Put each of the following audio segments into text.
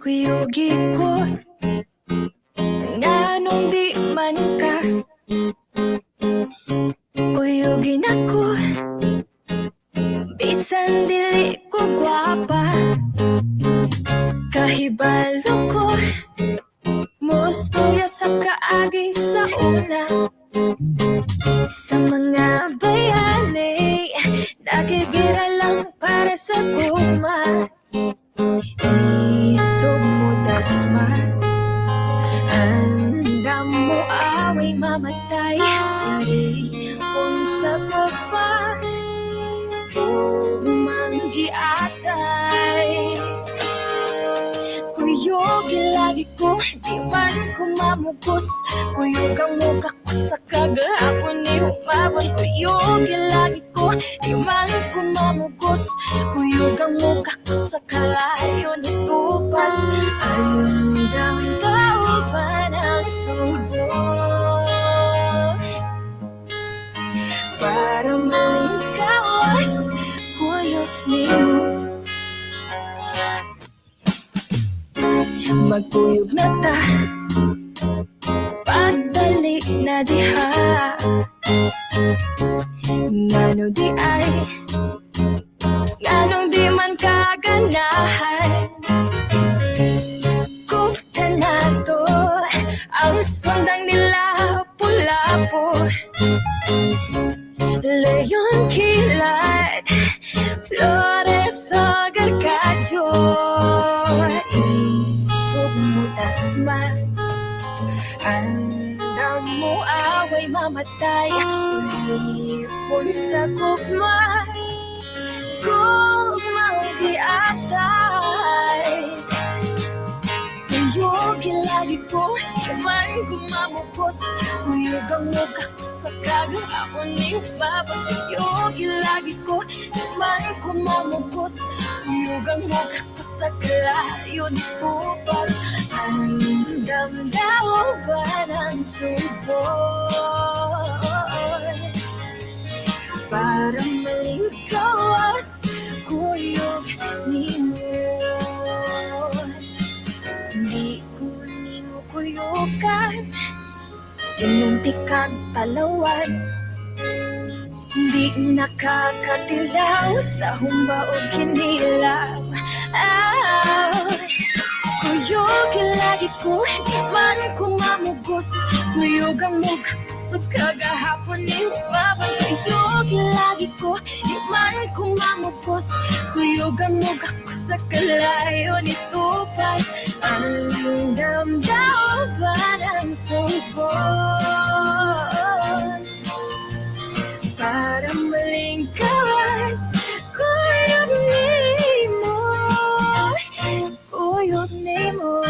kuyugi ko nganong di man ka kuyugin ako bisan dili ko gwapa kahibalo ko mustuya sa kaagi sa una sa mga bayani nagigira lang para sa kuma isog mo dasma handa mo away mamatay unsa ko pa manggiatay kuyogi lagi ko di man ko mamugos kuyogang mukha ko sa kagahapon ni umabon kuyogi lagi ko di man ko mamugos kuyogang mukha ko sa kalayo ni tupas andang daw pa ng subo para malingkawas kuyog nimo magkuyog na ta pagbalik na diha ngano di ay nganong di man kaganahan kupta na to ang sundang nila Lapulapu leyon kilat flores sa gargajo isog mo dasman handa mo away mamatay ulipon sa gugma gugmang diatay kuyogi lagi ko man kumamukos kuyogang mukha ko sa kagahapon ni umabot kuyogi lagi ko man kumamukos kuyogang mukha ko sa kalayo ni tupas ang damdaw ba ng subo para malingkawas kuyog nimo di ko nimo kuyogan inunti kang talawan di nakakatilaw sa humba o kinilaw kuyogi lagi ko di man kumamugos kuyogang mukha ko sa kagahapon ni umabot kuyogi lagi ko di man kumamugos kuyogang mukha ko sa kalayo ni tupas ang damdaw ba ng subo para malingkawas kuyog nimo kuyog nimo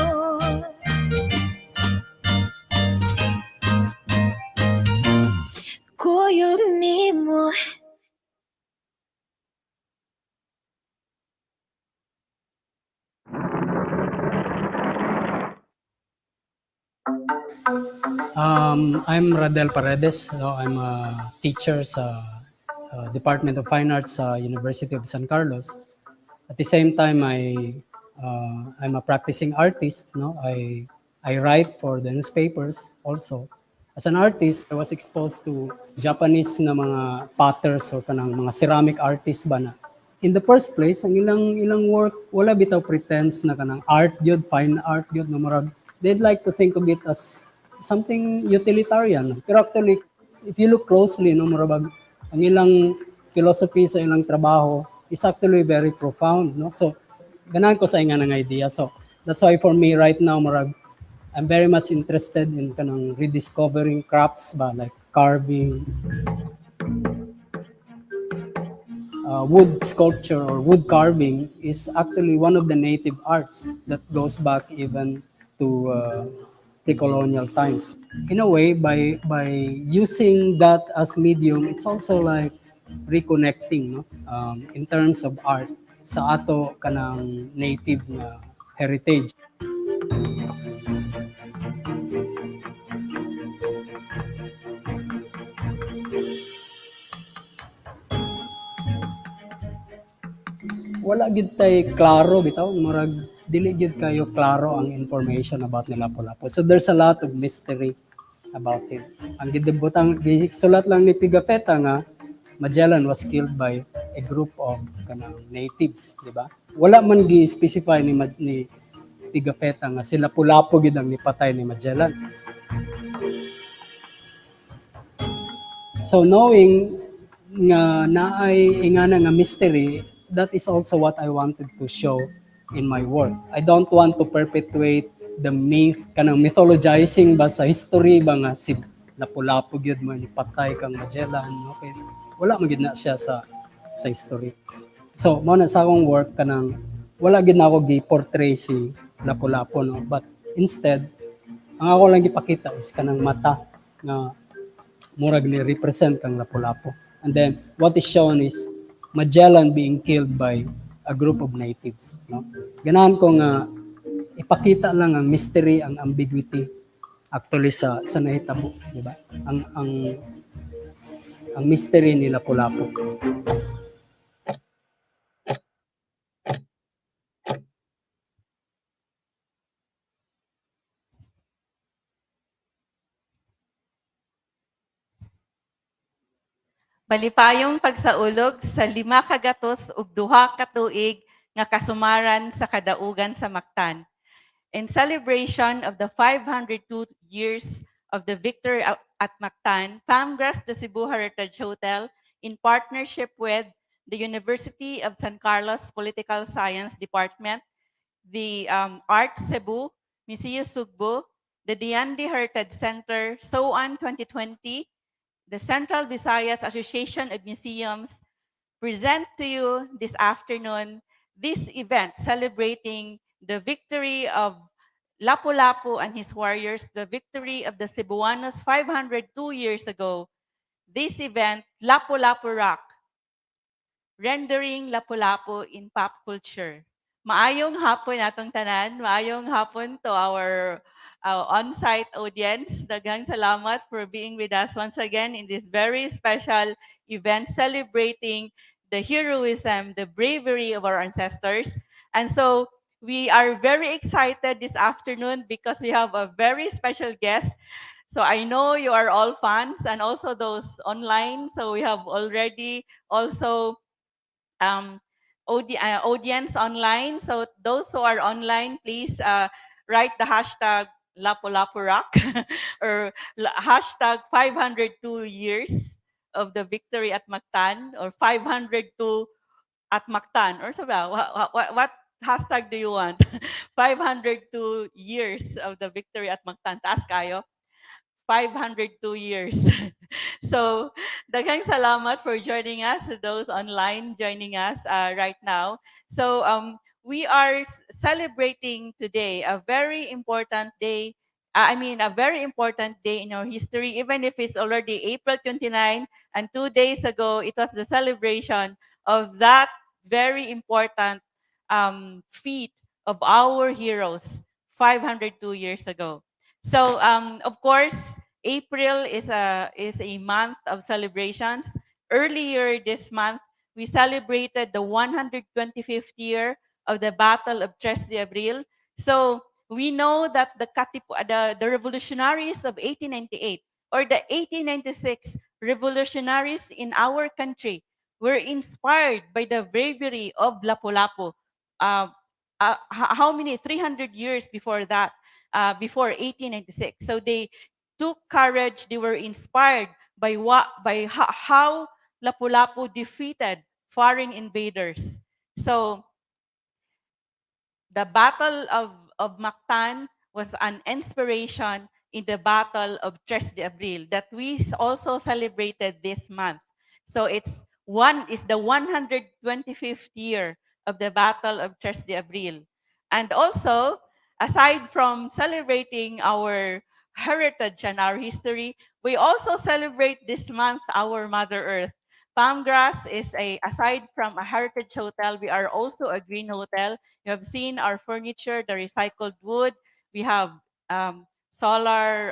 kuyog nimo I'm Radel Paredes. So I'm a teacher sa Department of Fine Arts sa University of San Carlos. At the same time, I'm a practicing artist. No, I write for the newspapers also. As an artist, I was exposed to Japanese na mga potters o kanang mga ceramic artists ba na. In the first place, ang ilang work wala bitaw pretense na kanang art gyud, fine art gyud no murag. They'd like to think of it as something utilitarian. Pero actually, if you look closely, no, marabag, ang ilang philosophy sa ilang trabaho is actually very profound. No? So, ganahan ko sa inga ng idea. So, that's why for me right now, marag, I'm very much interested in kanang rediscovering crafts ba, like carving, wood sculpture or wood carving is actually one of the native arts that goes back even to pre-colonial times. In a way, by using that as medium, it's also like reconnecting, no? In terms of art sa ato kanang native na heritage. Wala gid tay klaro bitaw murag dili gyud kayo klaro ang information about ni Lapulapu. So there's a lot of mystery about him. Ang gidebutang gisulat lang ni Pigafetta nga Magellan was killed by a group of kanang natives, di ba? Wala man gi-specify ni Pigafetta nga si Lapu-Lapu gid ang nipatay ni Magellan. So knowing nga naay ingana nga mystery, that is also what I wanted to show in my work. I don't want to perpetuate the myth, kanang mythologizing ba sa history ba nga si Lapu-Lapu gyud mo ipatay kang Magellan, okay? Wala man gyud na siya sa history. So mo na sa akong work kanang wala gyud na ako gi-portray si Lapu-Lapu, no? But instead ang ako lang gipakita is kanang mata nga murag ni represent kang Lapu-Lapu. And then what is shown is Magellan being killed by a group of natives, no? Ganahan ko nga ipakita lang ang mystery, ang ambiguity actually sa nahitabo, di ba? Ang mystery ni Lapu-Lapu. Malipayong pagsaulog sa 5 ug 2 ka tuig nga kasumaran sa kadaugan sa Mactan. In celebration of the 502 years of the victory at Mactan, PAMGRAS the Cebu Heritage Hotel, in partnership with the University of San Carlos Political Science Department, the Arts Cebu, Museo Sugbo, the Diandi Heritage Center, SOAN 2020, the Central Visayas Association of Museums present to you this afternoon this event celebrating the victory of Lapu-Lapu and his warriors, the victory of the Cebuanos 502 years ago. This event, Lapu-Lapu Rock, rendering Lapu-Lapu in pop culture. Maayong hapon atong tanan, maayong hapon to our on-site audience. Daghang salamat for being with us once again in this very special event celebrating the heroism, the bravery of our ancestors. And so we are very excited this afternoon because we have a very special guest. So I know you are all fans and also those online. So we have already also audience online. So those who are online, please write the hashtag Lapu-Lapu Rock or hashtag 502 years of the victory at Mactan or 502 at Mactan or so what hashtag do you want? 502 years of the victory at Mactan. Taas kayo. 502 years. So, daghang salamat for joining us, to those online joining us right now. So, we are celebrating today a very important day. A very important day in our history, even if it's already April 29, and 2 days ago, it was the celebration of that very important feat of our heroes 502 years ago. So, of course, April is a month of celebrations. Earlier this month, we celebrated the 125th year of the Battle of 𝙍𝙬 Abril. So we know that the revolutionaries of 1898 or the 1896 revolutionaries in our country were inspired by the bravery of Lapu-Lapu. How many? 300 years before that, before 1896. So they took courage. They were inspired by how Lapu-Lapu defeated foreign invaders. So the Battle of Mactan was an inspiration in the Battle of 𝙍𝙬 Abril that we also celebrated this month. So it's the 125th year of the Battle of 𝙍𝙬 Abril. And also, aside from celebrating our heritage and our history, we also celebrate this month our Mother Earth. PAMGRAS is aside from a heritage hotel, we are also a green hotel. You have seen our furniture, the recycled wood. We have solar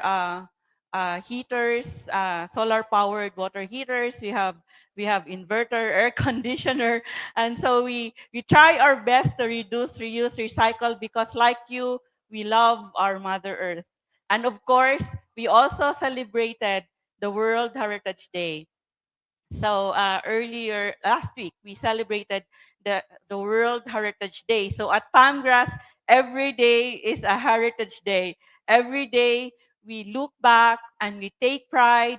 heaters, solar-powered water heaters. We have inverter, air conditioner, and so we try our best to reduce, reuse, recycle because, like you, we love our Mother Earth. And of course, we also celebrated the World Heritage Day. So earlier last week, we celebrated the World Heritage Day. So at Palmgrass, every day is a Heritage Day. Every day we look back and we take pride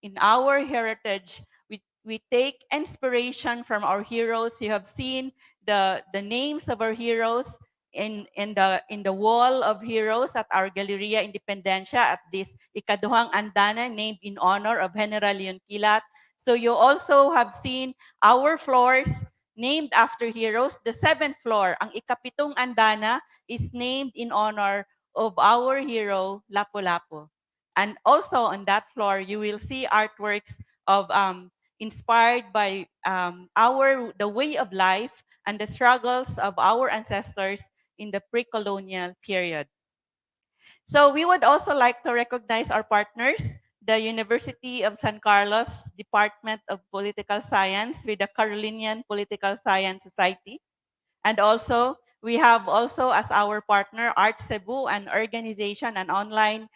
in our heritage. We take inspiration from our heroes. You have seen the names of our heroes in the wall of heroes at our Galeria Independencia at this ikaduhang andana named in honor of General Leon Quilat. So you also have seen our floors named after heroes. The seventh floor, ang ikapitong andana, is named in honor of our hero, Lapu-Lapu. And also on that floor, you will see artworks of inspired by the way of life and the struggles of our ancestors in the pre-colonial period. So we would also like to recognize our partners, the University of San Carlos Department of Political Science with the Carolinian Political Science Society. And also, we have also as our partner, Art Cebu, an organization, an online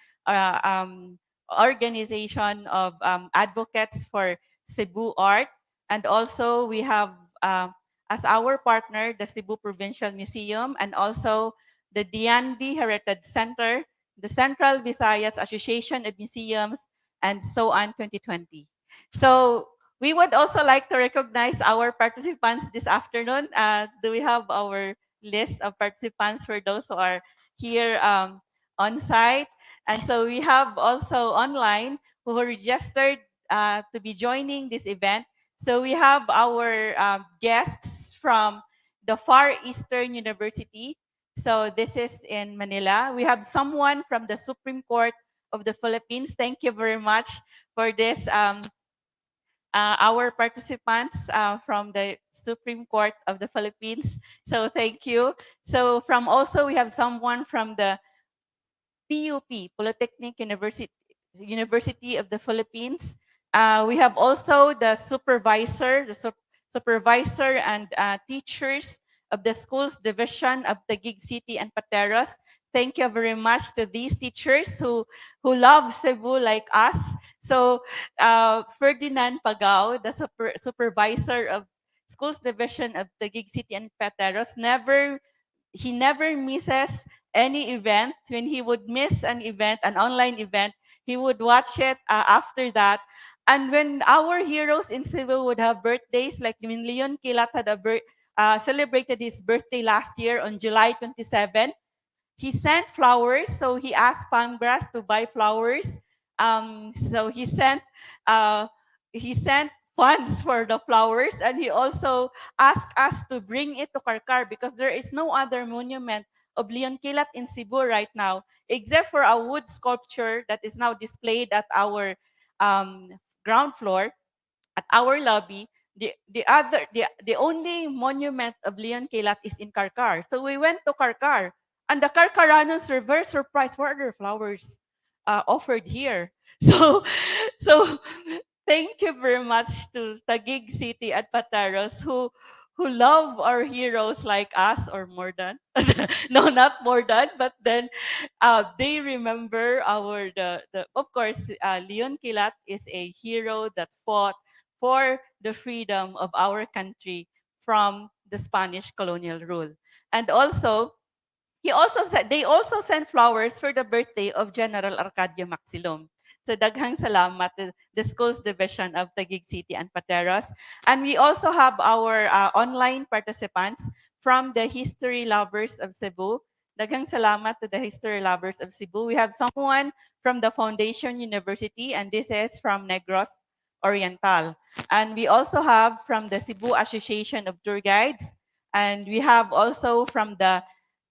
organization of advocates for Cebu art. And also, we have as our partner, the Cebu Provincial Museum, and also the Diandi Heritage Center, the Central Visayas Association of Museums, and so on 2020. So we would also like to recognize our participants this afternoon. Do we have our list of participants for those who are here on site? And so we have also online who are registered to be joining this event. So we have our guests from the Far Eastern University. So this is in Manila. We have someone from the Supreme Court of the Philippines. Thank you very much for this our participants from the Supreme Court of the Philippines. So thank you. So from also we have someone from the PUP, Polytechnic University of the Philippines. We have also the supervisor, supervisor and teachers of the schools division of Taguig City and Pateros. Thank you very much to these teachers who love Cebu like us. So Ferdinand Pagao, the supervisor of schools division of Taguig City and Pateros, he never misses any event. When he would miss an event, an online event, he would watch it after that. And when our heroes in Cebu would have birthdays, like when Leon Quilat had celebrated his birthday last year on July 27, he sent flowers. So he asked Palmgrass to buy flowers. So he sent funds for the flowers, and he also asked us to bring it to Karkar because there is no other monument of Leon Quilat in Cebu right now, except for a wood sculpture that is now displayed at our ground floor, at our lobby. The only monument of Leon Quilat is in Karkar. So we went to Karkar, and the Karkaranans were very surprised. What are the flowers offered here? So thank you very much to Taguig City at Pateros who love our heroes like us, or more than. No, not more than, but then they remember the of course, Leon Quilat is a hero that fought for the freedom of our country from the Spanish colonial rule. And also, they also sent flowers for the birthday of General Arcadio Maxilom. So daghang salamat to the schools division of Taguig City and Pateros. And we also have our online participants from the History Lovers of Cebu. Daghang salamat to the History Lovers of Cebu. We have someone from the Foundation University, and this is from Negros Oriental. And we also have from the Cebu Association of Tour Guides, and we have also from the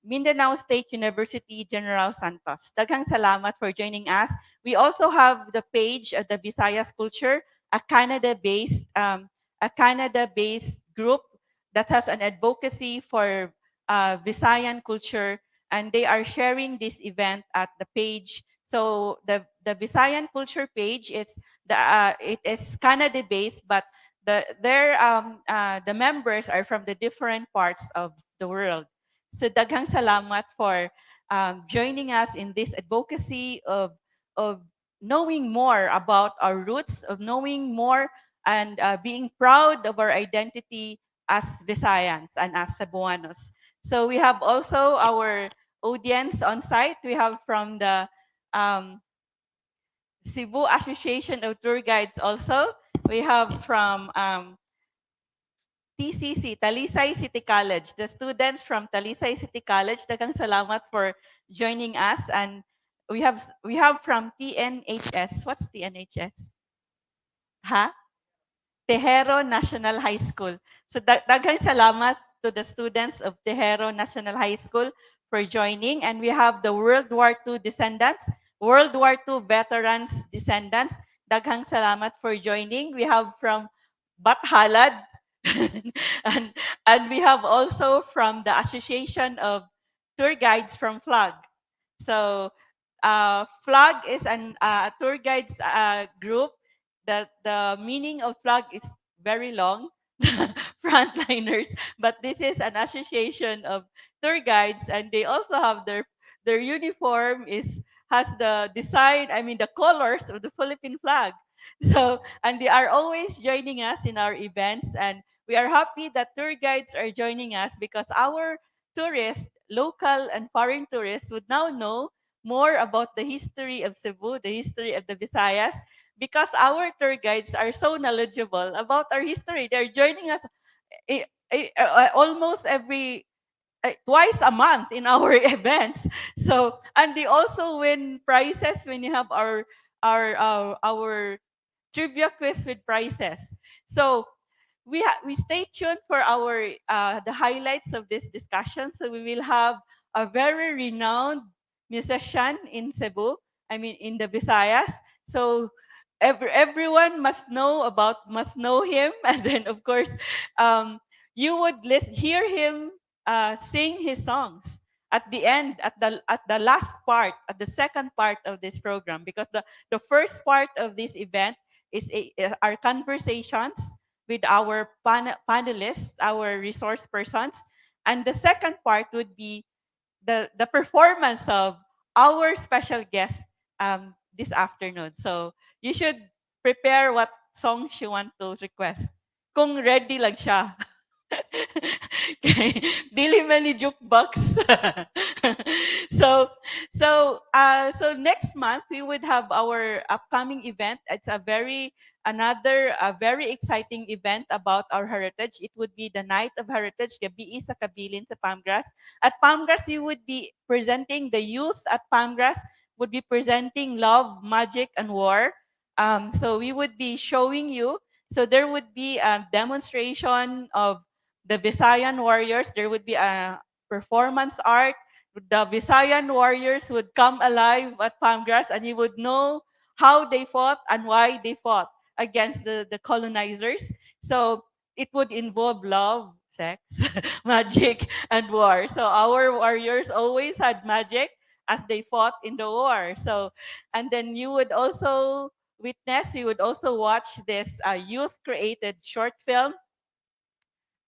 Mindanao State University, General Santos. Daghang salamat for joining us. We also have the page of the Visayas Culture, a Canada-based group that has an advocacy for Visayan culture, and they are sharing this event at the page. So the Visayan culture page is it is Canada based, but the members are from the different parts of the world. So daghang salamat for joining us in this advocacy of knowing more about our roots, of knowing more and being proud of our identity as Visayans and as Cebuanos. So we have also our audience on site. We have from the um, Cebu Association of Tour Guides also. We have from TCC, Talisay City College. The students from Talisay City College, daghang salamat for joining us. And we have from TNHS. What's TNHS? Ha? Tejero National High School. So daghang salamat to the students of Tejero National High School for joining. And we have the World War II descendants, World War II veterans descendants. Daghang salamat for joining. We have from Bathalad. and, and we have also from the Association of Tour Guides from FLAG. So FLAG is a tour guides group. The meaning of FLAG is very long, frontliners, but this is an association of tour guides, and they also have their uniform has the design, I mean the colors of the Philippine flag. So, and they are always joining us in our events, and we are happy that tour guides are joining us because our tourists, local and foreign tourists, would now know more about the history of Cebu, the history of the Visayas, because our tour guides are so knowledgeable about our history. They're joining us almost every twice a month in our events. So, and they also win prizes when you have our trivia quiz with prizes. So we stay tuned for our the highlights of this discussion. So we will have a very renowned musician in Cebu. I mean in the Visayas. So everyone must know him, and then of course you would hear him sing his songs at the end, at the last part, at the second part of this program, because the first part of this event is our conversations with our panelists, our resource persons. And the second part would be the performance of our special guest this afternoon. So you should prepare what song she want to request. Kung ready lang siya. Okay. Dili man ni jukebox. so so next month we would have our upcoming event. It's a very exciting event about our heritage. It would be the Night of Heritage, Gabi sa Kabilin sa Palmgrass. At Palmgrass, we would be presenting the youth at Palmgrass would be presenting Love, Magic, and War. So we would be showing you. So there would be a demonstration of the Visayan warriors. There would be a performance art. The Visayan warriors would come alive at Palmgrass, and you would know how they fought and why they fought against the colonizers. So it would involve love, sex, magic, and war. So our warriors always had magic as they fought in the war. So, and then you would also watch this youth created short film,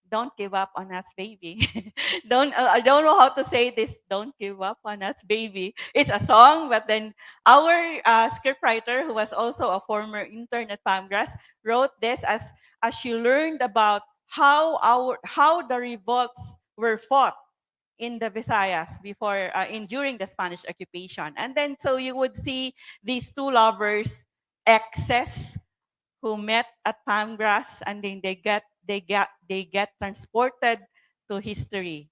Don't Give Up on Us, Baby. Don't I don't know how to say this. Don't give up on us, baby. It's a song, but then our scriptwriter, who was also a former intern at Palmgrass, wrote this as she learned about how the revolts were fought in the Visayas before in during the Spanish occupation. And then so you would see these two lovers, exes, who met at Palmgrass, and then they get transported to history,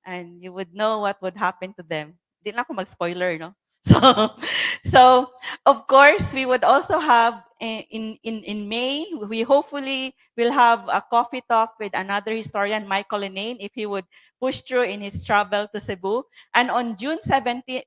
and you would know what would happen to them. Di na ako mag-spoiler, no? So, so of course, we would also have in May, we hopefully will have a coffee talk with another historian, Michael Lenane, if he would push through in his travel to Cebu. And on June 17,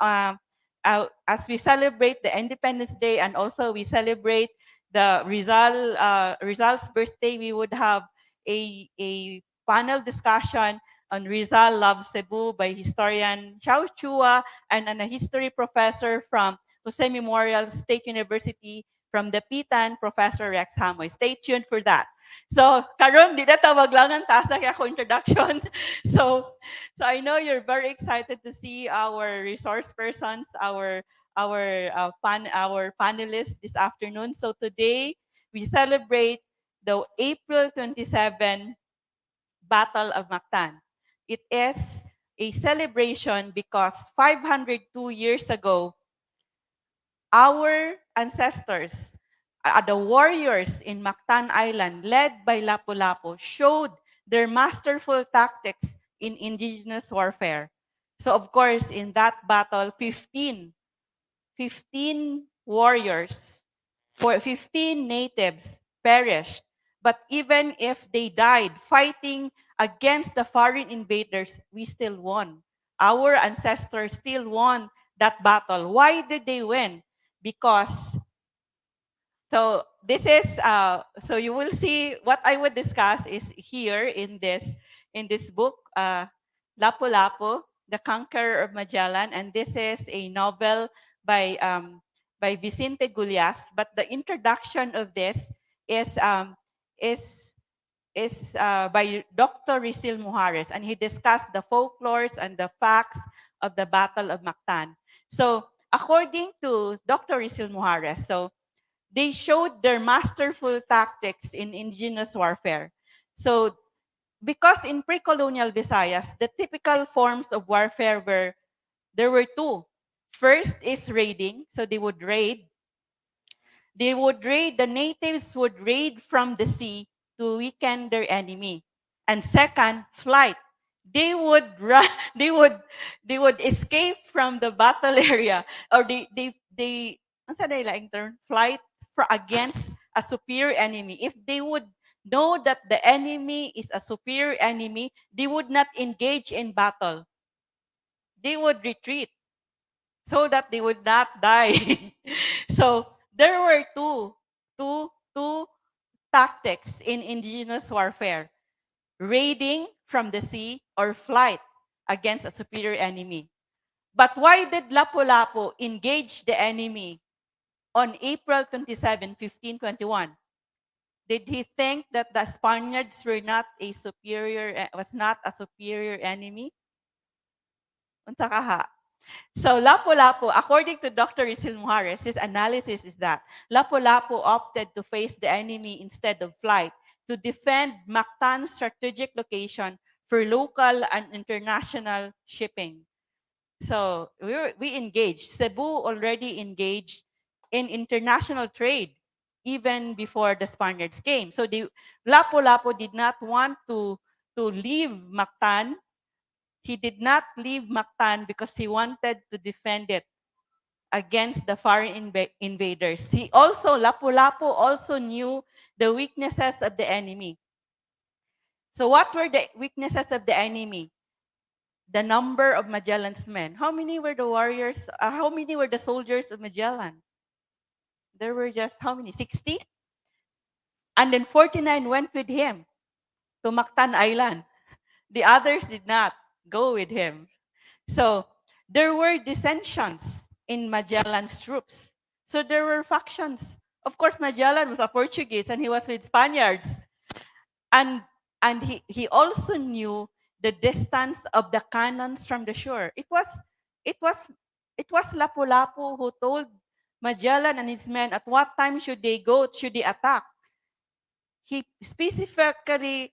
as we celebrate the Independence Day, and also we celebrate the Rizal's birthday, we would have a panel discussion on Rizal Loves Cebu by historian 𝙍𝙬𝙘 and a history professor from Jose Memorial State University from the Pitan, Professor 𝙍𝙬𝙗𝙗. Stay tuned for that. So, karon di na tawag lang ang taas na kaya ako introduction. So, I know you're very excited to see our resource persons, our panelists this afternoon. So today we celebrate the April 27 Battle of Mactan. It is a celebration because 502 years ago, our ancestors, the warriors in Mactan Island, led by Lapulapu, showed their masterful tactics in indigenous warfare. So of course, in that battle, 15 warriors, 15 natives perished. But even if they died fighting against the foreign invaders, we still won. Our ancestors still won that battle. Why did they win? Because this is so you will see what I would discuss is here in this book, Lapu-Lapu, The Conqueror of Magellan, and this is a novel by Vicente Gullias. But the introduction of this is is by Dr. Risil Mujares, and he discussed the folklores and the facts of the Battle of Mactan. So according to Dr. Risil Mujares, they showed their masterful tactics in indigenous warfare. So, because in pre-colonial Visayas, the typical forms of warfare there were two. First is raiding, so they would raid. The natives would raid from the sea to weaken their enemy. And second, flight. They would run, they would escape from the battle area, or ano sa nila term? Flight against a superior enemy. If they would know that the enemy is a superior enemy, they would not engage in battle. They would retreat so that they would not die. So there were two tactics in indigenous warfare: raiding from the sea or flight against a superior enemy. But why did Lapu-Lapu engage the enemy on April 27, 1521? Did he think that the Spaniards was not a superior enemy? Unsa kaha? So Lapu-Lapu, according to Dr. Risil Mujares, his analysis is that Lapu-Lapu opted to face the enemy instead of flight to defend Mactan's strategic location for local and international shipping. So we engaged. Cebu already engaged in international trade even before the Spaniards came. So Lapu-Lapu did not want to leave Mactan. He did not leave Mactan because he wanted to defend it against the foreign invaders. Lapu-Lapu also knew the weaknesses of the enemy. So what were the weaknesses of the enemy? The number of Magellan's men. How many were the warriors? How many were the soldiers of Magellan? There were just how many? 60? And then 49 went with him to Mactan Island. The others did not go with him. So there were dissensions in Magellan's troops. So there were factions. Of course, Magellan was a Portuguese and he was with Spaniards. And he also knew the distance of the cannons from the shore. It was Lapu-Lapu who told Magellan and his men at what time should they attack. He specifically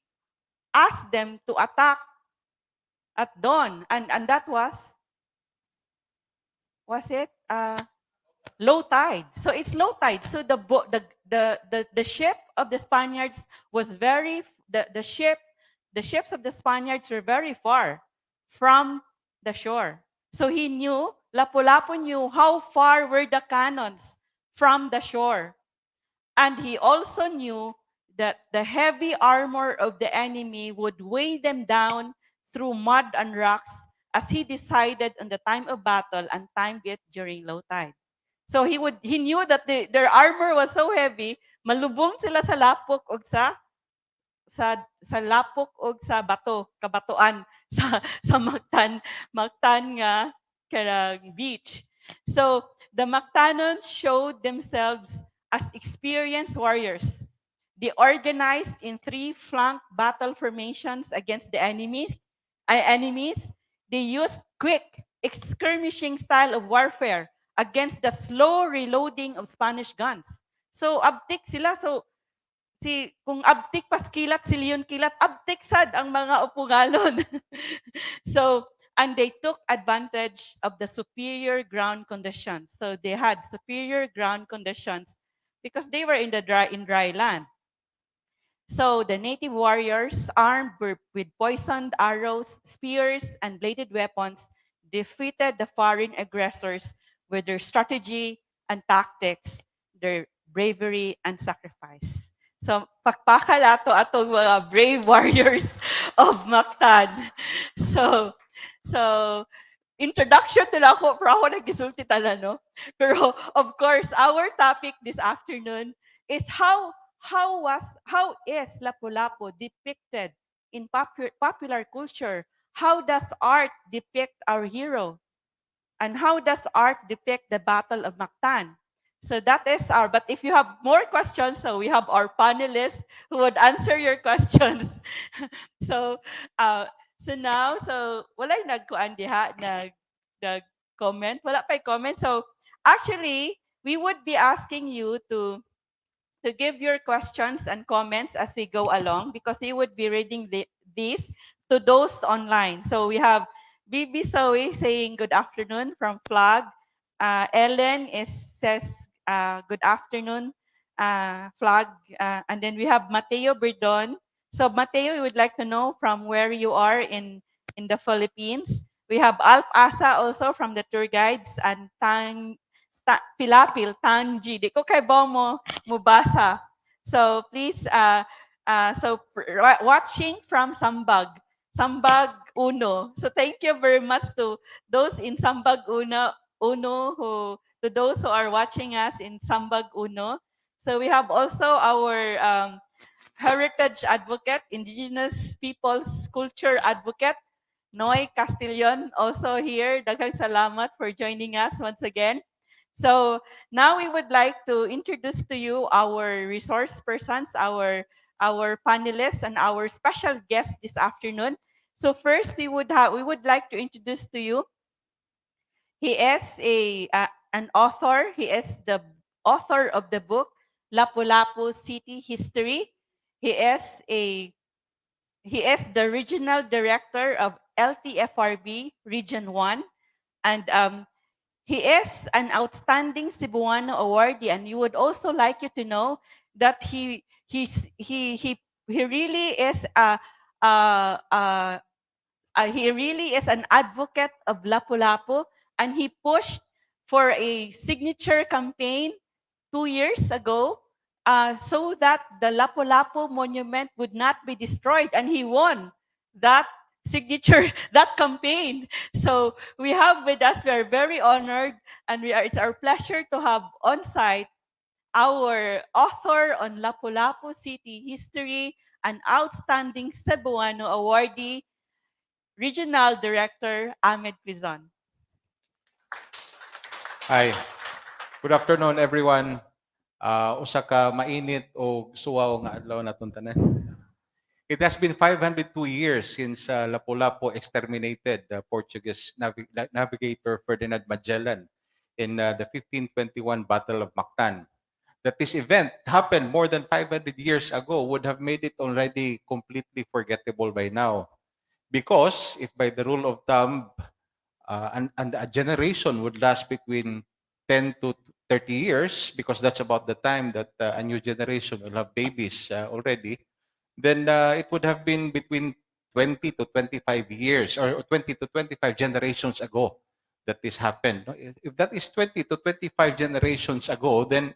asked them to attack at dawn, and that was it low tide. So it's low tide. So the ship of the Spaniards was the ships of the Spaniards were very far from the shore. So Lapu-Lapu knew how far were the cannons from the shore. And he also knew that the heavy armor of the enemy would weigh them down through mud and rocks, as he decided on the time of battle and timed it during low tide. So he knew that their armor was so heavy, malubong sila sa lapok o sa sa lapok o sa bato, kabatoan sa Mactan nga karang beach. So the Mactanons showed themselves as experienced warriors. They organized in three flank battle formations against the enemies. They used quick skirmishing style of warfare against the slow reloading of Spanish guns. So abtik sila. So kung abtik pas kilat si Leon kilat, abtik sad ang mga upungalon. So and they took advantage of the superior ground conditions. So they had superior ground conditions because they were in dry land. So the native warriors, armed with poisoned arrows, spears, and bladed weapons, defeated the foreign aggressors with their strategy and tactics, their bravery and sacrifice. So pakpakala to atong mga brave warriors of Mactan. So so introduction to na ako, pero ako nagkisulti tala, no? Pero of course, our topic this afternoon is how is Lapu-Lapu depicted in popular culture? How does art depict our hero? And how does art depict the Battle of Mactan? So that is but if you have more questions, so we have our panelists who would answer your questions. so, uh, so now, walay nagkuan diha, nag-comment, wala pa comment. So actually, we would be asking you to give your questions and comments as we go along because we would be reading these to those online. So we have Bibi Zoe saying good afternoon from Flag. Ellen says good afternoon, Flag. And then we have Mateo Bridon. So Mateo, we would like to know from where you are in the Philippines. We have Alp Asa also from the tour guides and Pilapil, Tanji. Di ko kay Bomo mubasa. So please, watching from Sambag Uno. So thank you very much to those in Sambag Uno to those who are watching us in Sambag Uno. So we have also our heritage advocate, indigenous people's culture advocate, Noy Castillon, also here. Daghang salamat for joining us once again. So now we would like to introduce to you our resource persons, our panelists, and our special guest this afternoon. So first, we would like to introduce to you. He is an author. He is the author of the book Lapu-Lapu City History. He is the regional director of LTFRB Region 1, and he is an outstanding Cebuano awardee, and you would also like you to know that he really is he really is an advocate of Lapu-Lapu, and he pushed for a signature campaign 2 years ago so that the Lapu-Lapu monument would not be destroyed, and he won that signature, that campaign. So we have with us, we are very honored, and it's our pleasure to have on site our author on Lapu-Lapu City History, an outstanding Cebuano awardee, Regional Director Ahmed Cuizon. Hi. Good afternoon, everyone. Usa ka mainit o suwaw nga adlaw natong tanan. It has been 502 years since Lapu-Lapu exterminated the Portuguese navigator Ferdinand Magellan in the 1521 Battle of Mactan. That this event happened more than 500 years ago would have made it already completely forgettable by now. Because if by the rule of thumb, and a generation would last between 10 to 30 years, because that's about the time that a new generation will have babies already, then it would have been between 20 to 25 years, or 20 to 25 generations ago that this happened. If that is 20 to 25 generations ago, then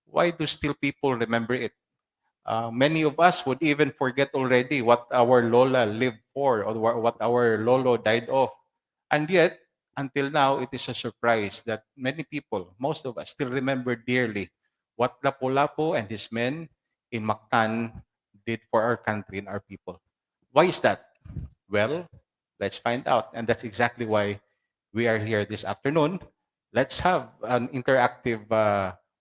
why do still people remember it? Many of us would even forget already what our Lola lived for or what our Lolo died of. And yet, until now, it is a surprise that many people, most of us, still remember dearly what Lapu-Lapu and his men in Mactan did for our country and our people. Why is that? Well, let's find out. And that's exactly why we are here this afternoon. Let's have an interactive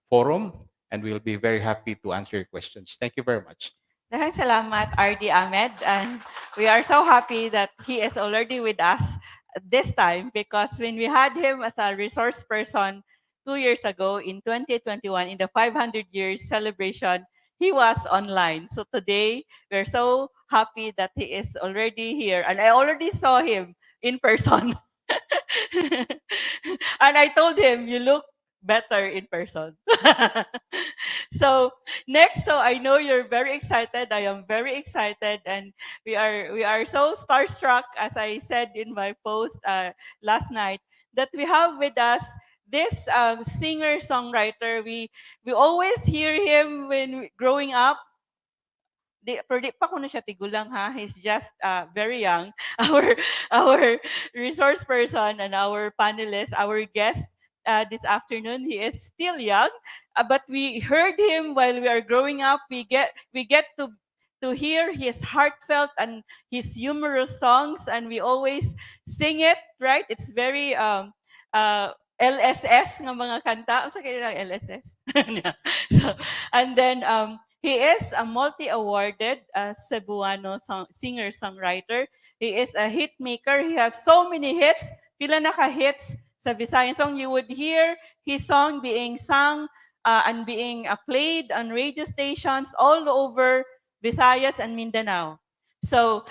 forum, and we'll be very happy to answer your questions. Thank you very much. Daghang salamat, RD Ahmed. And we are so happy that he is already with us this time, because when we had him as a resource person 2 years ago in 2021 in the 500 years celebration, he was online. So today, we're so happy that he is already here. And I already saw him in person. And I told him, you look better in person. So next, so I know you're very excited. I am very excited, and we are so starstruck, as I said in my post last night, that we have with us this singer-songwriter. We always hear him when growing up. Pero di pa ko na siya tigulang ha. He's just very young. Our resource person and our panelist, our guest this afternoon, he is still young, but we heard him while we are growing up. We get to hear his heartfelt and his humorous songs, and we always sing it, right? It's very LSS nga mga kanta. Ano sa kanila LSS? So, and then he is a multi-awarded Cebuano singer-songwriter. He is a hit maker. He has so many hits. Pila naka-hits sa Visayan song. You would hear his song being sung and being played on radio stations all over Visayas and Mindanao. So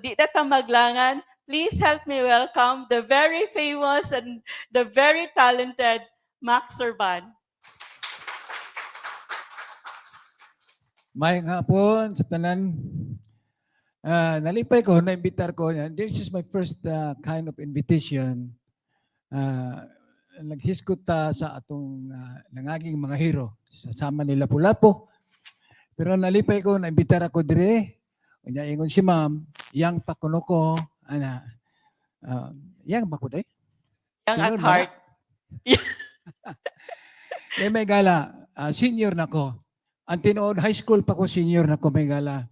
di na ta maglangan. Please help me welcome the very famous and the very talented Max Surban. May hapon sa tanan. Nalipay ko, na-imbitar ko. This is my first kind of invitation. Naghiskot ta sa atong nangaging mga hero. Sa sama ni Lapulapu. Pero nalipay ko, na-imbitar ako dire. Unya ingon si ma'am, yang pakuno ko. Yang pa ko day? Young at heart. May gala, senior na ko. Ang tinuod, high school pa ko, senior na ko, may gala.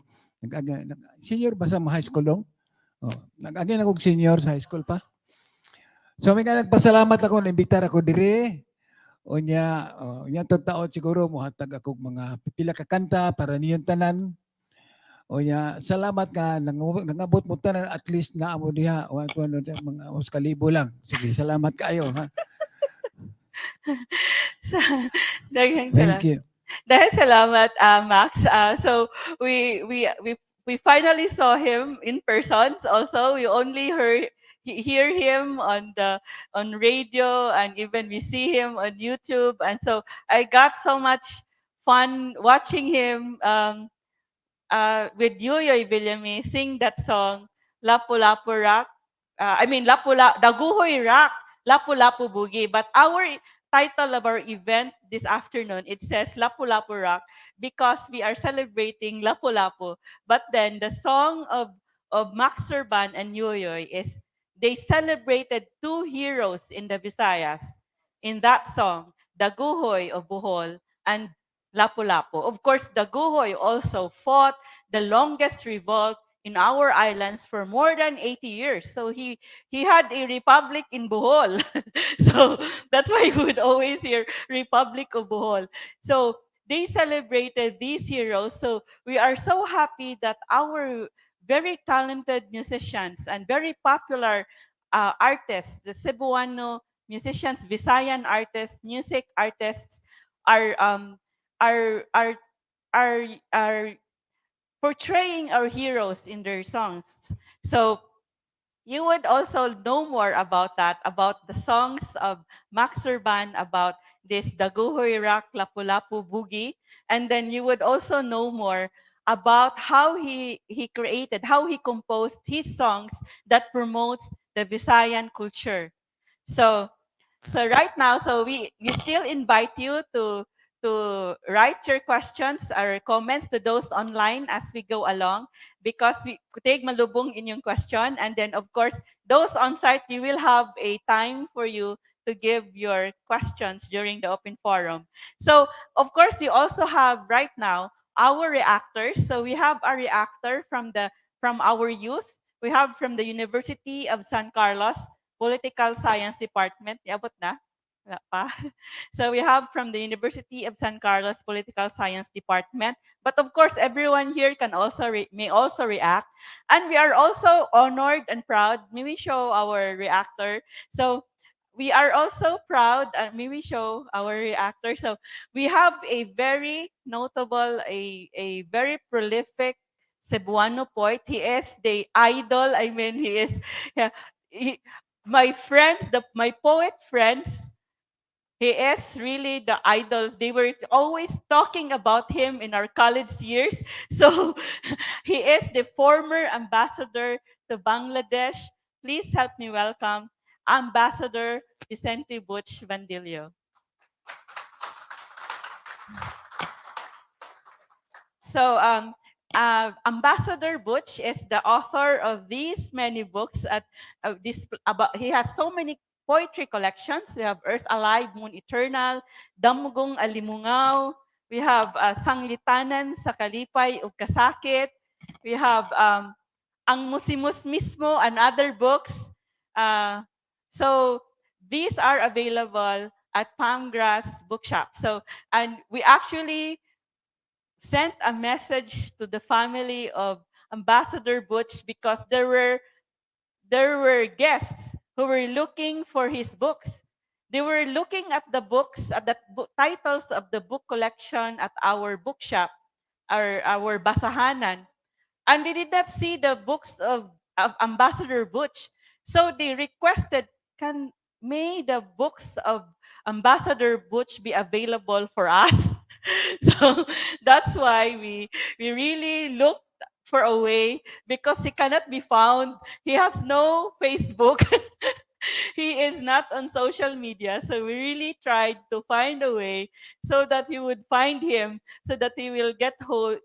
Senior ba sa high school dong? Nag-agin ako senior sa high school pa. So may nagpasalamat ako, na-imbitar ako dire. Unya taon siguro, muhatag ako mga pipila ka kanta para niyon tanan. Unya, salamat ka, nangabot mo tanan, at least na amo diha, mga kalibo lang. Sige, salamat kayo. Ha? Thank you. Dahil salamat, Max. So we finally saw him in person. Also, we only hear him on radio, and even we see him on YouTube. And so I got so much fun watching him with Yoyoy Villame sing that song, Lapulapu Rock. Daguhoy Rock, Lapulapu Boogie. But our title of our event this afternoon, it says Lapulapu Rock because we are celebrating Lapulapu. But then the song of Max Surban and Yoyoy is they celebrated two heroes in the Visayas. In that song, Daguhoy of Bohol and Lapulapu. Of course, Daguhoy also fought the longest revolt in our islands for more than 80 years. So he had a republic in Bohol. So that's why you would always hear Republic of Bohol. So they celebrated these heroes. So we are so happy that our very talented musicians and very popular artists, the Cebuano musicians, Visayan artists, music artists, are portraying our heroes in their songs. So you would also know more about that, about the songs of Max Surban, about this Daguhoy Rock Lapulapu Boogie. And then you would also know more about how he created, how he composed his songs that promotes the Visayan culture. So right now, so we still invite you to write your questions or comments to those online as we go along, because we take malubong inyong question, and then of course those on site, you will have a time for you to give your questions during the open forum. So of course we also have right now our reactors. So we have a reactor from our youth. We have from the University of San Carlos Political Science Department. Iabot na? Wala pa. So we have from the University of San Carlos Political Science Department. But of course, everyone here may also react. And we are also honored and proud. May we show our reactor? So we are also proud, and may we show our reactor? So we have a very notable, a very prolific Cebuano poet. He is the idol. I mean, he is, yeah, my friends, my poet friends, he is really the idol. They were always talking about him in our college years. So he is the former ambassador to Bangladesh. Please help me welcome Ambassador Vicente Butch Vandillo. So Ambassador Butch is the author of these many books. He has so many poetry collections. We have Earth Alive, Moon Eternal, Damugong Alimungaw. We have Sanglitanan sa Kalipay ug Kasakit. We have Ang Musimus Mismo and other books. So these are available at Palmgrass Bookshop. So, and we actually sent a message to the family of Ambassador Butch because there were guests who were looking for his books. They were looking at the books, at the titles of the book collection at our bookshop, our basahanan, and they did not see the books of Ambassador Butch. So they requested, may the books of Ambassador Butch be available for us? So that's why we really looked for a way, because he cannot be found. He has no Facebook. He is not on social media. So we really tried to find a way so that you would find him, so that you will get hold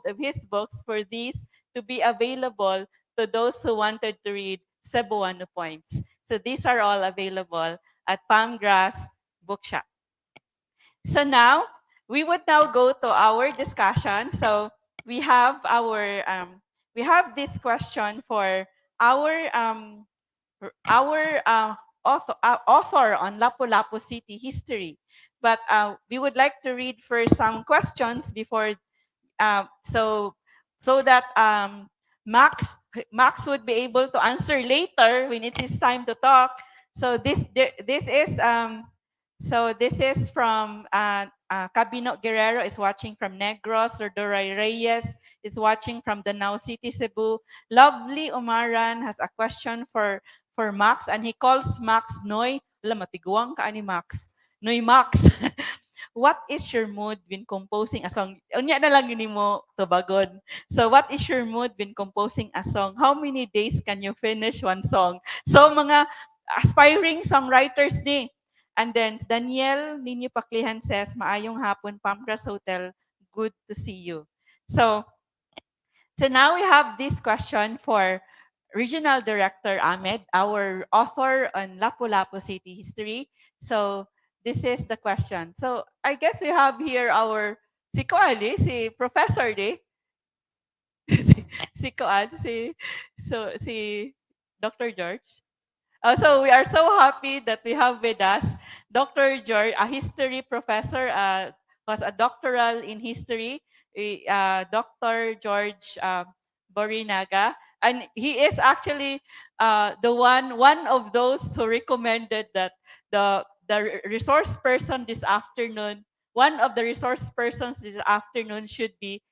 of his books for these to be available to those who wanted to read Cebuano poems. So these are all available at Palmgrass Bookshop. So now, we would now go to our discussion. So we have this question for our author on Lapu-Lapu City history. But we would like to read first some questions before, so that Max would be able to answer later when it's his time to talk. So this is from Cabino Guerrero is watching from Negros. Rodoray Reyes is watching from Danao City, Cebu. Lovely Umaran has a question for Max, and he calls Max Noy. Alam, matiguang ka ni Max. Noy Max. What is your mood when composing a song? Unya na lang yun mo tubagon. So what is your mood when composing a song? How many days can you finish one song? So mga aspiring songwriters ni. And then Daniel Ninyo Paklihan says, maayong hapon, Palmgrass Hotel. Good to see you. So now we have this question for Regional Director Ahmed, our author on Lapu-Lapu City history. So this is the question. So I guess we have here our si Koali, si Professor Di. si Koal, si Dr. George. So we are so happy that we have with us Dr. George, a history professor, was a doctoral in history, Dr. George Borinaga. And he is actually the one of those who recommended that the resource person this afternoon, one of the resource persons this afternoon should be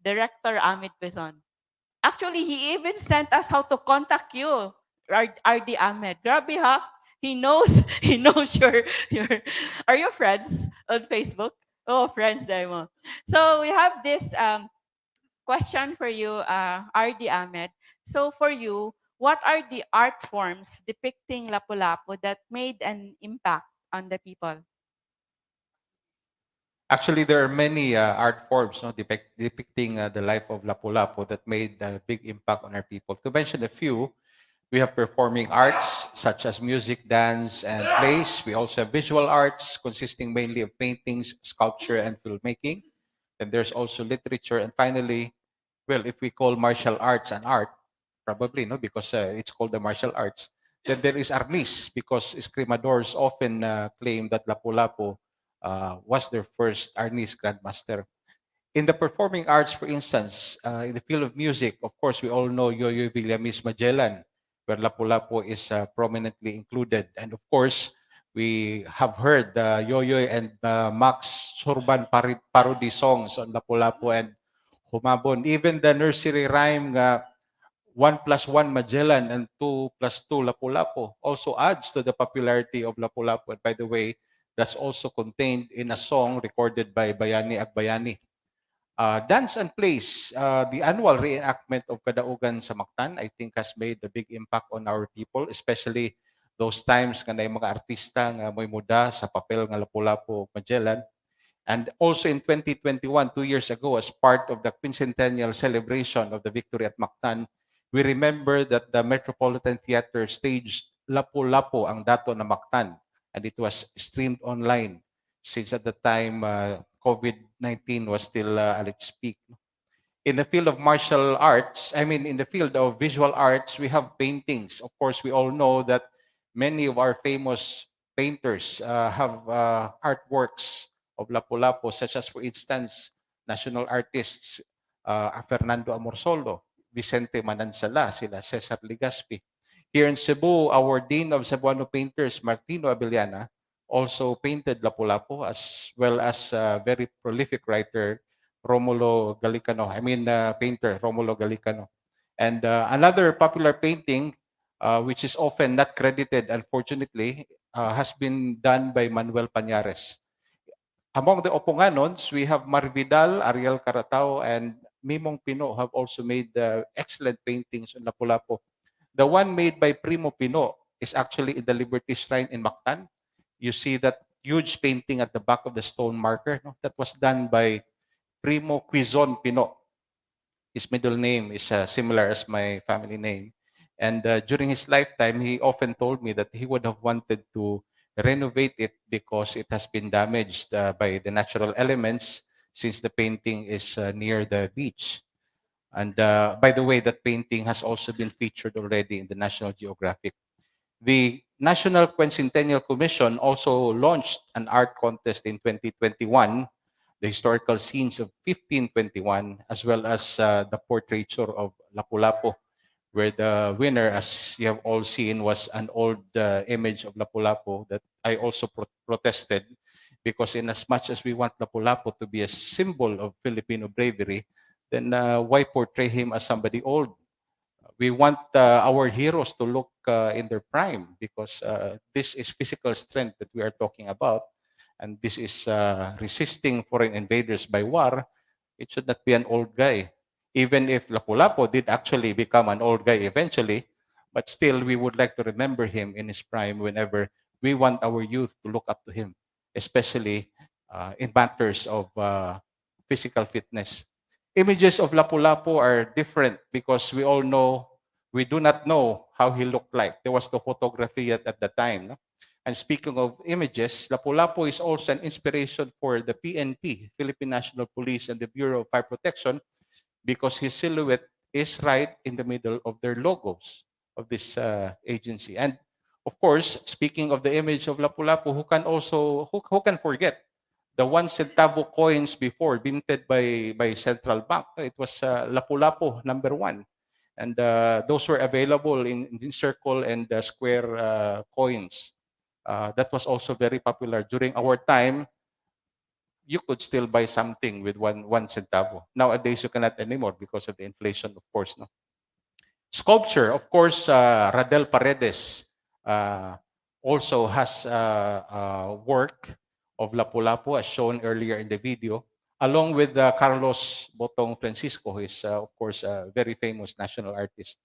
Director Ahmed Cuizon. Actually, he even sent us how to contact you, RD Ahmed. Grabe ha? He knows your are you friends on Facebook? Oh, friends demo. So we have this question for you, RD Ahmed. So for you, what are the art forms depicting Lapu-Lapu that made an impact on the people? Actually, there are many art forms depicting the life of Lapu-Lapu that made a big impact on our people. To mention a few, we have performing arts such as music, dance, and plays. We also have visual arts consisting mainly of paintings, sculpture, and filmmaking. And there's also literature. And finally, well, if we call martial arts an art, probably, no, because it's called the martial arts. Then there is arnis, because escrimadores often claim that Lapu-Lapu was their first arnis grandmaster. In the performing arts, for instance, in the field of music, of course, we all know 𝑍𝐸𝐤𝐵 𝐵𝐵𝐿𝐴𝐻, where Lapu-Lapu is prominently included. And of course, we have heard 𝑍𝐸𝐤 and Max Surban parody songs on Lapu-Lapu and Humabon. Even the nursery rhyme 1+1 Magellan and 2+2 Lapu-Lapu also adds to the popularity of Lapu-Lapu. And by the way, that's also contained in a song recorded by Bayani Agbayani. Dance and plays, the annual reenactment of Kadaugan sa Mactan, I think has made a big impact on our people, especially those times nga na yung mga artista nga mo'y muda sa papel nga Lapu-Lapu Magellan. And also in 2021, 2 years ago, as part of the quincentennial celebration of the victory at Mactan, we remember that the Metropolitan Theater staged Lapu-Lapu ang dato na Mactan, and it was streamed online since at the time COVID-19 was still at its peak. In the field of martial arts, in the field of visual arts, we have paintings. Of course, we all know that many of our famous painters have artworks of Lapu-Lapu, such as, for instance, national artists Fernando Amorsolo, Vicente Manansala, sila Cesar Legazpi. Here in Cebu, our Dean of Cebuano painters, Martino Abellana, also painted Lapu-Lapu, as well as very prolific writer Romulo Gallicano. Painter Romulo Gallicano. And another popular painting, which is often not credited, unfortunately, has been done by Manuel Pañares. Among the Oponganons, we have Marvidal, Ariel Caratao, and Mimong Pino have also made excellent paintings on Lapu-Lapu. The one made by Primo Pino is actually in the Liberty Shrine in Mactan. You see that huge painting at the back of the stone marker. No? That was done by Primo Cuizon Pino. His middle name is similar as my family name. And during his lifetime, he often told me that he would have wanted to renovate it because it has been damaged by the natural elements, since the painting is near the beach. And by the way, that painting has also been featured already in the National Geographic. The National Quincentennial Commission also launched an art contest in 2021, the historical scenes of 1521, as well as the portraiture of Lapu-Lapu, where the winner, as you have all seen, was an old image of Lapu-Lapu that I also protested, because in as much as we want Lapu-Lapu to be a symbol of Filipino bravery, then why portray him as somebody old? We want our heroes to look in their prime, because this is physical strength that we are talking about, and this is resisting foreign invaders by war. It should not be an old guy. Even if Lapu-Lapu did actually become an old guy eventually, but still we would like to remember him in his prime whenever we want our youth to look up to him, especially in matters of physical fitness. Images of Lapu-Lapu are different because we do not know how he looked like. There was no photography yet at the time. No? And speaking of images, Lapu-Lapu is also an inspiration for the PNP, Philippine National Police, and the Bureau of Fire Protection, because his silhouette is right in the middle of their logos of this agency. And of course, speaking of the image of Lapu-Lapu, who can forget the 1 centavo coins before, minted by Central Bank? It was Lapu-Lapu #1. And those were available in circle and square coins. That was also very popular. During our time, you could still buy something with one centavo. Nowadays, you cannot anymore because of the inflation, of course. No? Sculpture, of course, Radel Paredes also has work of Lapu-Lapu, as shown earlier in the video, along with Carlos Botong Francisco, who is, of course, a very famous national artist.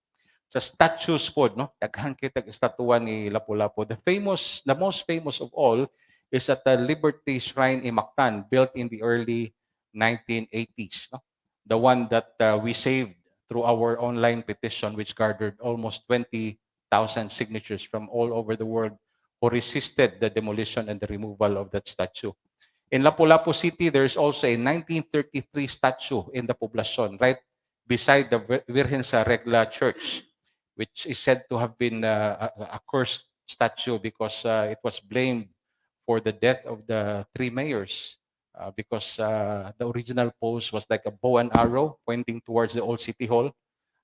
Sa statues po, no? Daghan kitag estatwa ni Lapu-Lapu. The most famous of all is at the Liberty Shrine in Mactan, built in the early 1980s. No? The one that we saved through our online petition, which garnered almost 20,000 signatures from all over the world, who resisted the demolition and the removal of that statue. In Lapulapu City, there is also a 1933 statue in the poblacion, right beside the Virgen sa Regla Church, which is said to have been a cursed statue because it was blamed for the death of the three mayors because the original pose was like a bow and arrow pointing towards the old city hall.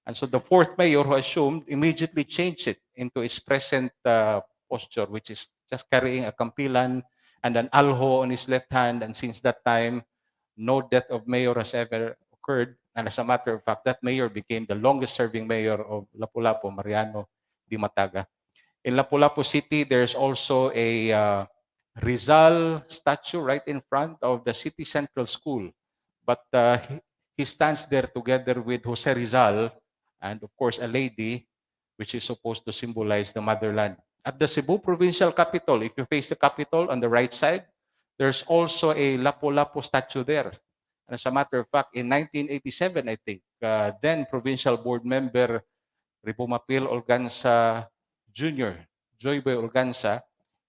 And so the fourth mayor, who assumed, immediately changed it into its present posture, which is just carrying a kampilan and an alho on his left hand. And since that time, no death of mayor has ever occurred. And as a matter of fact, that mayor became the longest-serving mayor of Lapulapu, Mariano Di Mataga. In Lapulapu City, there's also a Rizal statue right in front of the City Central School. But he stands there together with Jose Rizal and, of course, a lady, which is supposed to symbolize the motherland. At the Cebu provincial capital, if you face the capital on the right side, there's also a Lapu-Lapu statue there. And as a matter of fact, in 1987, I think, then provincial board member Ribumapil Olganza Jr., Joyboy Olganza,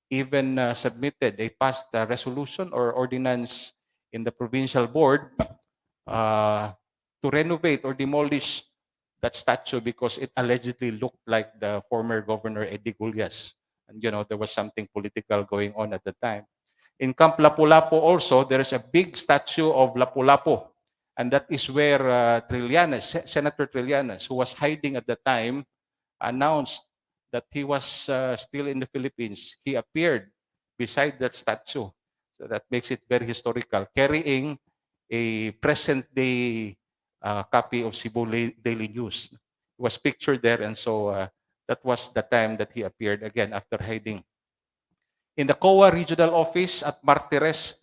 even submitted a past resolution or ordinance in the provincial board to renovate or demolish that statue because it allegedly looked like the former governor Eddie Gullias. And, you know, there was something political going on at the time. In Camp Lapu-Lapu also, there is a big statue of Lapu-Lapu. And that is where Trillanes, Senator Trillanes, who was hiding at the time, announced that he was still in the Philippines. He appeared beside that statue. So that makes it very historical, carrying a present-day copy of Cebu Daily News. He was pictured there, and so that was the time that he appeared again after hiding. In the COA regional office at Martires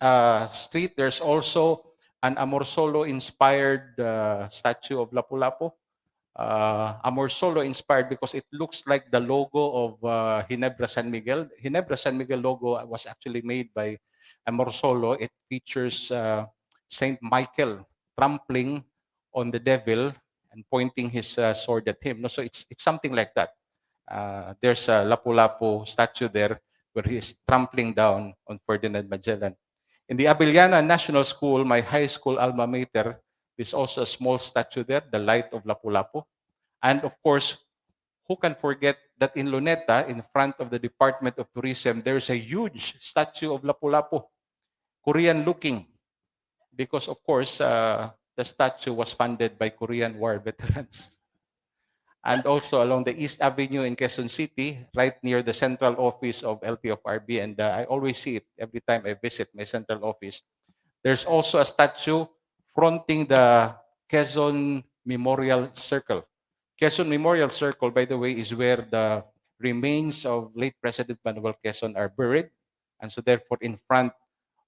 Street, there's also an Amorsolo-inspired statue of Lapu-Lapu. Amorsolo inspired because it looks like the logo of Ginebra San Miguel. Ginebra San Miguel logo was actually made by Amorsolo. It features Saint Michael trampling on the devil and pointing his sword at him. No, so it's something like that. There's a Lapu-Lapu statue there where he is trampling down on Ferdinand Magellan. In the Abiliana National School, my high school alma mater, there's also a small statue there, the Light of Lapu-Lapu. And of course, who can forget that in Luneta, in front of the Department of Tourism, there's a huge statue of Lapu-Lapu, Korean-looking, because of course, the statue was funded by Korean War veterans. And also along the East Avenue in Quezon City, right near the central office of LTFRB, and I always see it every time I visit my central office. There's also a statue fronting the Quezon Memorial Circle. Quezon Memorial Circle, by the way, is where the remains of late President Manuel Quezon are buried. And so therefore, in front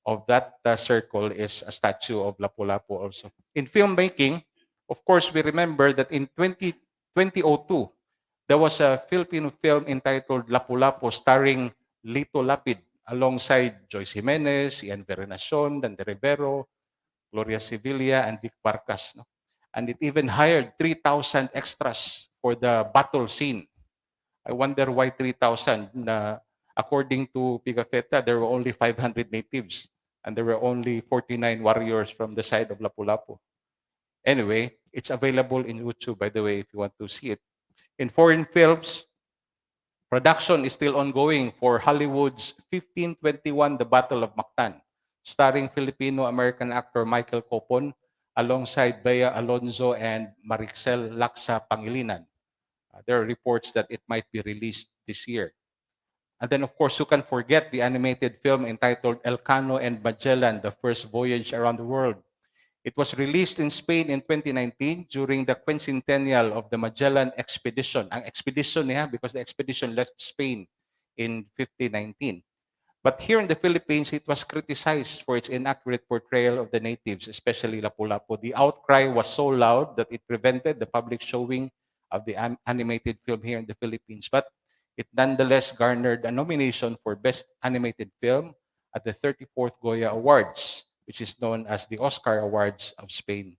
of that circle is a statue of Lapu-Lapu also. In filmmaking, of course, we remember that in 2002, there was a Filipino film entitled Lapu-Lapu starring Lito Lapid alongside Joyce Jimenez, Ian Verenacion, Dante Rivero, Gloria Sevilla, and Vic Barcas. No? And it even hired 3,000 extras for the battle scene. I wonder why 3,000. According to Pigafetta, there were only 500 natives, and there were only 49 warriors from the side of Lapu-Lapu. Anyway, it's available in YouTube, by the way, if you want to see it. In foreign films, production is still ongoing for Hollywood's 1521, The Battle of Mactan, starring Filipino-American actor Michael Copon alongside Bea Alonzo and Marixel Laksa Pangilinan. There are reports that it might be released this year. And then, of course, who can forget the animated film entitled Elcano and Magellan, The First Voyage Around the World. It was released in Spain in 2019 during the quincentennial of the Magellan expedition. Ang expedition niya, because the expedition left Spain in 1519. But here in the Philippines, it was criticized for its inaccurate portrayal of the natives, especially Lapu-Lapu. The outcry was so loud that it prevented the public showing of the animated film here in the Philippines. But it nonetheless garnered a nomination for Best Animated Film at the 34th Goya Awards, which is known as the Oscar Awards of Spain.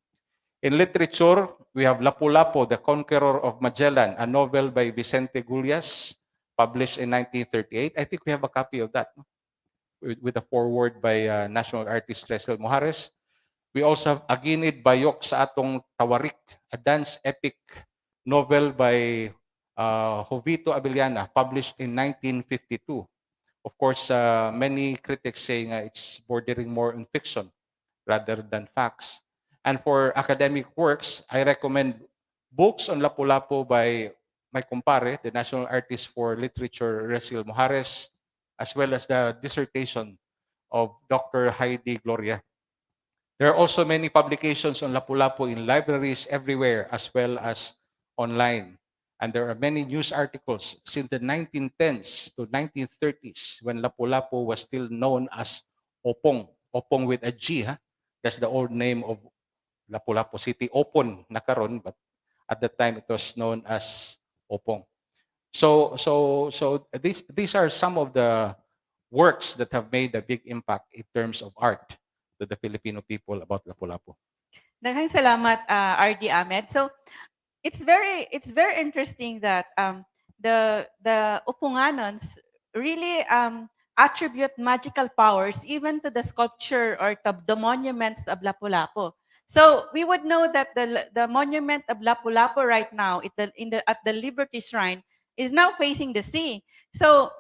In literature, we have Lapu-Lapu, The Conqueror of Magellan, a novel by Vicente Gullias, published in 1938. I think we have a copy of that. No? with a foreword by national artist Cecil Mojares. We also have Aginid Bayok sa atong Tawarik, a dance epic novel by Jovito Abiliana, published in 1952. Of course, many critics saying it's bordering more on fiction rather than facts. And for academic works, I recommend books on Lapu-Lapu by my kumpare, the National Artist for Literature, Cecil Mojares, as well as the dissertation of Dr. Heidi Gloria. There are also many publications on Lapu-Lapu in libraries everywhere, as well as online. And there are many news articles since the 1910s to 1930s when Lapu-Lapu was still known as Opong. Opong with a G, huh? That's the old name of Lapu-Lapu City. Opon na karon, but at the time it was known as Opong. So these are some of the works that have made a big impact in terms of art to the Filipino people about Lapu-Lapu. Daghang salamat, RD Ahmed. So it's very interesting that the Upunganons really attribute magical powers even to the sculpture or to the monuments of Lapu-Lapu. So we would know that the monument of Lapu-Lapu right now at the Liberty Shrine is now facing the sea. So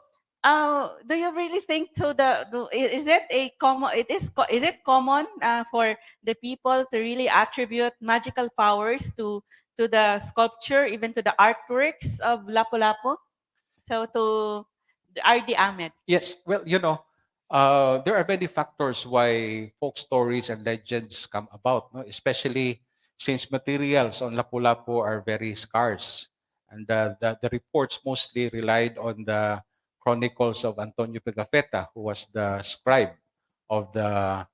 do you really think is it a common is it common for the people to really attribute magical powers to the sculpture, even to the artworks of Lapu-Lapu? So to RD Ahmed. Yes, well, there are many factors why folk stories and legends come about, no? Especially since materials on Lapu-Lapu are very scarce. And the reports mostly relied on the chronicles of Antonio Pigafetta, who was the scribe of the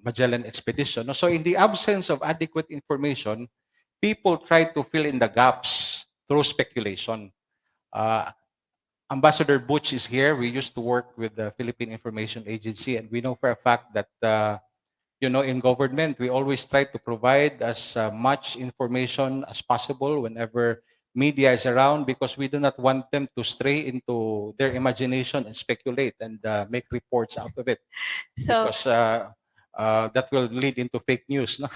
Magellan expedition. No? So in the absence of adequate information, people try to fill in the gaps through speculation. Ambassador Butch is here. We used to work with the Philippine Information Agency, and we know for a fact that, in government, we always try to provide as much information as possible whenever media is around, because we do not want them to stray into their imagination and speculate and make reports out of it. So Because that will lead into fake news. No?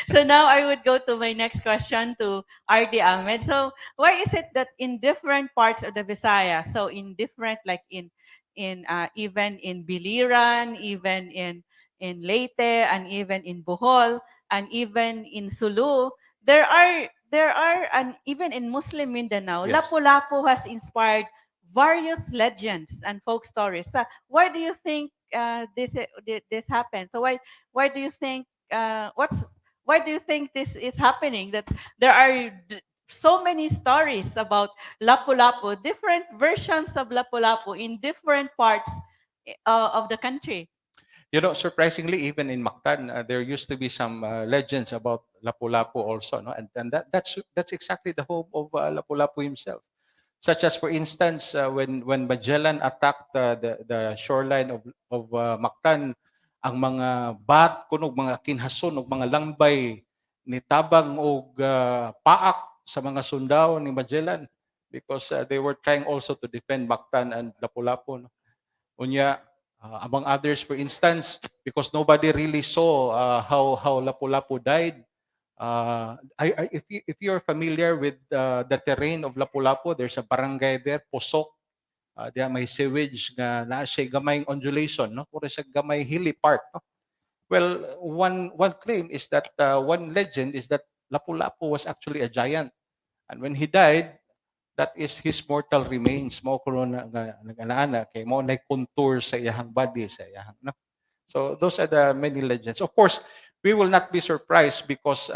so now I would go to my next question to RD Ahmed. So why is it that in different parts of the Visayas, so in different, like in even in Biliran, even in Leyte, and even in Bohol, and even in Sulu, and even in Muslim Mindanao, Yes. Lapu-Lapu has inspired various legends and folk stories. So why do you think this happened? So why do you think why do you think this is happening? That there are so many stories about Lapu-Lapu, different versions of Lapu-Lapu in different parts of the country. Surprisingly, even in Mactan, there used to be some legends about Lapu-Lapu also, no? And that's exactly the hope of Lapu-Lapu himself. Such as, for instance, when Magellan attacked the shoreline of Mactan, ang mga bat kunog mga kinhason og mga langbay nitabang og paak sa mga sundao ni Magellan, because they were trying also to defend Mactan and Lapu-Lapu. No? Unya, among others, for instance, because nobody really saw how Lapu-Lapu died. If you're familiar with the terrain of Lapu-Lapu, there's a barangay there, Posok. Diya may sewage nga na siya gamayng undulation, no? Puro siya gamay hilly part, no? Well, one claim is that one legend is that Lapu-Lapu was actually a giant, and when he died, that is his mortal remains. Mo ko nag-ana kay mo na contour sa iyang body sa iyang, no? So those are the many legends. Of course, we will not be surprised because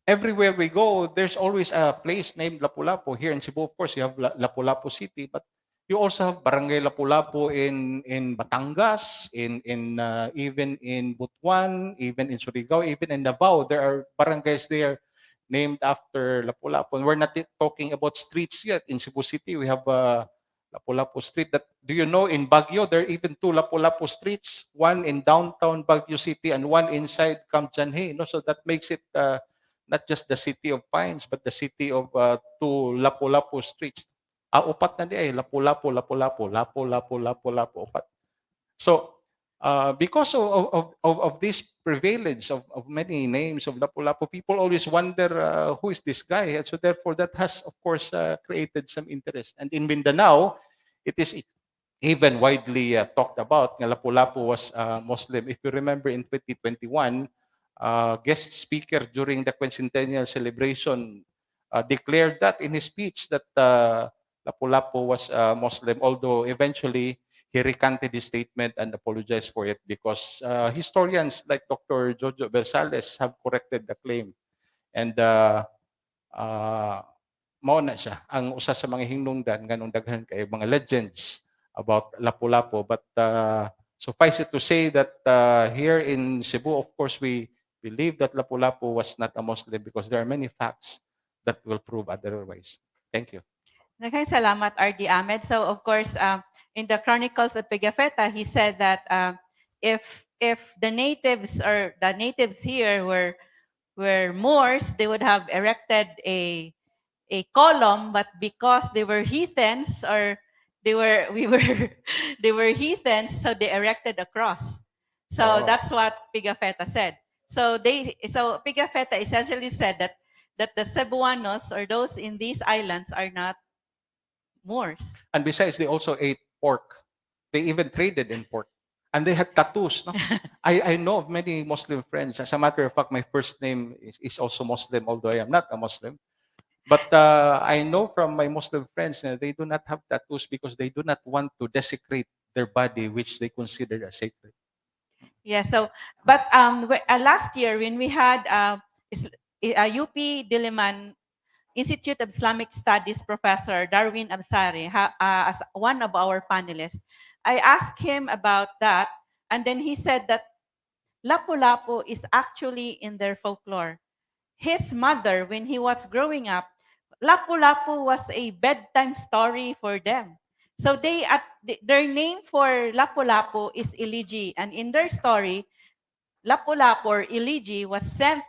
everywhere we go, there's always a place named Lapu-Lapu. Here in Cebu, of course, you have Lapu-Lapu City, but you also have Barangay Lapu-Lapu in Batangas, even in Butuan, even in Surigao, even in Davao. There are barangays there named after Lapu-Lapu. And we're not talking about streets yet. In Cebu City, we have Lapu-Lapu Street. Do you know in Baguio, there are even two Lapu-Lapu streets, one in downtown Baguio City and one inside 𝐾𝐚𝐩𝐿. No? So that makes it not just the city of pines, but the city of two Lapu-Lapu streets. Upat na di ay Lapulapu, Lapulapu, Lapu, upat. So, because of this prevalence of many names of Lapulapu, people always wonder who is this guy. And so therefore, that has, of course, created some interest. And in Mindanao, it is even widely talked about. Lapulapu was Muslim. If you remember in 2021, guest speaker during the quincentennial celebration declared that in his speech that Lapulapu was Muslim, although eventually he recanted his statement and apologized for it because historians like Dr. 𝙍𝙤𝙤𝙙𝙬 have corrected the claim. And mao na siya ang usa sa mga hinungdan nganong daghan kay mga legends about Lapulapu. But suffice it to say that here in Cebu, of course, we believe that Lapulapu was not a Muslim because there are many facts that will prove otherwise. Thank you. Daghang salamat, RD Ahmed. So of course, in the Chronicles of Pigafetta, he said that if the natives here were Moors, they would have erected a column, but because they were heathens or they were heathens, so they erected a cross. So that's what Pigafetta said. So Pigafetta essentially said that the Cebuanos or those in these islands are not Moors. And besides, they also ate pork. They even traded in pork. And they had tattoos. No? I know of many Muslim friends. As a matter of fact, my first name is also Muslim, although I am not a Muslim. But I know from my Muslim friends they do not have tattoos because they do not want to desecrate their body, which they consider as sacred. Yeah. So, but last year when we had UP Diliman Institute of Islamic Studies Professor Darwin Absari as one of our panelists, I asked him about that, and then he said that Lapu-Lapu is actually in their folklore. His mother, when he was growing up, Lapu-Lapu was a bedtime story for them. So their name for Lapu-Lapu is 𝐾𝐚𝐤𝐿, and in their story, Lapu-Lapu or 𝐾𝐚𝐤𝐿 was sent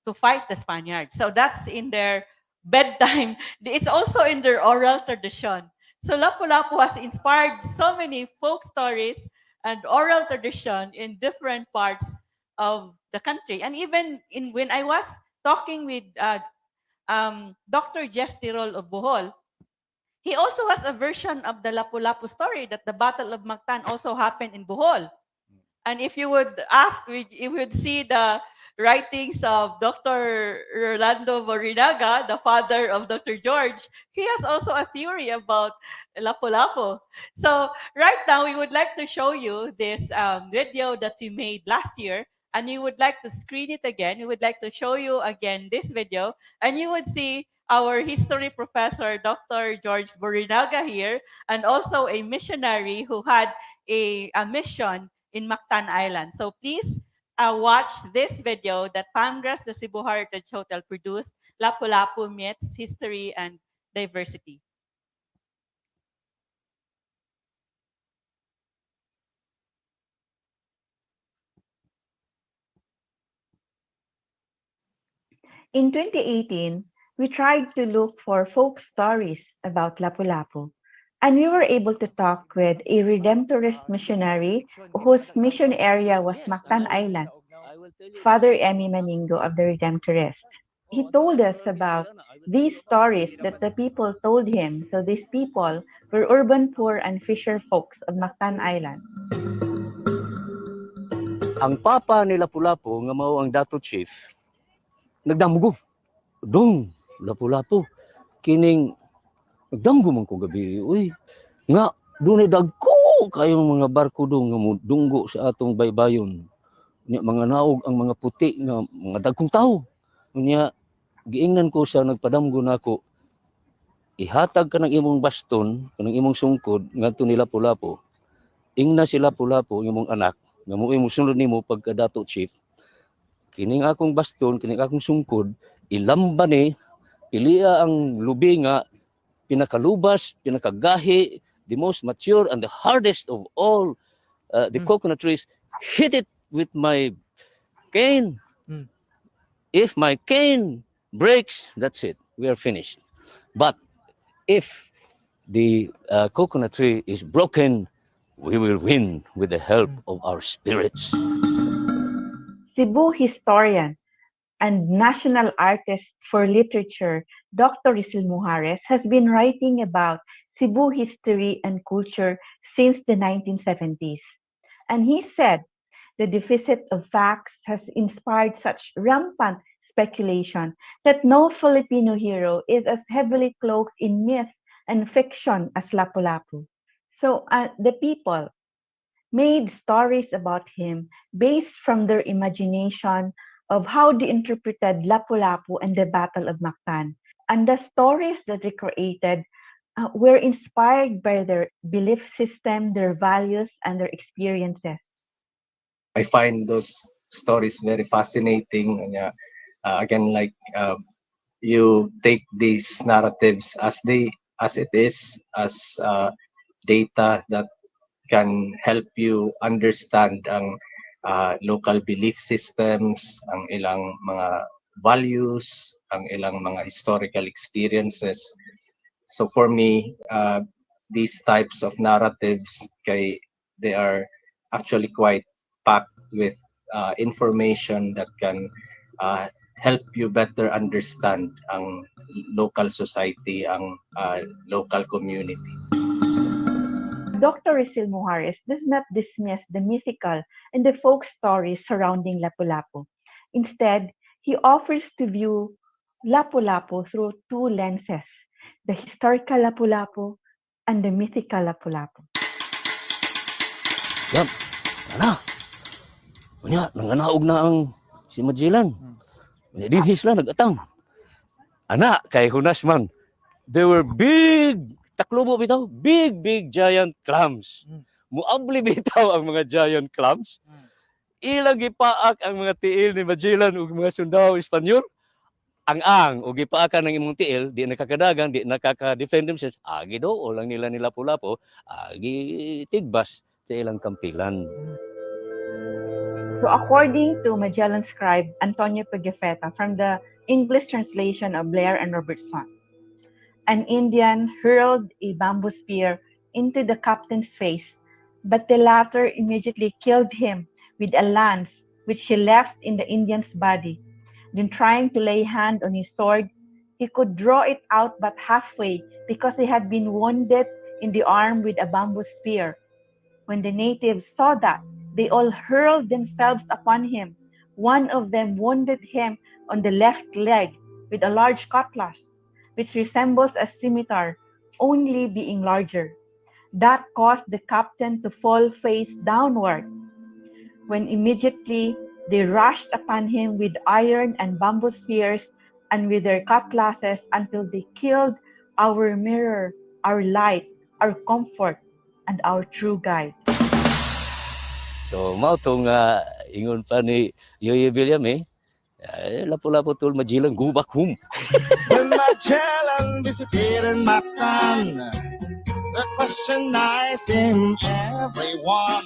to fight the Spaniards. So that's in their bedtime. It's also in their oral tradition. So Lapu-Lapu has inspired so many folk stories and oral tradition in different parts of the country. And even when I was talking with Dr. Jess Tirol of Bohol, he also has a version of the Lapu-Lapu story that the Battle of Mactan also happened in Bohol. And if you would ask, you would see the writings of Dr. Rolando Borinaga, the father of Dr. George. He has also a theory about Lapu-Lapu. So right now, we would like to show you this video that we made last year, and you would like to screen it again. We would like to show you again this video, and you would see our history professor, Dr. George Borinaga here, and also a missionary who had a mission in Mactan Island. So please watch this video that Panelists, the Cebu Heritage Hotel produced, Lapu-Lapu Myths, History, and Diversity. In 2018, we tried to look for folk stories about Lapu-Lapu, and we were able to talk with a Redemptorist missionary whose mission area was Mactan Island, Father Emmy Maningo of the Redemptorist. He told us about these stories that the people told him. So these people were urban poor and fisher folks of Mactan Island. Ang papa ni Lapu-Lapu nga mao ang dato chief nagdamgo dong Lapu-Lapu kining nagdamgo man ko gabi uy nga dunay dagko kayong mga barko dong nga mudunggo sa atong baybayon nya mga naog ang mga puti nga mga dagkong tawo nya giingnan ko sa nagpadamgo nako ihatag ka ng imong baston kanang imong sungkod ngadto ni Lapu-Lapu ingna si Lapu-Lapu imong anak nga mo'y musunod nimo pagka dato chief kining akong baston, kining akong sungkod, ilamba ni, pilia ang lubi nga, pinakalubas, pinakagahi, the most mature and the hardest of all the coconut trees, hit it with my cane. If my cane breaks, that's it, we are finished. But if the coconut tree is broken, we will win with the help of our spirits. Cebu historian and national artist for literature, Dr. 𝙍𝙬𝙣𝙙𝙖𝙤𝙬 has been writing about Cebu history and culture since the 1970s. And he said the deficit of facts has inspired such rampant speculation that no Filipino hero is as heavily cloaked in myth and fiction as Lapulapu. So the people made stories about him based from their imagination of how they interpreted Lapulapu and the Battle of Mactan. And the stories that they created were inspired by their belief system, their values, and their experiences. I find those stories very fascinating. And, again, like you take these narratives as it is, as data that can help you understand ang local belief systems, ang ilang mga values, ang ilang mga historical experiences. So for me, these types of narratives, they are actually quite packed with information that can help you better understand ang local society, ang local community. Dr. 𝙍𝙬𝙣𝙖𝙤𝙗 does not dismiss the mythical and the folk stories surrounding Lapulapu. Instead, he offers to view Lapulapu through two lenses, the historical Lapulapu and the mythical Lapulapu. Yap, ana. Unya, nanganaog na ang si Magellan. Di sila nagatang. Ana, kay Hunas man, there were big, taklubo bitaw, big giant clams. Muabli bitaw ang mga giant clams. Ilang gipaak ang mga tiil ni Magellan ug mga sundao Espanyol. Ang ug gipaakan ng imong tiil, di nakakadagan, di nakaka-defend themselves. Agi do, o lang nila Lapu-Lapu, agi tigbas sa ilang kampilan. So according to Magellan's scribe Antonio Pigafetta from the English translation of Blair and Robertson, an Indian hurled a bamboo spear into the captain's face, but the latter immediately killed him with a lance which he left in the Indian's body. Then trying to lay hand on his sword, he could draw it out but halfway because he had been wounded in the arm with a bamboo spear. When the natives saw that, they all hurled themselves upon him. One of them wounded him on the left leg with a large cutlass, which resembles a scimitar, only being larger. That caused the captain to fall face downward, when immediately they rushed upon him with iron and bamboo spears and with their cutlasses until they killed our mirror, our light, our comfort, and our true guide. So, mao tong ingon pa ni Yoyo Villame, Lapu-Lapu told Magellan, go back home. When Magellan visited Mactan, the questionized him everyone.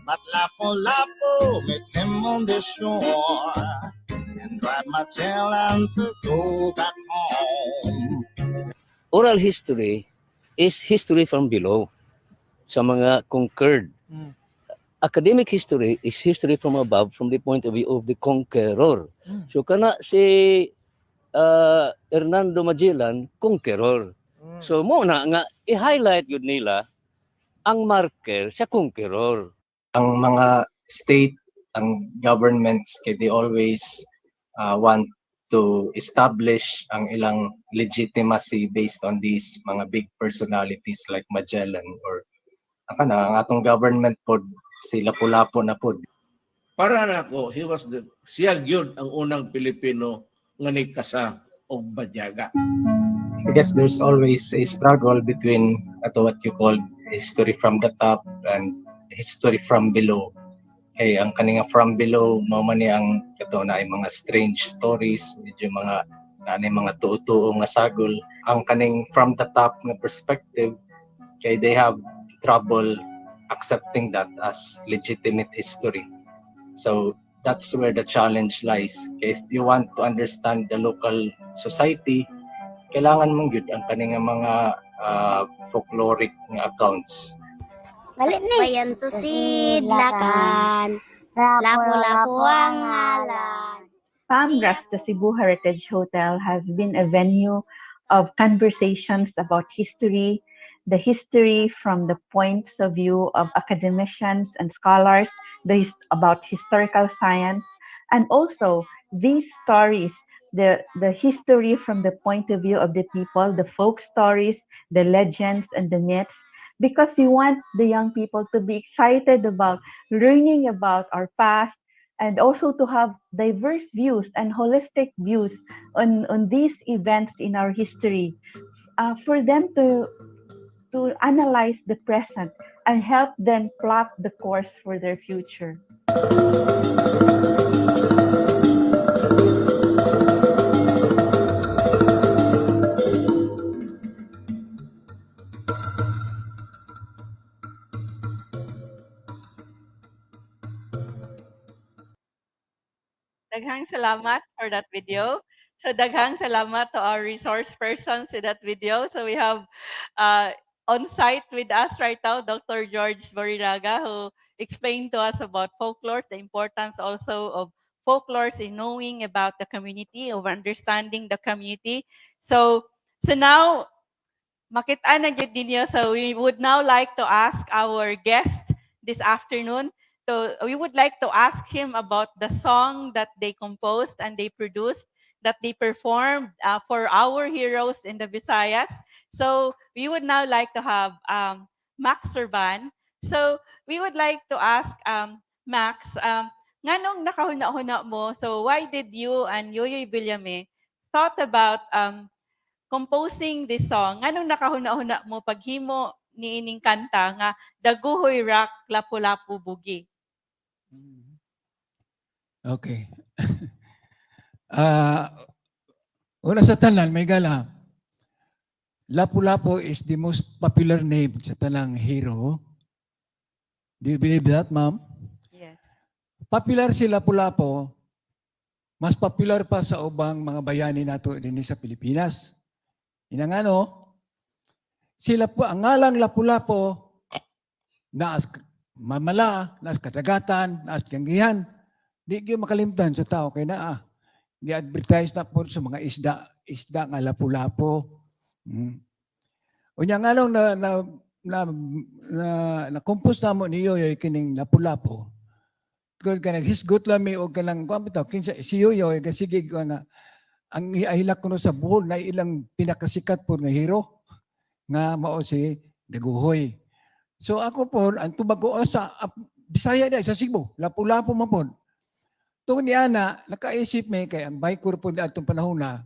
But Lapu-Lapu met him on the shore and drive Magellan to go back home. Oral history is history from below, sa mga conquered. Academic history is history from above, from the point of view of the conqueror. So kana si Hernando Magellan, conqueror. So mo na nga i-highlight yun nila ang marker sa conqueror. Ang mga state, ang governments, they always want to establish ang ilang legitimacy based on these mga big personalities like Magellan or ang atong government pod si Lapu-Lapu na pod. Para nako, siya gyud ang unang Pilipino nga nagkasa og badyaga. I guess there's always a struggle between what you call history from the top and history from below. Kay ang kaninga from below, mao man ni ang kato na ay mga strange stories, medyo mga mga tuo-tuo nga sagol. Ang kaning from the top nga perspective, kay they have trouble accepting that as legitimate history. So that's where the challenge lies. If you want to understand the local society, kailangan mong gyud ang kaning mga folkloric accounts. Bayan Susidlakan, Lapu-Lapu ang ngalan. PAMRAS, the Cebu Heritage Hotel, has been a venue of conversations about history, the history from the points of view of academicians and scholars, about historical science, and also these stories, the history from the point of view of the people, the folk stories, the legends, and the myths, because we want the young people to be excited about learning about our past, and also to have diverse views and holistic views on these events in our history, for them to analyze the present and help them plot the course for their future. Daghang salamat for that video. So daghang salamat to our resource persons in that video. So we have on site with us right now, Dr. George Borinaga, who explained to us about folklore, the importance also of folklores in knowing about the community, of understanding the community. So now, makita na gyud ninyo. So we would now like to ask our guest this afternoon. So we would like to ask him about the song that they composed and they produced, that they performed for our heroes in the Visayas. So we would now like to have Max Surban. So we would like to ask Max, nganong nakahuna-huna mo, so why did you and Yoyoy Villame thought about composing this song? Anong nakahuna-huna mo paghimo ni ining kanta nga Daguhoy Rock Lapulapu Bugi? Okay. Una sa tanan, may gala. Lapu-Lapu is the most popular name sa tanang hero. Do you believe that, ma'am? Yes. Popular si Lapu-Lapu, mas popular pa sa ubang mga bayani nato din sa Pilipinas. Inang ano, ang ngalang Lapu-Lapu, naas mamala, naas kadagatan, naas kanggihan, di kayo makalimtan sa tao kay naa. Di-advertise na po sa mga isda nga Lapu-Lapu. Unya nga lang na-compose na mo ni Yoyoy kining Lapu-Lapu. Kung ka naghisgot lang may o ka lang, si Yoyoy, kasi ko nga, ang ihilak ko sa buhol na ilang pinakasikat po nga hero nga mao si Daguhoy. So ako po, ang tumago sa Bisaya na, sa Cebu, Lapu-Lapu man po. Tungkol ni Ana, nakaisip may kay ang Baykor po na itong panahon na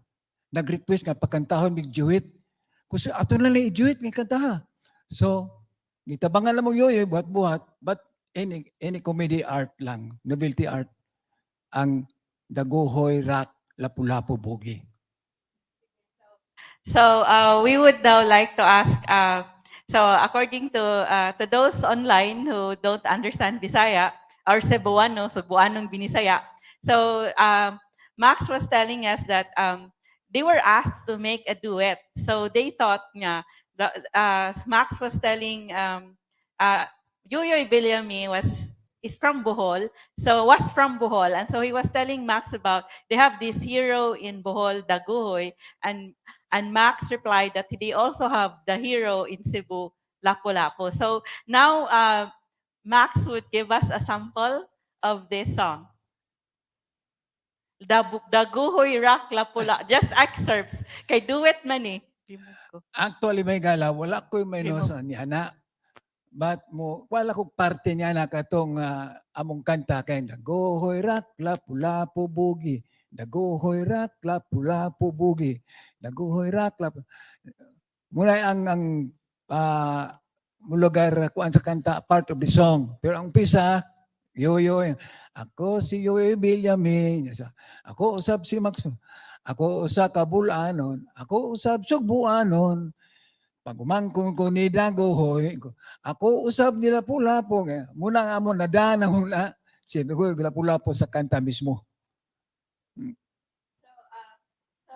nag-request nga pagkantahon mig Juhit. Kasi ato na lang i-Juhit ng kantaha. So, nitabangan na mong Yoyoy, buhat-buhat, but any comedy art lang, novelty art, ang Daguhoy Rock Lapu-Lapu Bugi. So we would now like to ask, so according to those online who don't understand Bisaya, or Cebuano, Cebuanong Binisaya, so Max was telling us that they were asked to make a duet. So they thought nga, Max was telling Yoyoy Villame is from Bohol, was from Bohol, and so he was telling Max about they have this hero in Bohol, Daguhoy, and Max replied that they also have the hero in Cebu, Lapu-Lapu. So now Max would give us a sample of this song. Daguhoy Rock Lapula, just excerpts. Kay duet man eh. Actually, may gala, wala ko may nosa ni Ana. But wala ko parte niya na katong among kanta kay Daguhoy Rock Lapu-Lapu Bugi. Daguhoy Rock Lapu-Lapu Bugi. Daguhoy Rock Lapu. Muna ang lugar kuan sa kanta, part of the song. Pero ang pisa, Yoyoy. Ako si Yoyoy Villame. Ako usab si Max. Ako usab Kabulanon. Ako usab Sugbuanon. Pag umangkong ko ni Daguhoy, ako usab nila Lapu-Lapu. Muna nga mo nadana mula si Daguhoy Lapu-Lapu sa kanta mismo.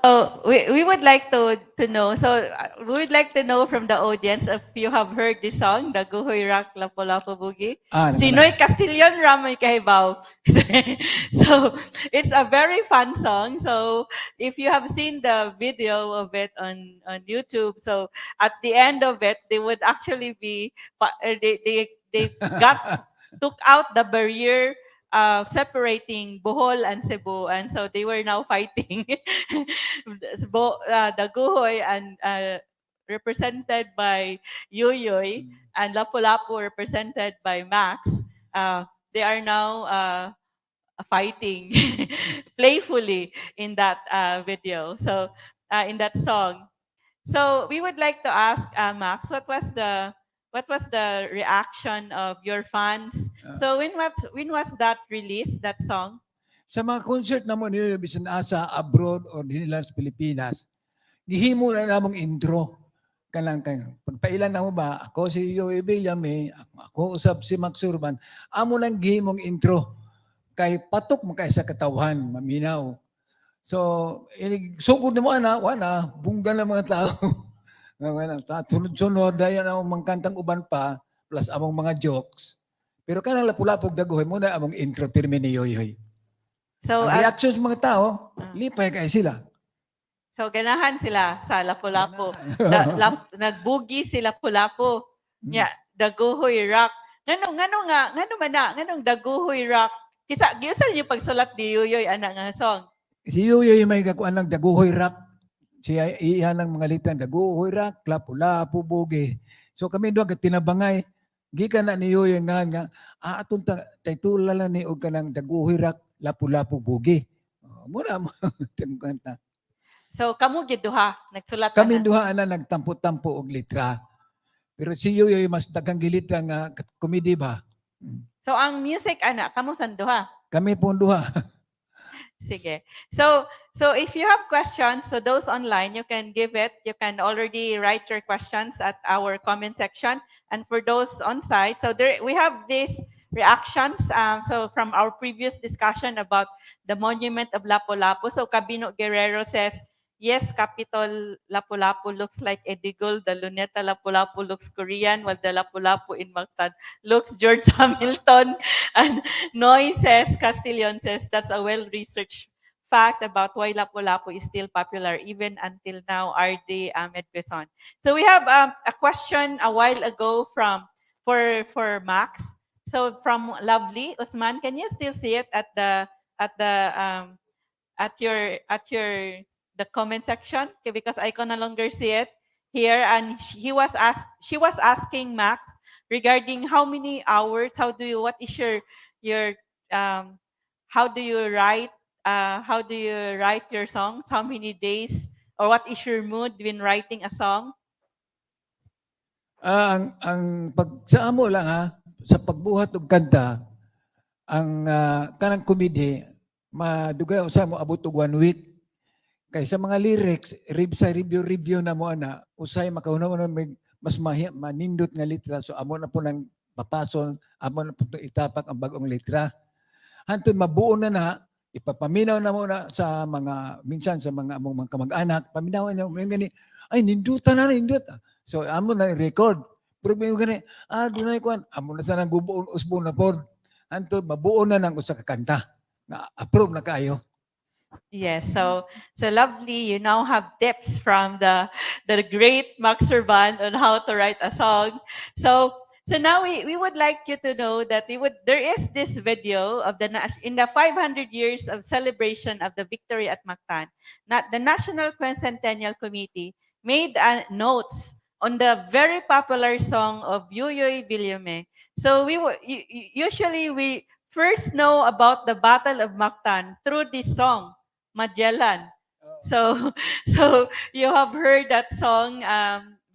So we would like to know. So we would like to know from the audience if you have heard this song, the Guhoy Rock Lapulapu Bugi. Sinoy Castilian Ramay Kahibaw. So it's a very fun song. So if you have seen the video of it on YouTube, so at the end of it, they would actually be they took out the barrier separating Bohol and Cebu, and so they were now fighting. The Guhoy and represented by Yuyoy and Lapu-Lapu represented by Max. They are now fighting playfully in that video. So in that song. So we would like to ask Max, what was the reaction of your fans? So when was that released, that song? Sa mga concert naman niyo, bisan asa abroad o dinila sa Pilipinas, gihimo na namong intro. Kanang pagpailan na mo ba, ako si Yoy Villame, ako usab si Max Surban, amo lang gihimong intro. Kay patok mo kay sa katawan, maminaw. So, sugod na mo wana, bungga na mga tao. Sunod-sunod, dayan ang mga kantang uban pa, plus among mga jokes. Pero kanang Lapulapu dagoy mo na among intro pirmi ni Yoyoy. So, ang reaction sa mga tao, lipay kay sila. So, ganahan sila sa Lapulapu. Nagbugi si Lapulapu. Yeah, Daguhoy Rock. Nganong Daguhoy Rock? Kisa, giusan niyo pagsulat di Yoyoy, anak nga song. Si Yoyoy may kakuan ng Daguhoy Rock. Siya iyan ng mga litan, Daguhoy Rock, Lapulapu, Bugi. So kami doon tinabangay. Gikan na ni Yoyoy nga, atong taytulala ni og kanang Daguhoy Rock, Lapulapu, Bugi. Muna mo kanta. So kamo gid duha nagsulat kami duha ana nagtampo-tampo og litra. Pero si Yoyoy mas daghang gilitra nga komedi ba. So ang music ana kamo san duha? Kami po duha. Sige. So if you have questions, so those online, you can give it. You can already write your questions at our comment section. And for those on site, so there we have these reactions. So from our previous discussion about the monument of Lapu-Lapu. So Cabino Guerrero says, yes, Capitol Lapu-Lapu looks like Edigol. The Luneta Lapu-Lapu looks Korean, while the Lapu-Lapu in Mactan looks George Hamilton. And Noy says, Castillon says, that's a well-researched fact about why Lapu-Lapu is still popular even until now. 𝙍𝙬 Ahmed Cuizon. So we have a question a while ago for Max. So from Lovely Usman, can you still see it at the comment section? Okay, because I can no longer see it here. And she was asking Max regarding how many hours, what is your how do you write your songs? How many days, or what is your mood when writing a song? Ang sa amo lang sa pagbuhat og kanta, ang kanang komedi madugay usa mo abot og 1 week. Kay sa mga lyrics, review na mo ana, usay makahunaw mas manindot nga litra, so amo na po nang papason, amo na po itapak ang bagong litra. Hantod mabuo na ipapaminaw na mo na sa mga minsan sa mga among mga kamag-anak, paminawan niya mo gani, ay nindutan. So amo na record. Pero mo gani, dunay kuan, amo na sa nang gubuon usbon na pod. Hantod mabuo na nang usa ka kanta. Na approve na kayo. Yes, so Lovely, you now have tips from the great Max Surban on how to write a song. So now we would like you to know that there is this video of in the 500 years of celebration of the victory at Mactan. The National Quincentennial Committee made notes on the very popular song of Yoyoy Villame. So usually we first know about the Battle of Mactan through this song, Magellan. So you have heard that song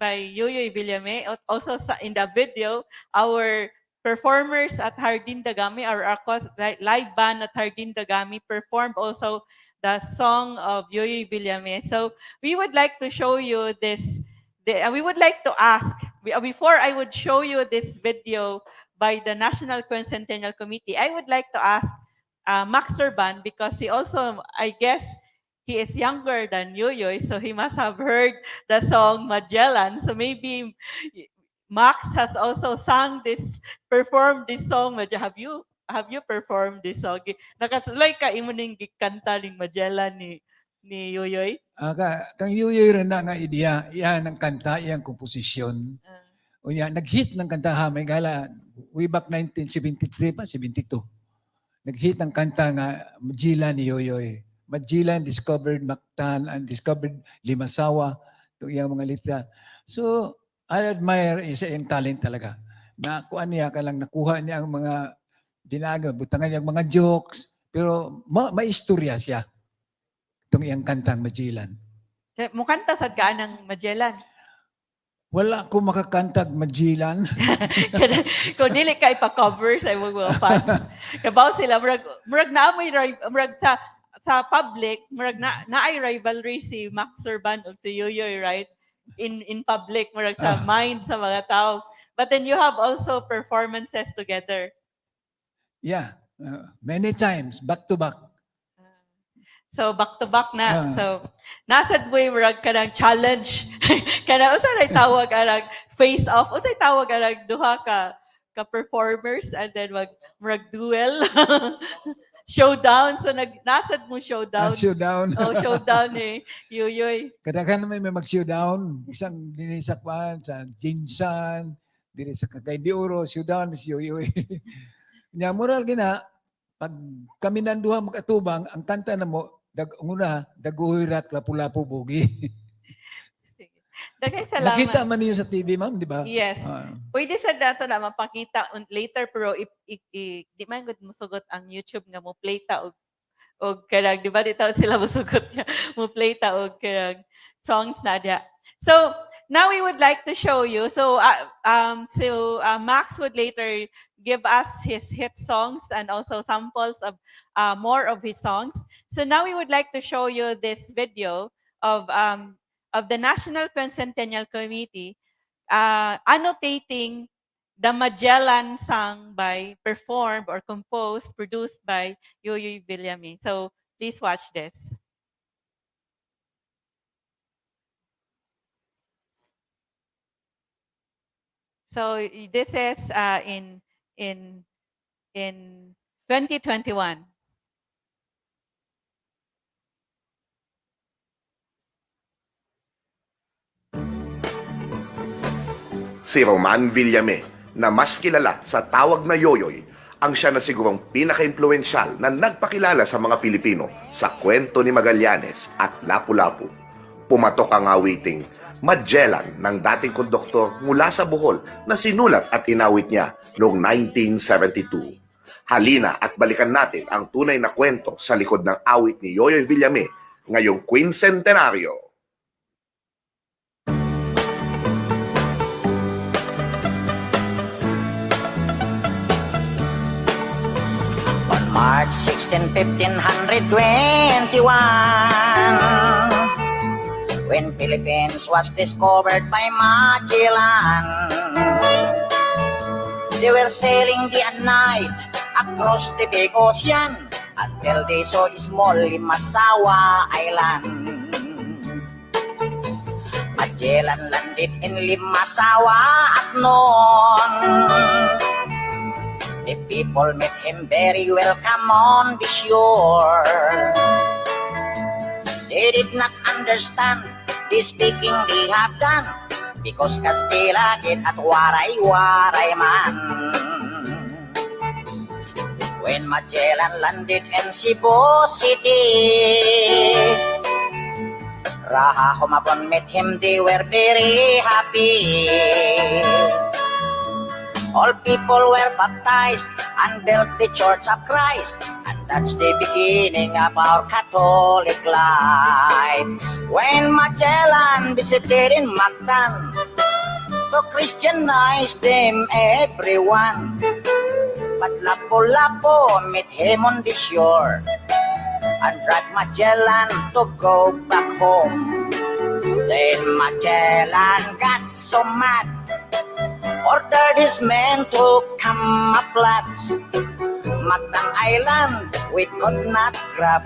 by Yoyoy Villame. Also in the video, our performers at Jardín Dagami, our live band at Jardín Dagami performed also the song of Yoyoy Villame. So we would like to show you this. We would like to ask, before I would show you this video by the National Quincentennial Committee, I would like to ask Max Surban, because he also, I guess, he is younger than Yoyoy, so he must have heard the song Magellan. So maybe Max has also performed this song. Have you performed this song? Nakasulay ka imo ning gikanta ning Magellan ni Yoyoy? Kang Yuyoy rin na nga ideya, iyan ang kanta, iyang komposisyon. Unya, nag-hit ng kanta ha, may gala, way back 1973 pa, 72. Nag-hit ng kanta nga Magellan ni Yoyoy. Magellan discovered Mactan and discovered Limasawa, itong iyang mga litra. So, I admire isa yung talent talaga. Nakuha niya ka lang, nakuha niya ang mga binaga, butangan niya ang mga jokes, pero may istorya siya. Itong iyang kantang Magellan. Mukanta sad ka ng Magellan. Wala ko makakantag Magellan. Kung dili ka ipa-cover sa mga fans. Kabaw sila, murag naamoy, murag sa public, murag naay rivalry si Max Surban o si Yoyoy, right? In public, murag sa mind sa mga tao. But then you have also performances together. Yeah, many times, back to back. So back to back na. So nasad mo murag ka ng challenge. Kana usa na tawag arag face off. Usa tawag arag duha ka performers and then murag duel. Showdown. So nasad mo showdown. Showdown. Showdown eh. Yoyoy. Kadaghan naman may mag-showdown. Isang dinisakpan sa Jinsan, diri sa Cagayan, showdown, Miss Yoyoy. Nya moral gina, pag kami nanduha mag-atubang, ang kanta na mo, 𝙍𝙤𝙘𝙧𝙤 Lapulapu Bogi. Salamat. Nakita man niyo sa TV, ma'am, di ba? Yes. Pwede sa dato na mapakita later, pero di man gud musugot ang YouTube nga mo play ta og karag, di ba dito sila musugot niya mo play ta og karag songs na dia. So now we would like to show you. So Max would later give us his hit songs and also samples of more of his songs. So now we would like to show you this video of the National Quincentennial Committee annotating the Magellan song performed or composed, produced by Yoyoy Villame. So please watch this. So this is in 2021. Si Roman Villame, na mas kilala sa tawag na Yoyoy, ang siya na sigurong pinaka-impluensyal na nagpakilala sa mga Pilipino sa kwento ni Magallanes at Lapu-Lapu. Pumatok ang awiting Magellan ng dating konduktor mula sa Bohol na sinulat at inawit niya noong 1972. Halina at balikan natin ang tunay na kwento sa likod ng awit ni Yoyoy Villame ngayong Quincentenaryo. March 16, 1521, when Philippines was discovered by Magellan. They were sailing day and night across the big ocean until they saw small Limasawa Island. Magellan landed in Limasawa at noon. The people met him very welcome on the shore. They did not understand the speaking they have done, because Castilla get at waray-waray man. When Magellan landed in Cebu City, Raha Humabon met him, they were very happy. All people were baptized and built the Church of Christ, and that's the beginning of our Catholic life. When Magellan visited in Mactan to Christianize them everyone, but Lapu-Lapu met him on the shore and dragged Magellan to go back home. Then Magellan got so mad, ordered his men to camouflage Mactan Island we could not grab.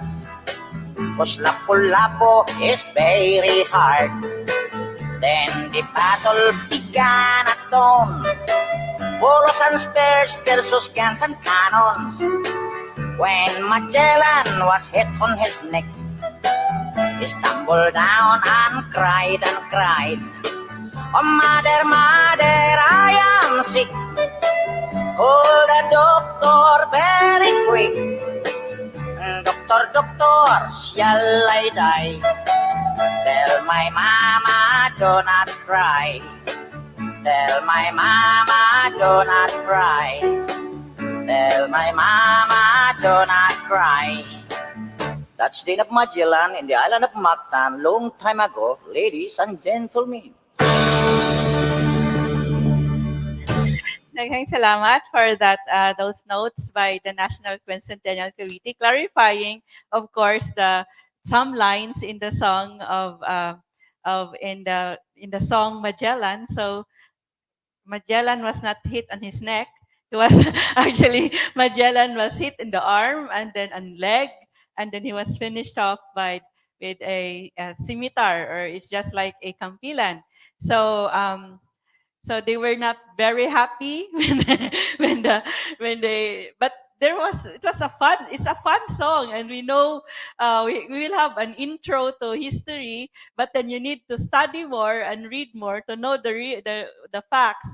'cause Lapu-Lapu is very hard. Then the battle began at dawn. Bolos and spears versus guns and cannons. When Magellan was hit on his neck, he stumbled down and cried and cried. Oh, mother, mother, I am sick. Call the doctor very quick. Doctor, doctor, shall I die? Tell my mama, do not cry. Tell my mama, do not cry. Tell my mama, do not cry. That's the end of Magellan in the island of Mactan long time ago, ladies and gentlemen. Daghang salamat for that those notes by the National Quincentennial Committee, clarifying, of course, some lines in the song in the song Magellan. So Magellan was not hit on his neck. He was actually Magellan was hit in the arm and then on leg, and then he was finished off with a scimitar, or it's just like a kampilan. So so they were not very happy when they but it's a fun song, and we know we will have an intro to history, but then you need to study more and read more to know the facts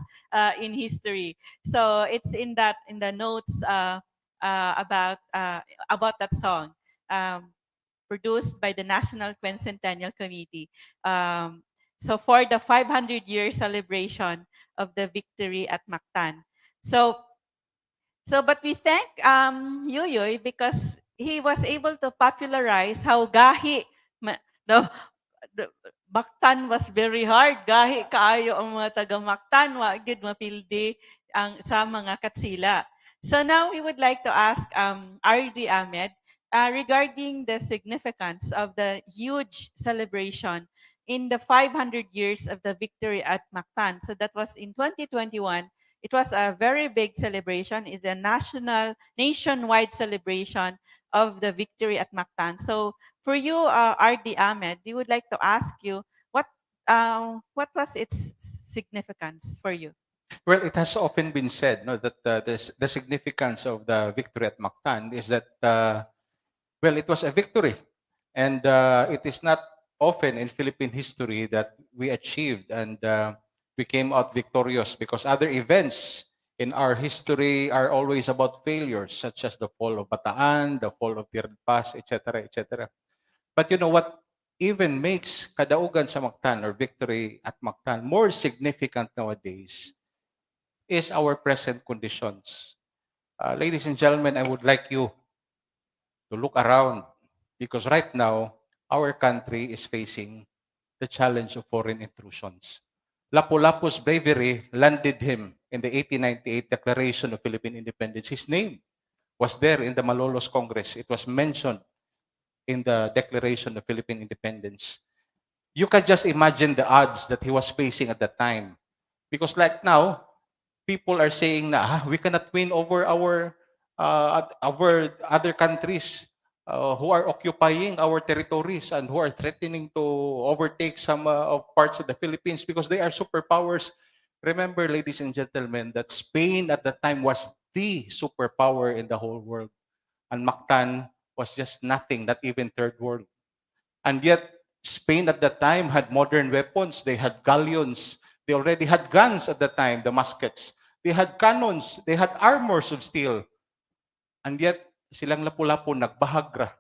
in history. So it's in the notes about that song, produced by the National Quincentennial Committee. So for the 500-year celebration of the victory at Mactan. So but we thank Yuyoy because he was able to popularize how the Mactan was very hard. Gahi kaayo ang mga taga Mactan, wa gyud mapildi sa mga katsila. So now we would like to ask Awardee Ahmed regarding the significance of the huge celebration in the 500 years of the victory at Mactan. So that was in 2021. It was a very big celebration. It's a nationwide celebration of the victory at Mactan. So for you, Awardee Ahmed, we would like to ask you what was its significance for you? Well, it has often been said, no, that the significance of the victory at Mactan is that, well, it was a victory. And it is not often in Philippine history that we achieved and we came out victorious, because other events in our history are always about failures, such as the fall of Bataan, the fall of Tirpas, etc., etc. But you know what even makes Kadaugan sa Mactan, or victory at Mactan, more significant nowadays is our present conditions. Ladies and gentlemen, I would like you to look around, because right now, our country is facing the challenge of foreign intrusions. Lapu-Lapu's bravery landed him in the 1898 Declaration of Philippine Independence. His name was there in the Malolos Congress. It was mentioned in the Declaration of Philippine Independence. You can just imagine the odds that he was facing at that time. Because like now, people are saying na we cannot win over our other countries who are occupying our territories and who are threatening to overtake some of parts of the Philippines because they are superpowers. Remember, ladies and gentlemen, that Spain at that time was the superpower in the whole world. And Mactan was just nothing, not even third world. And yet, Spain at that time had modern weapons. They had galleons. They already had guns at the time, the muskets. They had cannons. They had armors of steel. And yet, silang Lapu-Lapu nagbahagra.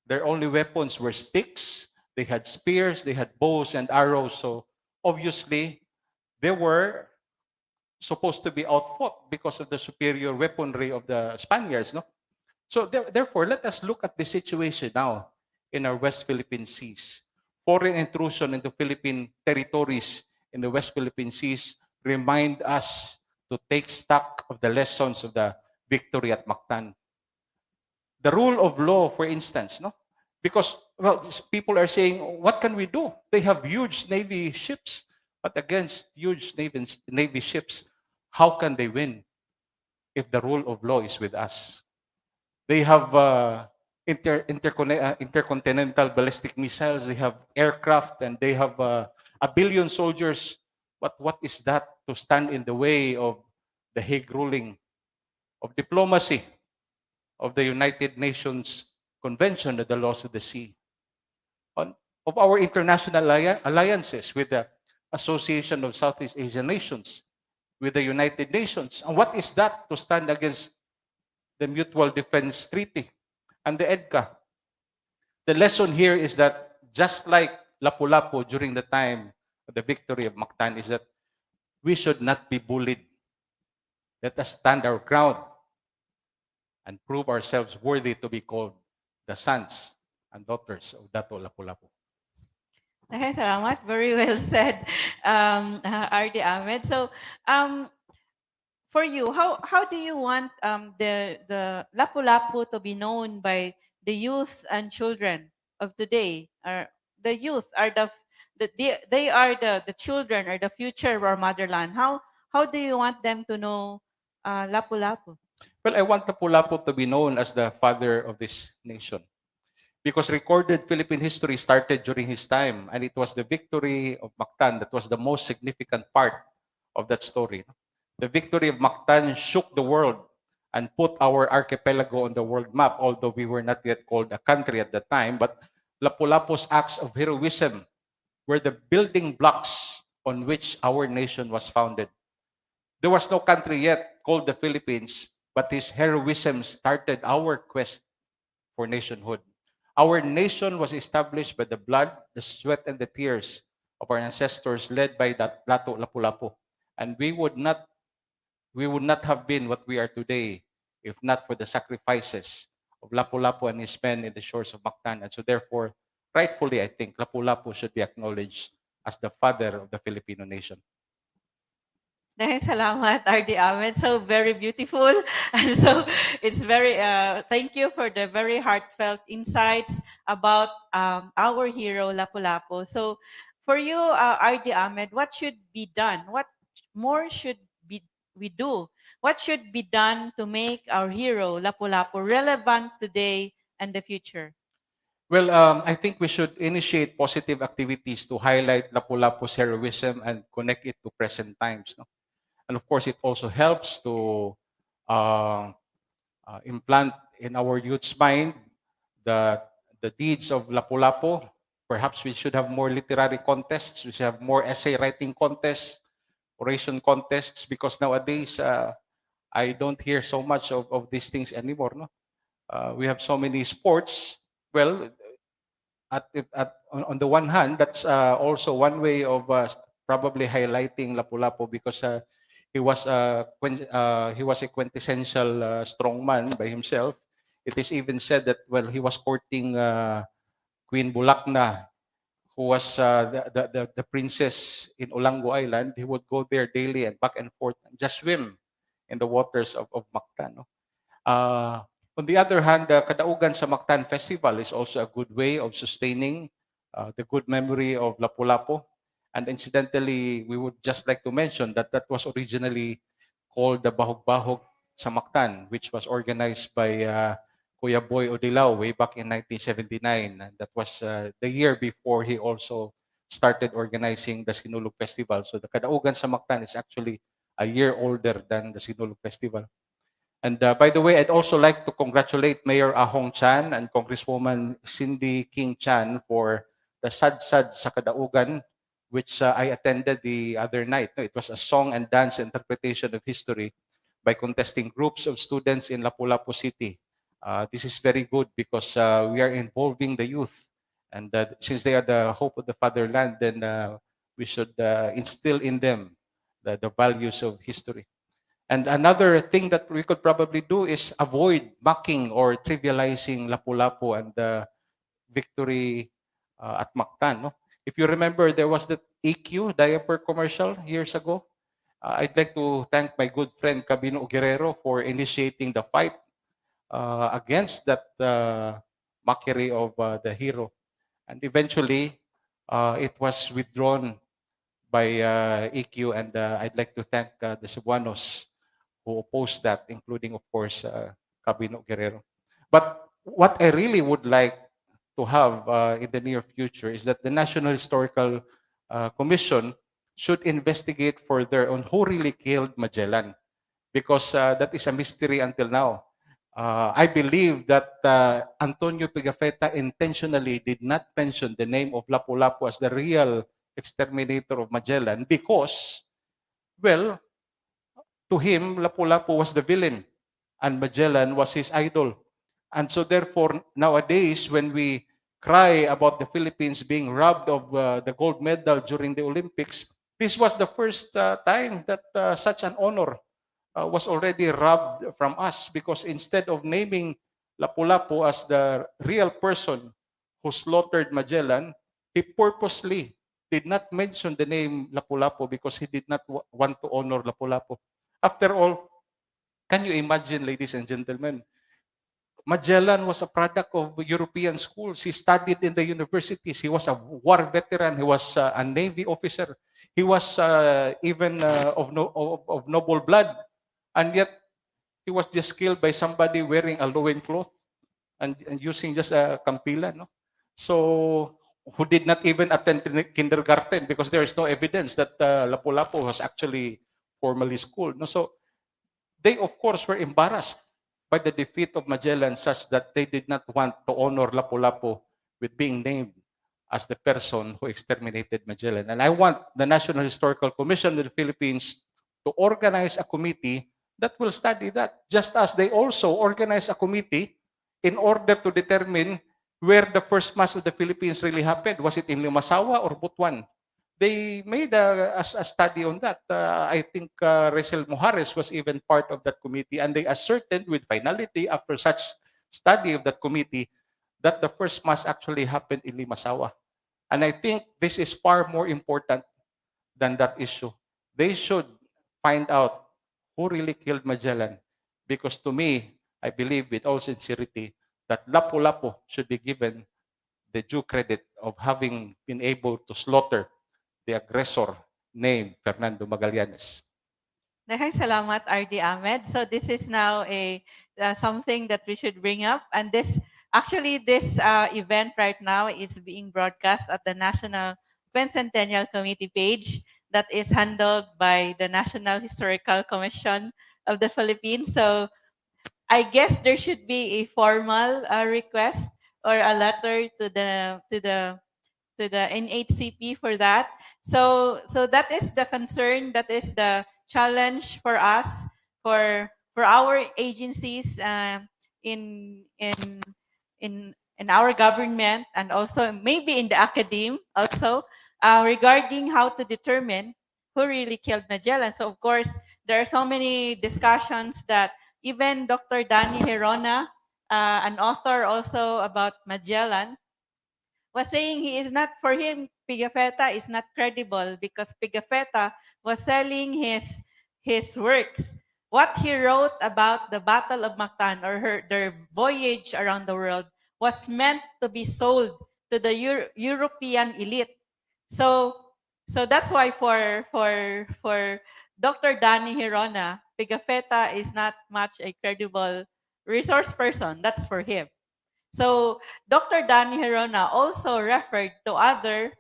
Their only weapons were sticks. They had spears. They had bows and arrows. So, obviously, they were supposed to be outfought because of the superior weaponry of the Spaniards, no? So, therefore, let us look at the situation now in our West Philippine Seas. Foreign intrusion into Philippine territories in the West Philippine Seas remind us to take stock of the lessons of the victory at Mactan. The rule of law, for instance, no? Because, well, people are saying, what can we do? They have huge Navy ships, but against huge Navy ships, how can they win if the rule of law is with us? They have intercontinental ballistic missiles. They have aircraft, and they have 1 billion soldiers. But what is that to stand in the way of the Hague ruling, of diplomacy, of the United Nations Convention of the Laws of the Sea, of our international alliances with the Association of Southeast Asian Nations, with the United Nations? And what is that to stand against the Mutual Defense Treaty and the EDCA? The lesson here is that just like Lapulapu during the time of the victory of Mactan, is that we should not be bullied. Let us stand our ground and prove ourselves worthy to be called the sons and daughters of Dato Lapulapu. Okay, salamat. Very well said, RD Ahmed. So, for you, how do you want the Lapu-Lapu to be known by the youth and children of today? The youth are they are the children or the future of our motherland. How do you want them to know Lapu-Lapu? Well, I want Lapu-Lapu to be known as the father of this nation, because recorded Philippine history started during his time, and it was the victory of Mactan that was the most significant part of that story. The victory of Mactan shook the world and put our archipelago on the world map, although we were not yet called a country at the time. But Lapu-Lapu's acts of heroism were the building blocks on which our nation was founded. There was no country yet called the Philippines, but his heroism started our quest for nationhood. Our nation was established by the blood, the sweat, and the tears of our ancestors, led by that Dato Lapu-Lapu. And we would not have been what we are today if not for the sacrifices of Lapu-Lapu and his men in the shores of Mactan. And so therefore, rightfully, I think Lapu-Lapu should be acknowledged as the father of the Filipino nation. Salamat, RD Ahmed. So very beautiful. And so it's very, thank you for the very heartfelt insights about our hero, Lapu-Lapu. So for you, RD Ahmed, what should be done? What more should we do? What should be done to make our hero, Lapu-Lapu, relevant today and the future? Well, I think we should initiate positive activities to highlight Lapu-Lapu's heroism and connect it to present times. No? And of course, it also helps to implant in our youth's mind the deeds of Lapu-Lapu. Perhaps we should have more literary contests. We should have more essay writing contests, oration contests, because nowadays I don't hear so much of these things anymore. No? We have so many sports. Well, on the one hand, that's also one way of probably highlighting Lapu-Lapu, because he was a quintessential strongman by himself. It is even said that he was courting Queen Bulakna, who was the princess in Olango Island. He would go there daily and back and forth and just swim in the waters of Mactan. No? On the other hand, the Kadaugan sa Mactan Festival is also a good way of sustaining the good memory of Lapu-Lapu. And incidentally, we would just like to mention that that was originally called the Bahog-Bahog sa Mactan, which was organized by Kuya Boy Odilao way back in 1979. And that was the year before he also started organizing the Sinulog Festival. So the Kadaugan sa Mactan is actually a year older than the Sinulog Festival. And by the way, I'd also like to congratulate Mayor Ahong Chan and Congresswoman Cindy King Chan for the Sad-Sad sa Kadaugan, which I attended the other night. It was a song and dance interpretation of history by contesting groups of students in Lapu-Lapu City. This is very good because we are involving the youth. And since they are the hope of the fatherland, then we should instill in them the values of history. And another thing that we could probably do is avoid mocking or trivializing Lapu-Lapu and the victory at Mactan. No? If you remember, there was the EQ diaper commercial years ago. I'd like to thank my good friend Cabino Guerrero for initiating the fight against that mockery of the hero. And eventually, it was withdrawn by EQ, and I'd like to thank the Cebuanos who opposed that, including, of course, Cabino Guerrero. But what I really would like to have in the near future is that the National Historical Commission should investigate further on who really killed Magellan, because that is a mystery until now. I believe that Antonio Pigafetta intentionally did not mention the name of Lapu-Lapu as the real exterminator of Magellan because, well, to him, Lapu-Lapu was the villain and Magellan was his idol. And so therefore, nowadays, when we cry about the Philippines being robbed of the gold medal during the Olympics, this was the first time that such an honor was already robbed from us, because instead of naming Lapu-Lapu as the real person who slaughtered Magellan, he purposely did not mention the name Lapu-Lapu because he did not want to honor Lapu-Lapu. After all, can you imagine, ladies and gentlemen, Magellan was a product of European schools. He studied in the universities. He was a war veteran. He was a Navy officer. He was even of noble blood. And yet, he was just killed by somebody wearing a loincloth and using just a kampila. No? So, who did not even attend kindergarten because there is no evidence that Lapu-Lapu was actually formally schooled. No? So, they, of course, were embarrassed by the defeat of Magellan such that they did not want to honor Lapu-Lapu with being named as the person who exterminated Magellan. And I want the National Historical Commission of the Philippines to organize a committee that will study that, just as they also organize a committee in order to determine where the first mass of the Philippines really happened. Was it in Limasawa or Butuan? They made a study on that. I think Rizal Mojares was even part of that committee, and they asserted with finality after such study of that committee that the first mass actually happened in Limasawa. And I think this is far more important than that issue. They should find out who really killed Magellan, because to me, I believe with all sincerity that Lapu-Lapu should be given the due credit of having been able to slaughter the aggressor named Fernando Magallanes. Daghang salamat, RD Ahmed. So this is now a something that we should bring up, and this event right now is being broadcast at the National Bicentennial Committee page that is handled by the National Historical Commission of the Philippines. So I guess there should be a formal request or a letter to the NHCP for that. So that is the concern, that is the challenge for us, for our agencies in in in our government, and also maybe in the academe also, regarding how to determine who really killed Magellan. So of course there are so many discussions that even Dr. Danny Herona, an author also about Magellan, was saying he is not, for him, Pigafetta is not credible because Pigafetta was selling his works. What he wrote about the Battle of Mactan, or their voyage around the world, was meant to be sold to the European elite. So that's why for Dr. Danny Hirona, Pigafetta is not much a credible resource person. That's for him. So Dr. Danny Herona also referred to other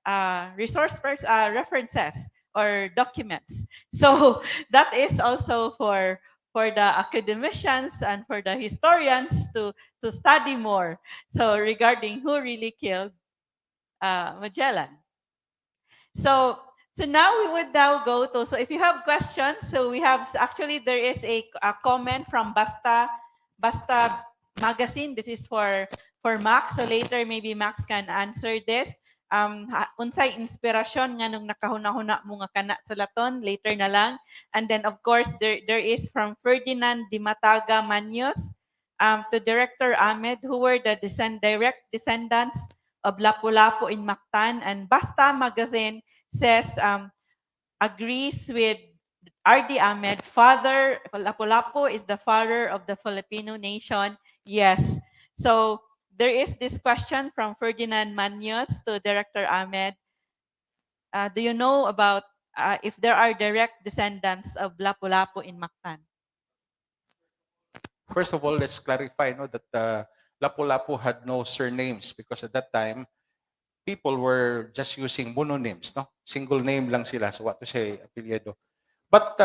references or documents. So that is also for the academicians and for the historians to study more. So regarding who really killed Magellan. So now we would now go to, so if you have questions, so we have, actually there is a comment from Basta Magazine. This is for Max. So later maybe Max can answer this. Unsay inspirasyon nga nung nakahuna-huna mo nga kana sa laton, later na lang. And then of course there is from Ferdinand Dimataga Manyos to Director Ahmed, who were the direct descendants of Lapu-Lapu in Mactan. And Basta Magazine says, agrees with RD Ahmed, father, Lapu-Lapu is the father of the Filipino nation. Yes. So there is this question from Ferdinand Manyos to Director Ahmed. Do you know about if there are direct descendants of Lapu-Lapu in Mactan? First of all, let's clarify that Lapu-Lapu had no surnames because at that time, people were just using mononyms, no? Single name lang sila. So what to say, apelyido. But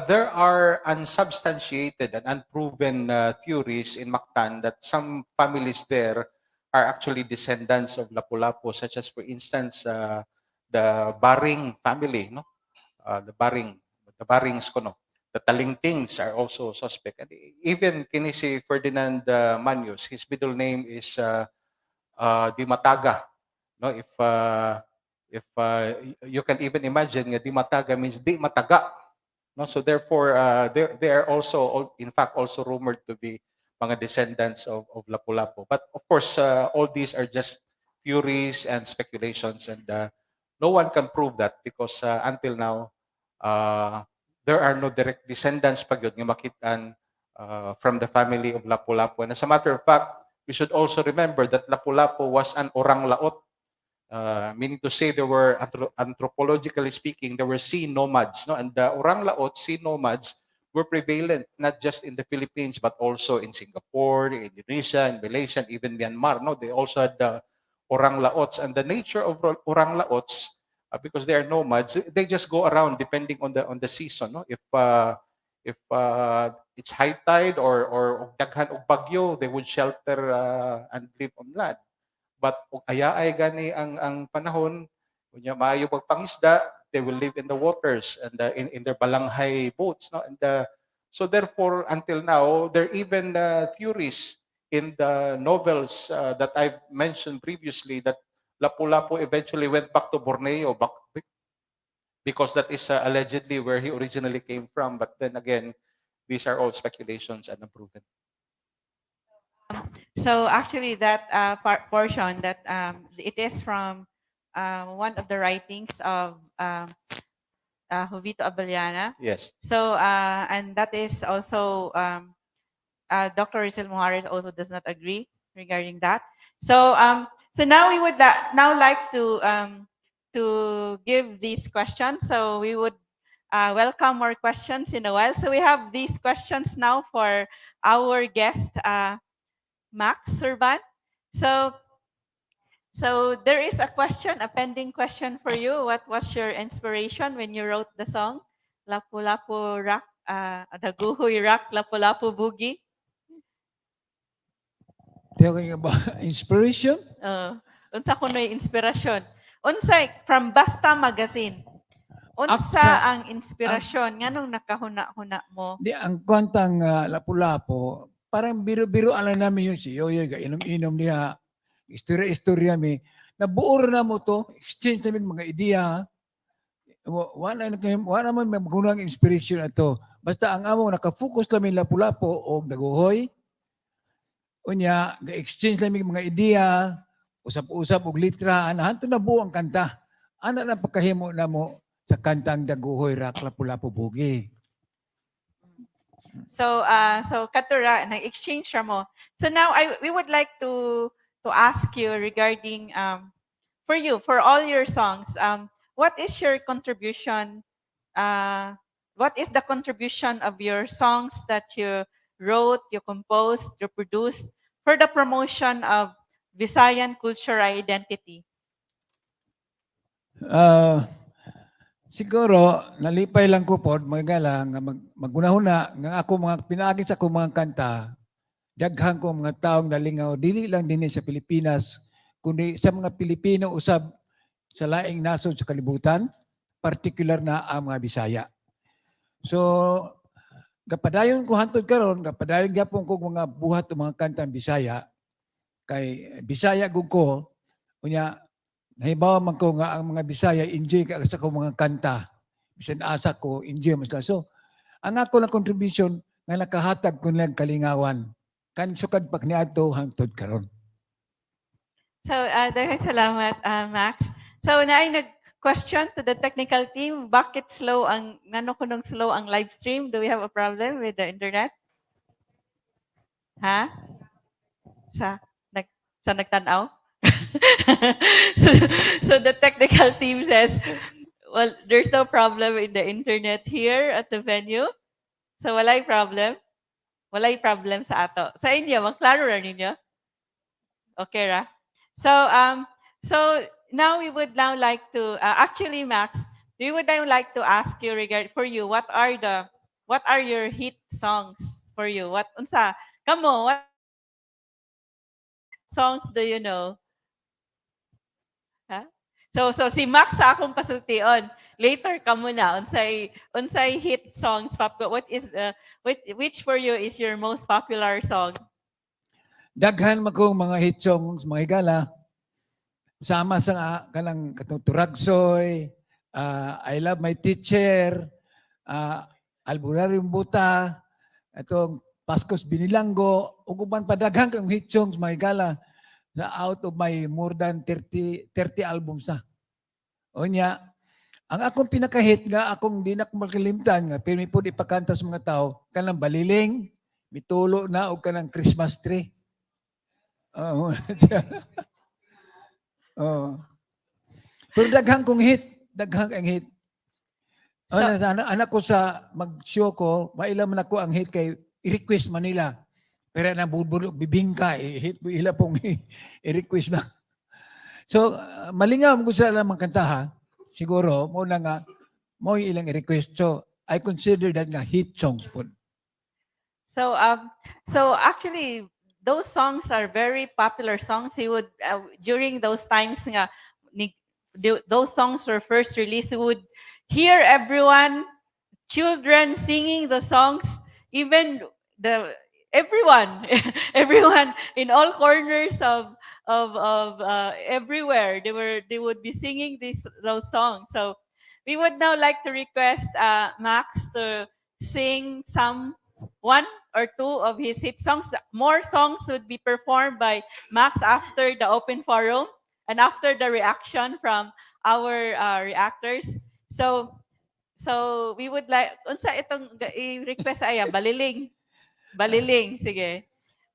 there are unsubstantiated and unproven theories in Mactan that some families there are actually descendants of Lapu-Lapu, such as, for instance, the Baring family, no? The Barings ko, no? The Talingtings are also suspect. And even kinisi Ferdinand Manyos, his middle name is Dimataga. No, if you can even imagine, Dimataga means di mataga. No, so therefore, they are also, in fact, also rumored to be mga descendants of Lapu-Lapu. But of course, all these are just theories and speculations, and no one can prove that because until now, there are no direct descendants pag yun, nga makitaan from the family of Lapu-Lapu. And as a matter of fact, we should also remember that Lapu-Lapu was an orang laot, meaning to say there were, anthropologically speaking, there were sea nomads, no? And the orang laot, sea nomads, were prevalent not just in the Philippines but also in Singapore, in Indonesia, in Malaysia, and even Myanmar. No, they also had the orang laots, and the nature of orang laots, because they are nomads, they just go around depending on the season. No, if it's high tide or daghan og bagyo, they would shelter and live on land. But kung ayaay gani ang panahon, kunya maayo pagpangisda, they will live in the waters and in their balanghay boats, no? And so therefore, until now, there are even theories in the novels that I've mentioned previously that Lapu-Lapu eventually went back to Borneo, because that is allegedly where he originally came from. But then again, these are all speculations and unproven. So actually, that portion that it is from one of the writings of Jovito Abellana. Yes. So and that is also Dr. Rizal Muhares also does not agree regarding that. So so now we would now like to give these questions. So we would welcome more questions in a while. So we have these questions now for our guest. Max Surban. So there is a question, a pending question for you. What was your inspiration when you wrote the song Lapu-Lapu Rock, 𝙍𝙤𝙥 Lapu-Lapu Boogie? Talking about inspiration? Unsa ko no'y inspirasyon? Unsa from Basta Magazine. Unsa ang inspirasyon nganong nakahuna-huna mo? Di ang kwantang Lapu-Lapu, parang biro-biro alam namin yun si Yoyoy, inom-inom niya, istorya-istorya mi. Nabuo na mo to, exchange namin mga ideya. Wala naman may magunang inspiration na to. Basta ang amo, nakafocus namin Lapu-Lapu o daguhoy. Unya, ga-exchange namin mga ideya, usap-usap og litra, anahan to nabuo ang kanta. Ana na pagkahimo na mo sa kantang daguhoy rak Lapu-Lapu Boogie. So so katura nag-exchange ra mo. So now we would like to ask you regarding for you, for all your songs, what is your contribution, what is the contribution of your songs that you wrote, you composed, you produced for the promotion of Visayan cultural identity? Siguro, nalipay lang ko po, magala, nga magunahuna, nga ako mga pinaagin sa akong mga kanta, daghang ko mga taong nalingaw, dili lang din sa Pilipinas, kundi sa mga Pilipino usab sa laing nasod sa kalibutan, particular na ang mga Bisaya. So, kapadayon ko hantod karon, kapadayon gyapon ko mga buhat o mga kantang Bisaya, kay Bisaya gud ko, unya, nahibawa man ko nga ang mga Bisaya enjoy ka sa akong mga kanta. Bisan asa ko, enjoy mas la. So, ang ako na contribution nga nakahatag ko nilang kalingawan. Kan sukad pag niadto hangtod karon. So, daghang salamat, Max. So, naay nag-question to the technical team, bakit slow ang, ngano kunong slow ang live stream? Do we have a problem with the internet? Ha? Sa nagtanaw? so the technical team says, well, there's no problem in the internet here at the venue. So walay problem. Walay problem sa ato. Sa inyo, magklaro ra ninyo? Okay, Ra? So now we would now like to actually, Max, we would now like to ask you for you what are your hit songs for you? What songs do you know? Ha? So si Max sa akong pasultion. Later ka muna unsay hit songs which for you is your most popular song? Daghan magkong mga hit songs, mga higala. Sama sa kanang Turagsoy, I Love My Teacher, Albularyo Buta, itong Paskos Binilanggo, ug uban pa daghan kang hit songs, mga higala, out of my more than 30 albums na. O niya, ang akong pinaka-hit nga, akong di na ko makalimtan nga, pero po ipakanta sa mga tao, kanang Baliling, Mitulo na, o kanang Christmas Tree. Oh, oh. Pero daghang kong hit, daghang ang hit. Anak ko sa mag-show ko, mailam man ako ang hit kay i-request Manila. Pero na bulbulog bibingka, hit ila pong i-request na. So, malingaw ko sa alam ang kanta ha. Siguro, muna nga, mo ilang i-request. So, I consider that nga hit songs po. So actually, those songs are very popular songs. He would during those times nga those songs were first released. He would hear everyone, children singing the songs, even everyone in all corners of everywhere. They would be singing those songs. So we would now like to request Max to sing one or two of his hit songs. More songs would be performed by Max after the open forum and after the reaction from our reactors. So we would like, unsa itong i-request aya, Baliling. Baliling, sige.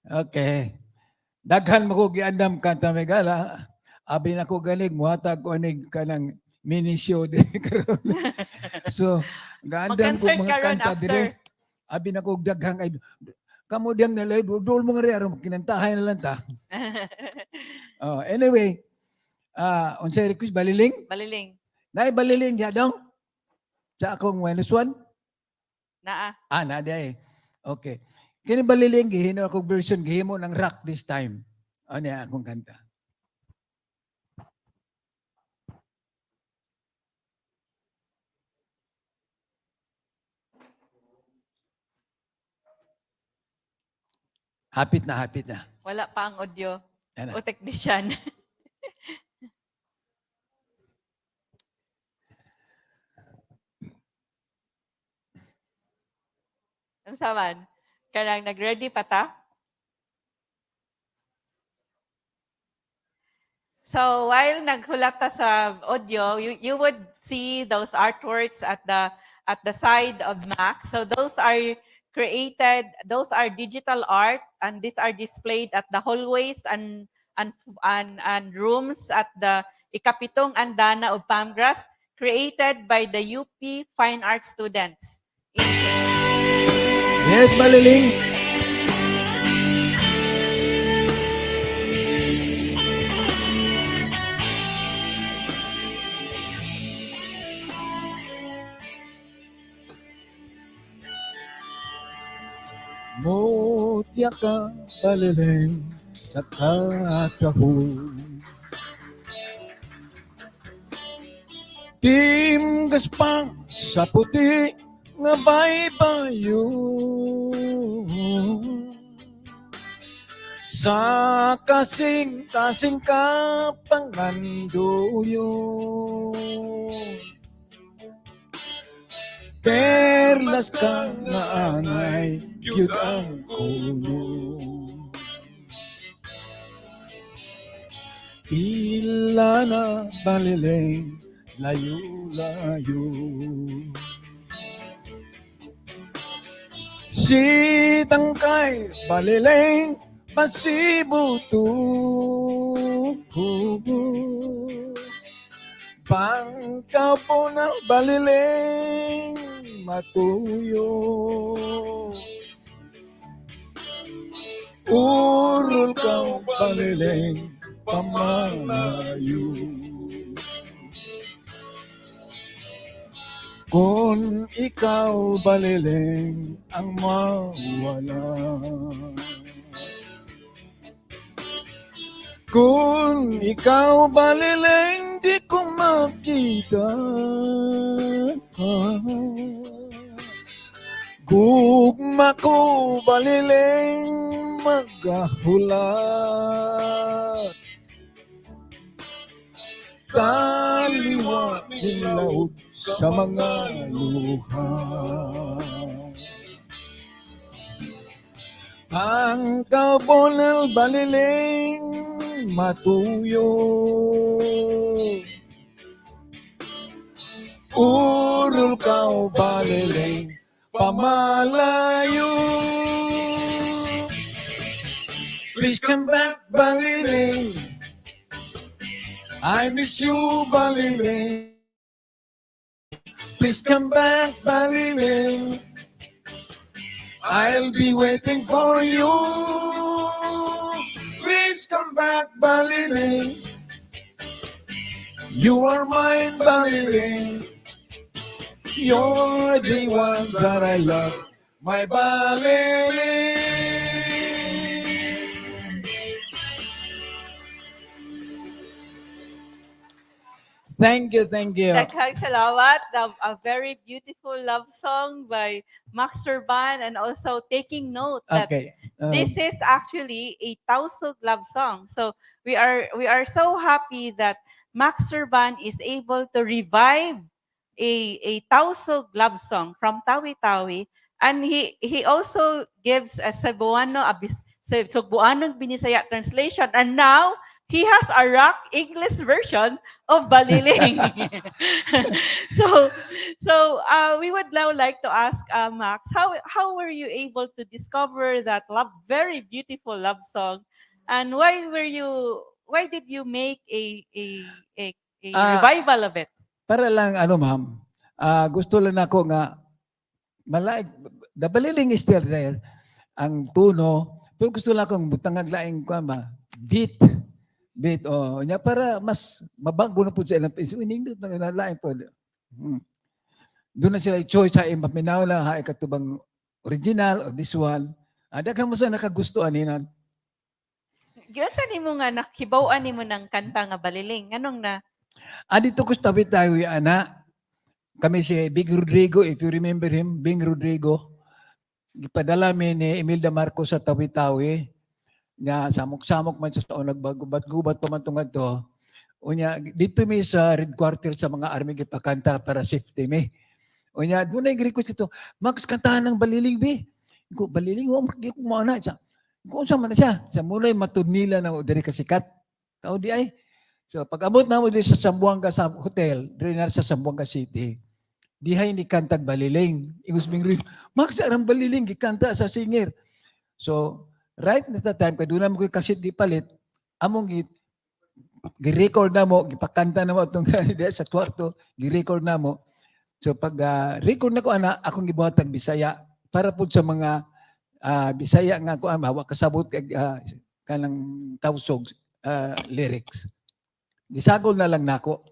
Okay. Daghan mo ko giandam kanta megala. Abi na ko ganig, muhatag ko anig kanang mini show din karon. So, gaandam ko mga kanta dire. Abi na ko daghang ay kamo diyang nalay dul mo nga aron kinantahay na lang ta. Anyway, unsay request Baliling? Baliling. Nay Baliling diha dong. Sa akong -1? Naa. Na day. Okay. Kini Baliling gihino akong version gihimo ng rock this time. Ano akong kanta. Hapit na. Wala pa ang audio. Ano? O technician. Ang saman? Kanang nag-ready pa ta? So while naghulat ta sa audio, you would see those artworks at the side of Max. So those are digital art, and these are displayed at the hallways and rooms at the ikapitong andana of Pamgras, created by the UP Fine Arts students. Yes, Baliling. Mutya ka, Baliling, sa katahon. Timgas pa sa puti nga baybayo. Sa kasing ka panganduyo. Perlas ka nga angay, yun ang kulo. Ila na Baliling, layo-layo. Sitang kay Baliling, pasibuto. Pangkaw po na Baliling, matuyo. Urol ka baliling pamalayo. Kung ikaw baliling ang mawala, kung ikaw baliling di ko makita, gugma ko baliling magahulat, taliwa nilaw sa mga luha. Ang kabonal baliling matuyo, urul kau baliling pamalayo. Please come back baliling, I miss you baliling. Please come back baliling, I'll be waiting for you. Please come back baliling, you are mine baliling. You're the one that I love, my baliling. Thank you, thank you. Daghang salamat. A very beautiful love song by Surban, and also taking note that Okay. this is actually a Tausug love song. So we are so happy that Surban is able to revive a Tausug love song from Tawi-Tawi, and he also gives a Cebuano Binisaya translation, and now he has a rock English version of Baliling. so we would now like to ask Max, how were you able to discover that very beautiful love song, and why did you make a revival of it? Para lang ma'am, gusto lang ako nga the baliling is still there, ang tuno, pero gusto lang akong butangag laing beat nya para mas mabago na po sa ilang piso inindot na laing po. Doon na sila choice sa impaminaw lang ha katubang original o this one. Daghang mo sa nakagustuhan ninan. Giunsa nimo nga nakibaw-an nimo ng kanta nga Baliling? Anong na? Dito ko sa tawi-tawi, ana. Kami si Big Rodrigo, if you remember him, Big Rodrigo. Gipadala mi ni Imelda Marcos sa tawi-tawi. Nga samok-samok man sa nagbagubat-gubat pa man tungad to. Unya, dito mi sa Red Quarter sa mga army gipakanta para safety mi. Unya, doon na request ito, Max, kantahan ng Baliling, be. Ko, Baliling, hindi ko maana. Kung saan man na siya, sa mulay matud nila na dari kasikat. Tao di ay. So, pag abot na mo din sa Zamboanga sa hotel, din na sa Zamboanga City, dihay ni kantag Baliling. Ingus ming Max, arang Baliling, gikanta sa singer. So, right na that time, kaduna mo ko kasit di palit, among gi-record na mo, gipakanta na mo itong sa kwarto, gi-record na mo. So pag record na ko, akong gibuhatag Bisaya, para po sa mga Bisaya nga ko, hawa kasabot kanang Tausug lyrics. Disagol na lang nako.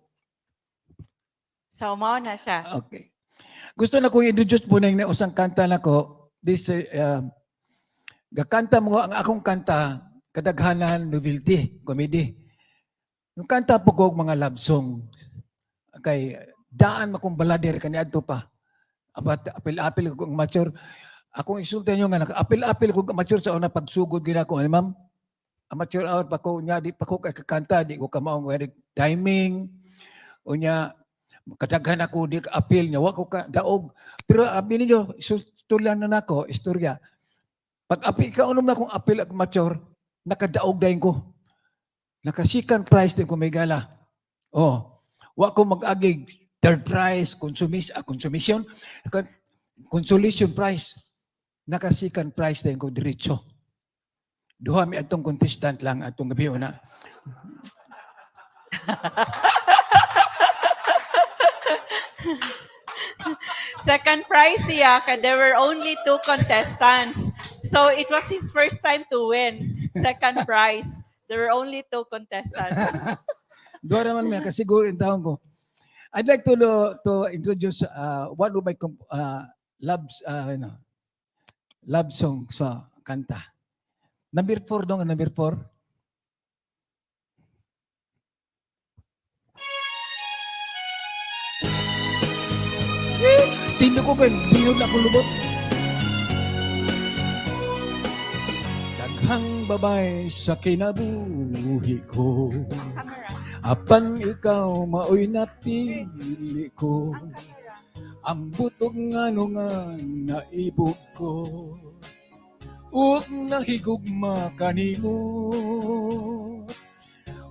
So, mao na siya. Okay. Gusto na kong introduce po na yung usang kanta na ko. This gakanta mo ang akong kanta, kadaghanan novelty, comedy. Yung kanta po ko mga love song. Kay daan makong balader kaniadto pa. Apat apil-apil ko mature. Akong insulta nyo nga apil-apil ko mature sa una pagsugod gina ko, ma'am. Amateur hour pa ko nya di pa ko kay kakanta, di ko kamaong timing. Unya kadaghan ako di apil nya wa ko ka daog. Pero abi ninyo tulan na nako istorya. Pag apil ka unom na kong apil at mature, nakadaog dahin ko. Nakasikan price din ko may gala. Oh, wa ko mag-agig third price, consumption, consolation price. Nakasikan price din ko diretso. Duha mi atong contestant lang atong gabi una. Second prize siya, there were only 2 contestants. So it was his first time to win second prize. There were only 2 contestants. Doon naman may kasiguro yung taong ko. I'd like to introduce one of my love song sa kanta. Number 4 dong, number 4. Tino ko kayo, biyod na kulubot. Daghang babay sa kinabuhi ko. Apan ikaw maoy napili ko. Ang butog nga naibog ko. Ug nahigugma kanimo.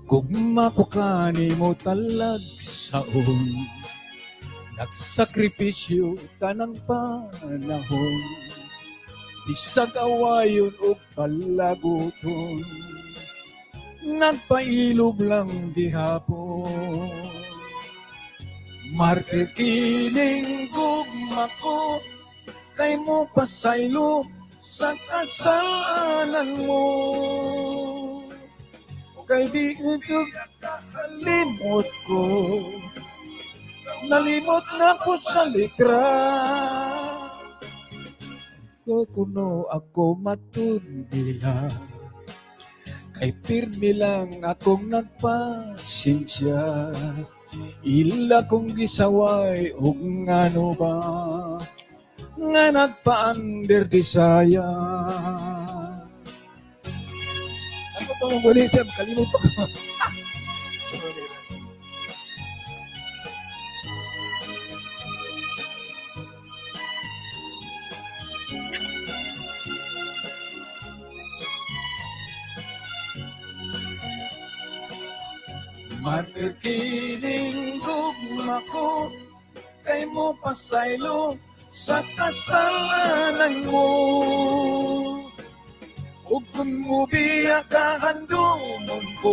Gugma ko kanimo talag saon. Nagsakripisyo tanang panahon. Bisag awayon o palaguton. Nagpailog lang gihapon. Martir kining gugma ko. Kay mo pasaylo sa kasalan mo. Kay di ito kalimot ko. Nalimot na po sa litra. Kuno ako matundila. Kay pirmi lang akong nagpasinsya. Ila kong gisaway o ngano ba nga nagpa-under Bisaya. Ano ito mong bulit siya? Kalimutan ko. Matikiling gugma ko, kay mo pasaylo sa kasalanan mo. Ug kung mo biyakahandumon ko,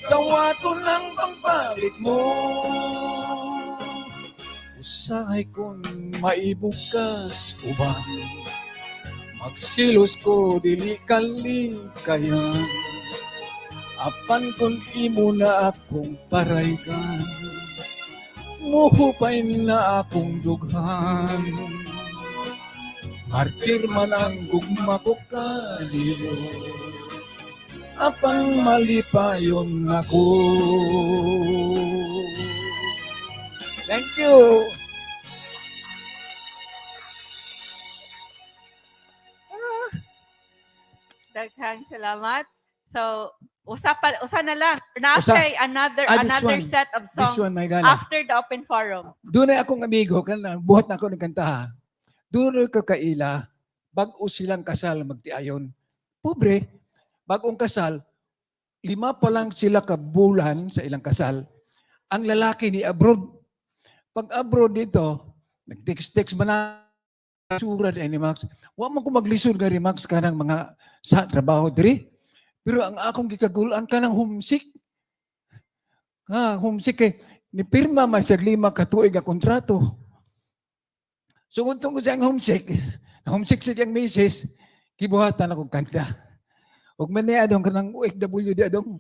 kawato lang pangpalit mo. Usahay kung maibukas uban, magsilos ko dili kalikayan. Apan kung imo na akong paraygan, muhupay na akong dughan. Martir man ang gugma ko kanino, apang malipayon ako. Thank you. Daghang salamat. So, usa na lang. Naapay another set of songs This one, my gala. after the open forum. Doon ay akong amigo, buhat na ako ng kanta. Doon ay kakaila, bag-o silang kasal magtiayon. Pobre, bagong kasal, 5 pa lang sila kabulan sa ilang kasal. Ang lalaki ni abroad. Pag abroad dito, nag-text man na surad ni Max. Wa man ko maglisod ka rin Max kanang mga sa trabaho diri. Pero ang akong gikagulan ka ng homesick. Homesick eh. Ni pirma man siya 5 ka tuig ang kontrato. So kung tungkol siyang homesick siya ang misis, kibuhatan akong kanta. Huwag man niya adong ka ng OFW di adong.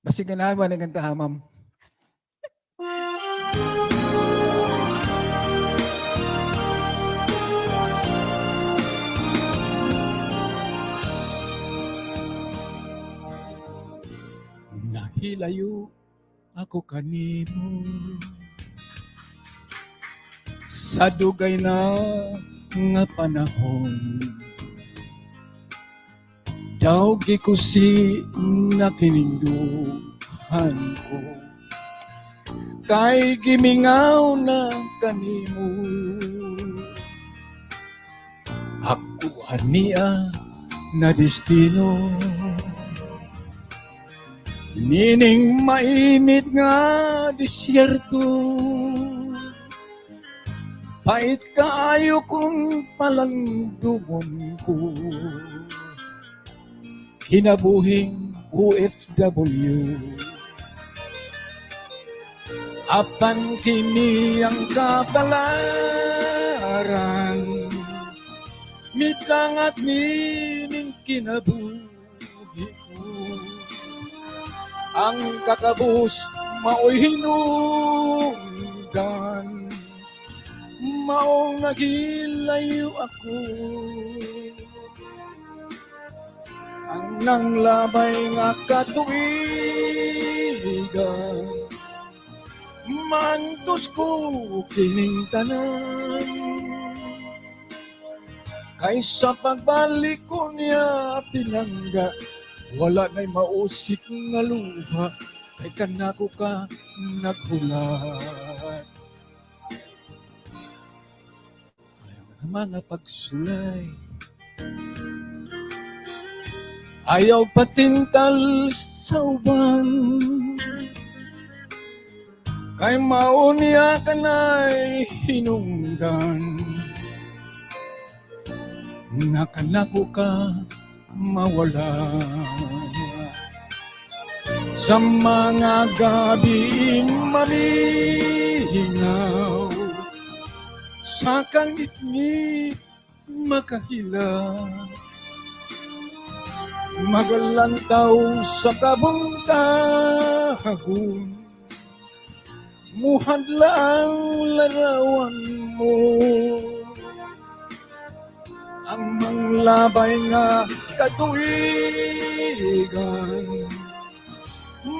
Basi ka naman ang kanta, ma'am. Nahilayo ako kanimo sa dugay na nga panahon. Daw gikusi na kinindughan ko, kay gimingaw na kanimo. Ako ania na destino, nining mainit nga disyerto. Pait kaayo kung palandumon ko, kinabuhing OFW. Apan kini ang kapalaran, Mitangat nining kinabuhi ko. Ang kakabus mao'y hinungdan, maong nagilayo ako. Ang nanglabay nga katuigan, mantos ko kining tanan. Kaysa pagbalik ko niya pinangga, wala na'y mausik nga luha, kay kanako ka naghulat. Mga pagsulay, ayaw patintal sa uban, kay maunya ka na'y hinungdan. Nakanako ka mawala. Sa mga gabi malinaw, sa kangit ni makahila, magalantaw sa kabungkahagon, muhadla ang larawan mo. Ang manglabay nga katuigan,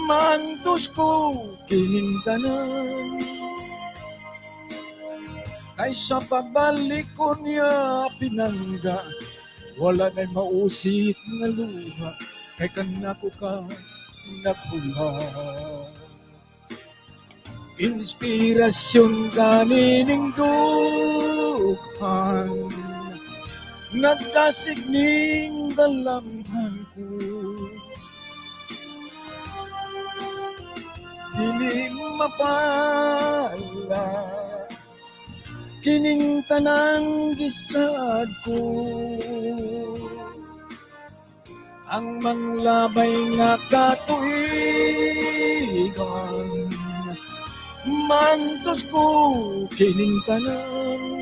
mantos ko kining tanan. Kaysa pagbalik ko niya pinangga, wala na'y mausik nga luha, kay kanako ka naghulat. Inspirasyon ka nining dughan, nagdasig ning dalamhan ko. Dili mapala kining tanang gisad ko. Ang manglabay nga katuigan, mantos ko kining tanan.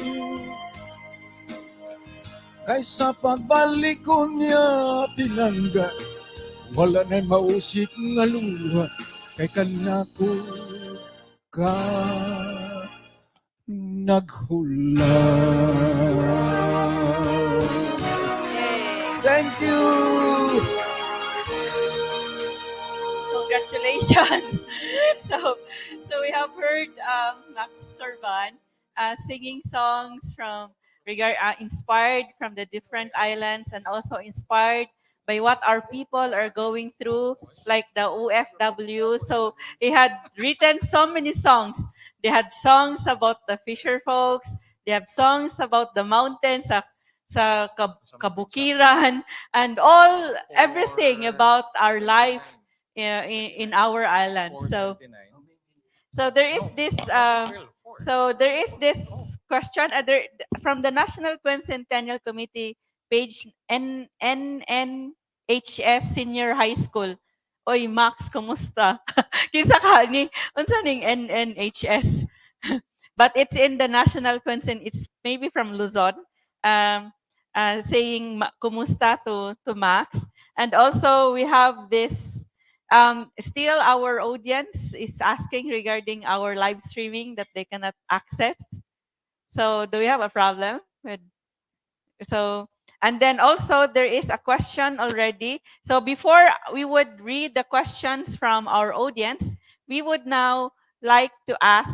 Kaysa pagbalik ko niya pinangga, wala na'y mausik nga luha, kay kanako ka naghulat. Thank you! Congratulations! So we have heard Max Surban singing songs from inspired from the different islands and also inspired by what our people are going through, like the OFW. So he had written so many songs. They had songs about the fisher folks. They have songs about the mountains, sa kabukiran, and everything about our life in our island. So there is this question from the National Quincentennial Committee page NNHS Senior High School. Oy Max, kumusta? Kinsa ka ni unsa ning NNHS? But it's in the National Quincentennial. It's maybe from Luzon. Saying kumusta to Max. And also we have this still our audience is asking regarding our live streaming that they cannot access. So do we have a problem with and then also there is a question already. So before we would read the questions from our audience, we would now like to ask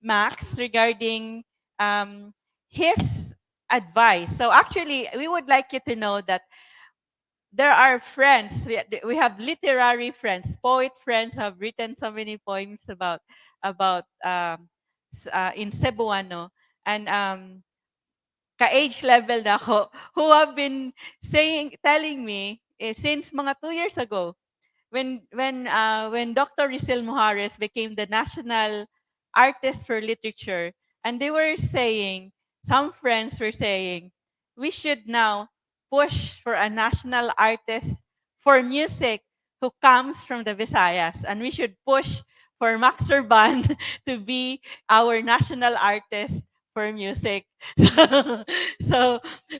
Max regarding his advice. So actually, we would like you to know that there are friends. We have literary friends, poet friends have written so many poems about in Cebuano, and ka-age level na ako, who have been telling me since mga 2 years ago, when Dr. Rizal Mujares became the national artist for literature, and they were saying, some friends were saying, we should now push for a national artist for music who comes from the Visayas, and we should push for Max Surban to be our national artist for music. So to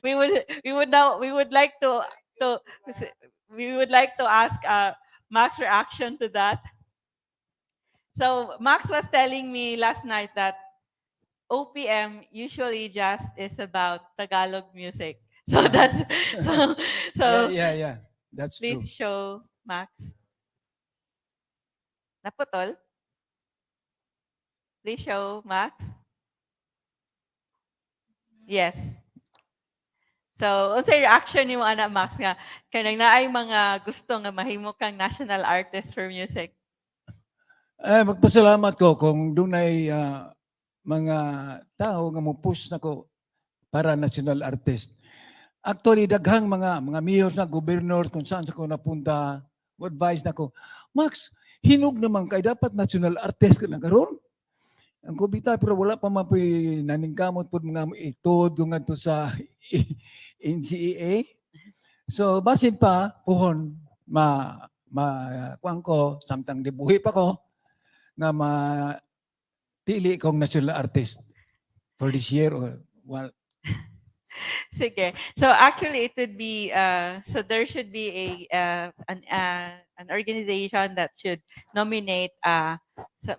we would like to ask Mac's reaction to that. So Max was telling me last night that OPM usually just is about Tagalog music. So that's so so Yeah. That's true. please show Max. Naputol? Please show Max. Yes. So, unsay reaction ni mo ana Max nga kanang naay mga gusto nga mahimo kang national artist for music? Magpasalamat ko kung dunay mga tao nga mo push nako para national artist. Actually, daghang mga mayors na gobernador kung saan sa ko napunta, advice nako, Max, hinog naman kay dapat national artist ka na karon. Ang kubita pero wala pa mapoy naningkamot pud mga itod ngadto sa NCEA. So basin pa puhon kuan ko samtang dibuhi pa ko nga pili kong national artist for this year or well. Sige. So actually it would be so there should be an organization that should nominate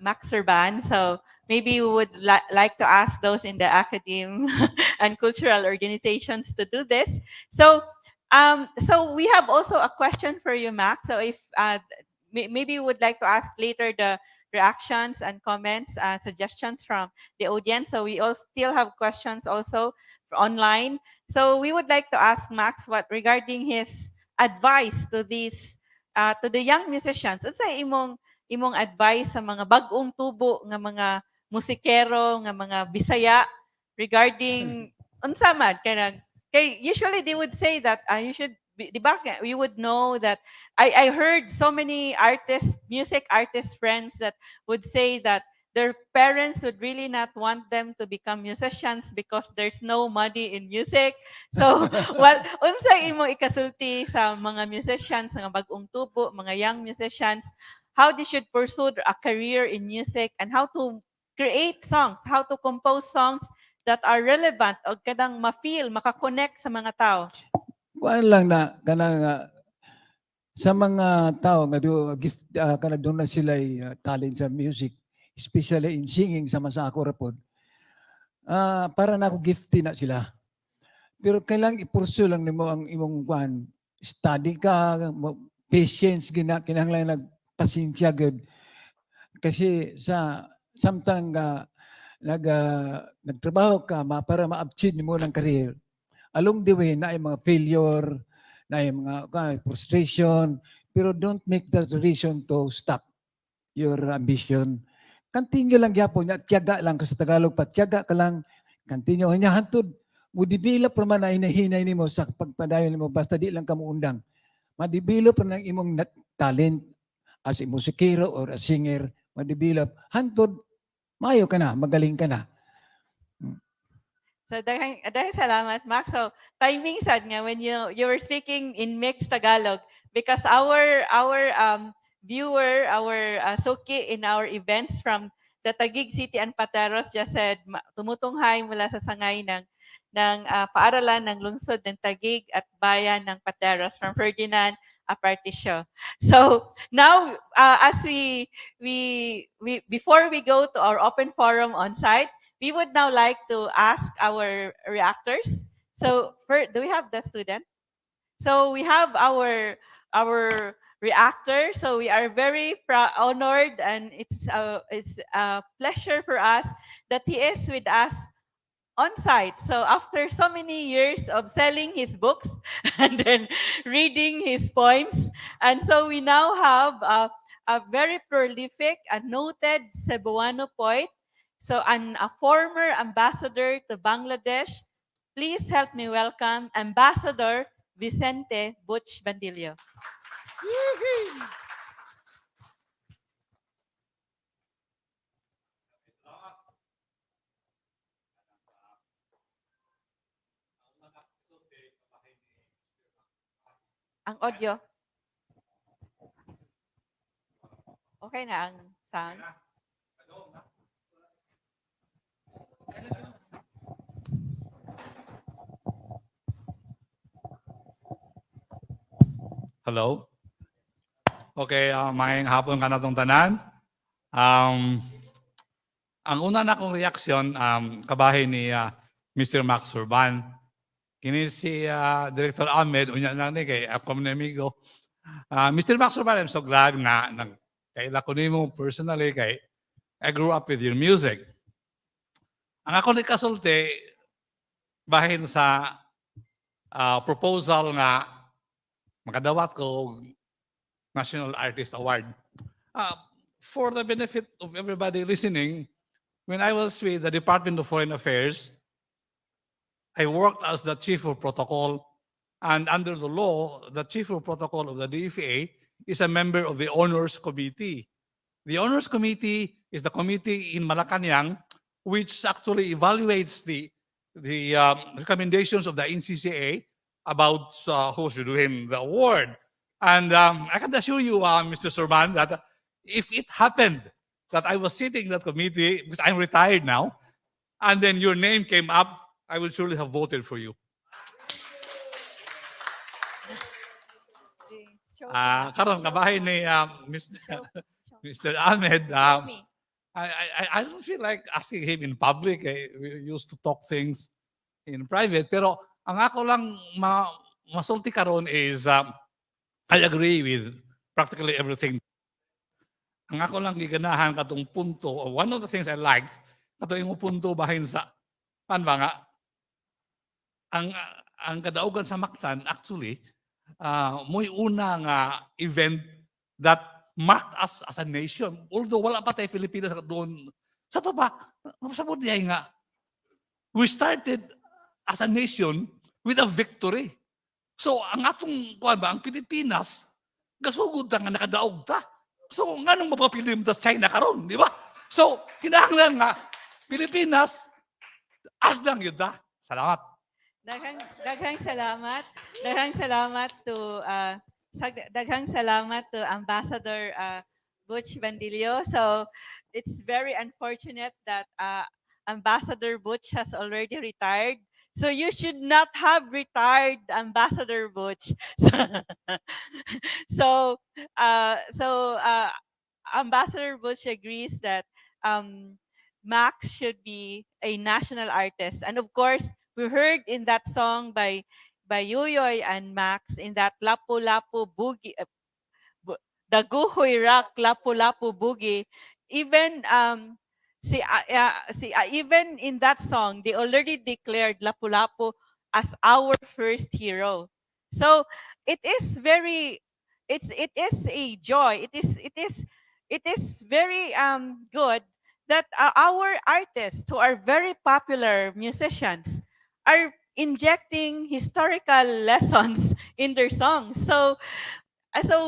Max Surban. So maybe we would like to ask those in the academe and cultural organizations to do this. So so we have also a question for you, Max. So if maybe we would like to ask later the reactions and comments, suggestions from the audience. So we all still have questions also online. So we would like to ask Max what regarding his advice to these to the young musicians. Unsa imong advice sa mga bag-ong tubo nga mga musikero nga mga Bisaya regarding unsa man kay usually they would say that you should di ba you would know that I heard so many music artist friends that would say that their parents would really not want them to become musicians because there's no money in music. So, unsay imo ikasulti sa mga musicians nga bag-ong tubo, mga young musicians, how they should pursue a career in music and how to create songs, how to compose songs that are relevant o kadang ma-feel, makakonect sa mga tao. Kuan lang na kanang sa mga tao nga gift kana doon na sila talent sa music, especially in singing sama sa ako rapod. Para na ako gifty na sila. Pero kailang ipursu lang nimo ang imong kuan, study ka, patience kinahanglan nagpasensya gud. Kasi sa samtang nagtrabaho ka para ma-achieve nimo ng career, along the way na ay mga failure, na ay mga frustration, pero don't make that reason to stop your ambition. Continue lang gyapon nya, tiyaga lang ka sa Tagalog pa, tiyaga ka lang, continue nya hantud mo develop naman na hinahinay nimo sa pagpadayon nimo basta di lang ka muundang. Ma-develop na ng imong talent as a musikero or a singer, ma-develop hantud mayo ka na, magaling ka na. So dahil salamat, Max. So timing sad nga when you were speaking in mixed Tagalog because our viewer, our Suki in our events from the Taguig City and Pateros just said tumutunghay mula sa sangay ng paaralan ng lungsod ng Taguig at bayan ng Pateros from Ferdinand Aparticio. So now as we before we go to our open forum on site, we would now like to ask our reactors. So, do we have the student? So we have our reactor. So we are very honored, and it's a pleasure for us that he is with us on site. So after so many years of selling his books and then reading his poems, and so we now have a very prolific and noted Cebuano poet. So, a former ambassador to Bangladesh, please help me welcome Ambassador Vicente Butch Bandillo. Ang audio. Okay na ang sound. Hello? Okay, maayong hapon ka na itong tanan. Ang una na kong reaksyon, kabahin ni Mr. Max Surban. Kini si Director Ahmed, unya na ni kay ako na amigo. Mr. Max Surban, I'm so glad na kaila ko nimo personally kay I grew up with your music. Ang ako ni kasulti, bahin sa proposal nga makadawat ko National Artist Award. For the benefit of everybody listening, when I was with the Department of Foreign Affairs, I worked as the Chief of Protocol, and under the law, the Chief of Protocol of the DFA is a member of the Honors Committee. The Honors Committee is the committee in Malacanang which actually evaluates the recommendations of the NCCA about who should win the award. And I can assure you, Mr. Surban, that if it happened that I was sitting in that committee, because I'm retired now, and then your name came up, I will surely have voted for you. Karon kabahin ni Mr. Ahmed, I don't feel like asking him in public. We used to talk things in private. Pero ang ako lang masulti karon is I agree with practically everything. Ang ako lang giganahan katong punto, one of the things I liked, katong yung punto bahin sa, ano ba nga, ang kadaugan sa Mactan, actually, muy una nga event that marked us as a nation. Although wala pa tayo Pilipinas doon. Sa to ba, napasabot niya nga, we started as a nation with a victory. So, ang atong, kuwan ba, ang Pilipinas, gasugod na nga nakadaog ta. So, nga nung mapapilim ta China karon, di ba? So, kinahanglan nga, Pilipinas, asdang yun ta. Salamat. Daghang salamat. Daghang salamat to Ambassador Butch Bandilio. So, it's very unfortunate that Ambassador Butch has already retired. So you should not have retired, Ambassador Butch. So Ambassador Butch agrees that Max should be a national artist. And of course, we heard in that song by Yoyoy and Max in that Lapulapu Boogie, the 𝙍𝙤𝙤𝙦 Lapulapu Boogie, even even in that song, they already declared Lapulapu as our first hero. So it is a joy. It is very good that our artists who are very popular musicians are injecting historical lessons in their songs. So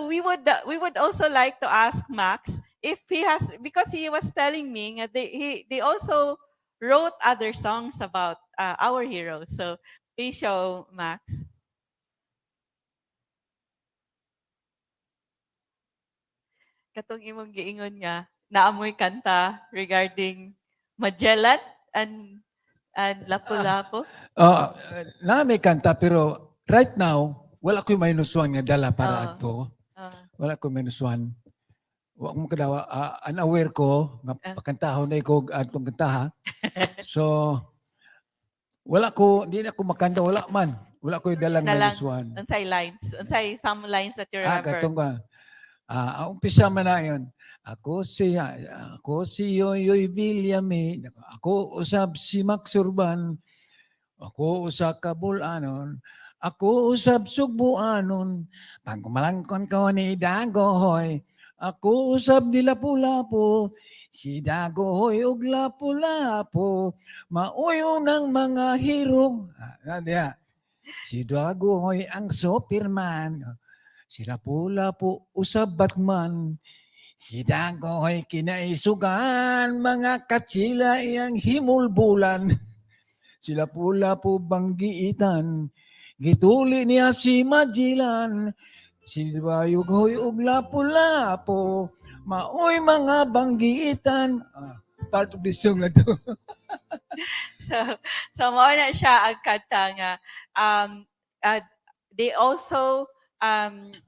we would also like to ask Max if he has, because he was telling me that they also wrote other songs about our heroes. So please show Max. Katong imong giingon nga naamoy kanta regarding Magellan and Lapu-Lapu. May kanta pero right now wala ko may nusuan nga dala para ato. Wala ko may nusuan. Wa mo kadawa unaware ko nga pakantahon na ko atong kantaha. So wala ko di na ko makanta wala man. Wala ko dalang nusuan. Unsay lines? Unsay some lines that you remember? Katong umpisa man na yun. Ako si Yoyoy Villame. Ako usab si Max Surban. Ako usab ka Bulanon. Ako usab Cebuanon. Pagkumalangkon ko ni Dagohoy. Ako usab ni Lapulapu. Si Dagohoy ug Lapulapu. Mauyo ng mga hero. Si Dagohoy ang Superman. Si Lapulapu usab Batman. Si Dagohoy kinaisugan. Mga katsila iyang himulbulan. Si Lapulapu banggiitan. Gituli niya si Magellan. Si Bayughoy ug Lapulapu. Maoy mga banggiitan. Part of this song na to. So mao na siya ang kanta nga. They also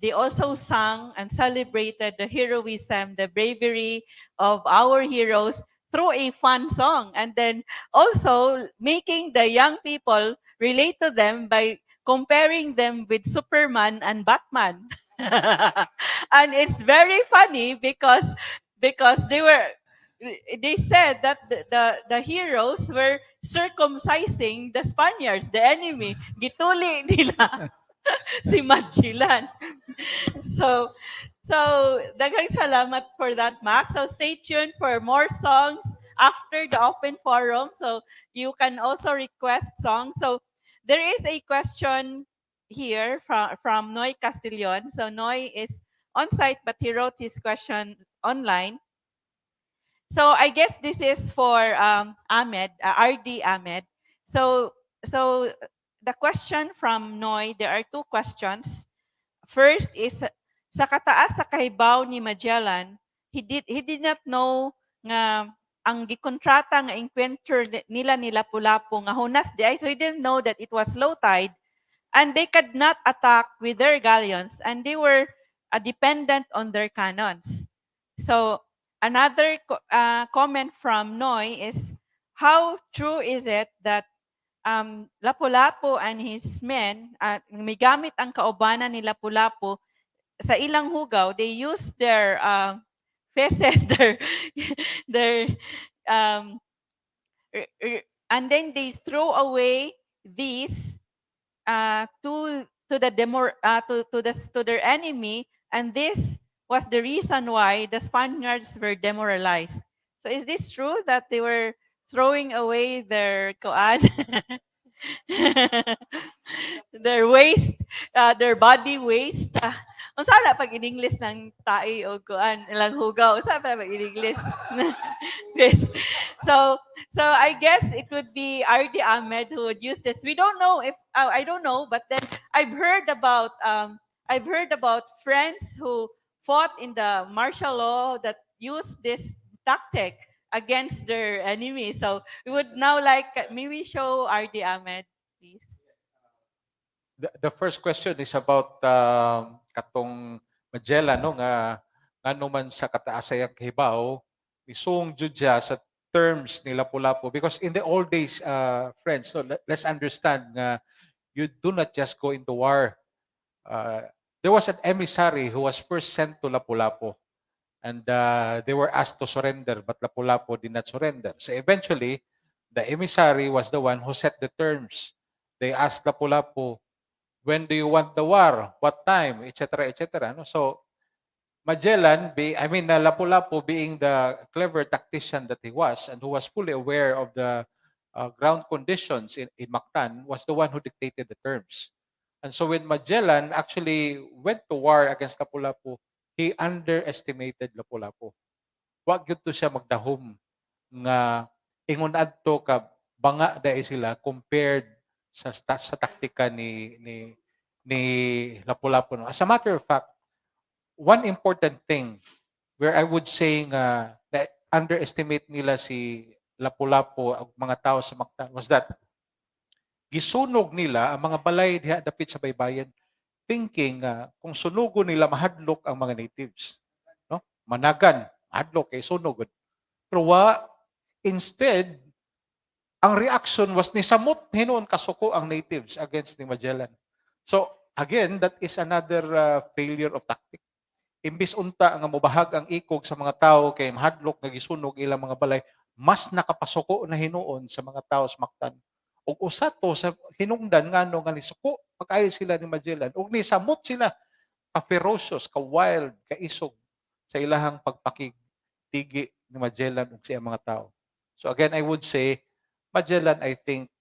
they also sang and celebrated the heroism, the bravery of our heroes through a fun song. And then also making the young people relate to them by comparing them with Superman and Batman. And it's very funny because they said that the heroes were circumcising the Spaniards, the enemy. Gituli nila si Magellan. So, daghang salamat for that, Max. So stay tuned for more songs after the open forum. So you can also request songs. So there is a question here from Noy Castillon. So Noy is on site, but he wrote his question online. So I guess this is for Ahmed, RD Ahmed. So the question from Noy, there are two questions. First is sa kataas sa kahibaw ni Magellan, he did not know nga ang gikontrata nga encounter nila ni Lapu-Lapu nga hunas di ay, so he didn't know that it was low tide and they could not attack with their galleons and they were dependent on their cannons. So another comment from Noy is, how true is it that Lapu-Lapu and his men, may gamit ang kaubanan ni Lapu-Lapu sa ilang hugaw, they use their feces, their and then they throw away these to their enemy, and this was the reason why the Spaniards were demoralized. So is this true that they were throwing away their their waste, their body waste? Unsa na pag in-English ng tae o kuan ilang hugaw? Unsa pa pag in-English? Yes. So I guess it would be RD Ahmed who would use this. We don't know if I don't know, but then I've heard about friends who fought in the martial law that use this tactic against their enemy. So we would now like maybe show RD Ahmed, please. The first question is about katong Magellan no nga ngano man sa kataas sa hibaw isung judya sa terms ni Lapu-Lapu, because in the old days friends, so let's understand nga you do not just go into war. There was an emissary who was first sent to Lapu-Lapu and they were asked to surrender, but Lapu-Lapu did not surrender. So eventually the emissary was the one who set the terms. They asked Lapu-Lapu, when do you want the war? What time? Etc. etc. No? So Magellan, Lapu-Lapu being the clever tactician that he was and who was fully aware of the ground conditions in Mactan, was the one who dictated the terms. And so when Magellan actually went to war against Lapu-Lapu, he underestimated Lapu-Lapu. Wa gyud to siya magdahom nga ingon adto ka banga dai sila compared sa taktika ni Lapu-Lapu. As a matter of fact, one important thing where I would say that underestimate nila si Lapu-Lapu ang mga tao sa Mactan was that gisunog nila ang mga balay diha dapit sa baybayin thinking kung sunugo nila mahadlok ang mga natives, no? Managan, mahadlok kay sunog. Pero instead ang reaction was ni samot hinuon kasuko ang natives against ni Magellan. So again, that is another failure of tactic. Imbis unta nga mobahag ang ikog sa mga tao kay mahadlok nga gisunog ilang mga balay, mas nakapasuko na hinuon sa mga tao sa Mactan. Ug usa to sa hinungdan ngano nga nisuko pag-ayo sila ni Magellan ug ni samot sila ka ferocious, ka wild, ka isog sa ilahang pagpakigtigi ni Magellan ug sa mga tao. So again, I would say Magellan, I think,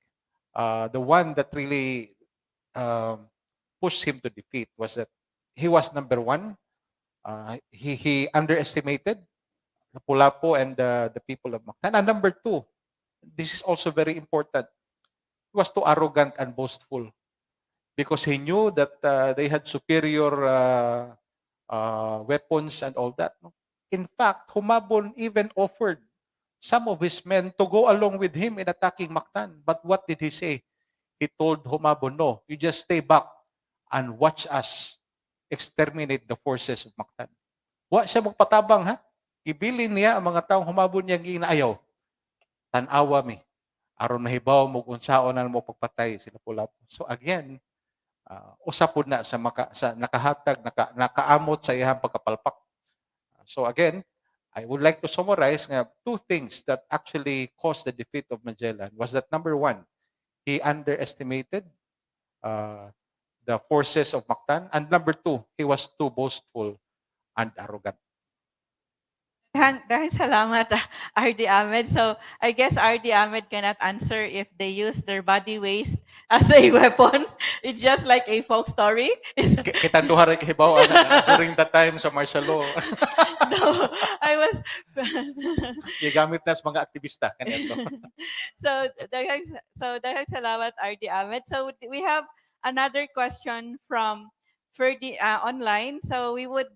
the one that really pushed him to defeat was that he was number one. He underestimated Lapu-Lapu and the people of Mactan. And number two, this is also very important. He was too arrogant and boastful because he knew that they had superior weapons and all that. In fact, Humabon even offered some of his men to go along with him in attacking Mactan. But what did he say? He told Humabon, no, you just stay back and watch us exterminate the forces of Mactan. Wa siya magpatabang ha. Ibilin niya ang mga taong humabon niya ginaayaw. Tanawa mi. Aron mahibaw mo kung saon na mo pagpatay si Lapulapu. So again, usapod na sa nakahatag, nakaamot sa iyang pagkapalpak. So again, I would like to summarize two things that actually caused the defeat of Magellan was that number one, he underestimated the forces of Mactan, and number two, he was too boastful and arrogant. Dahil salamat, RD Ahmed. So, I guess RD Ahmed cannot answer if they use their body waste as a weapon. It's just like a folk story. Kita duha rin kahibaw during the time sa martial law. No, I was... Gigamit na sa mga aktivista. So, dahil salamat, RD Ahmed. So, we have another question from Ferdy online. So, we would...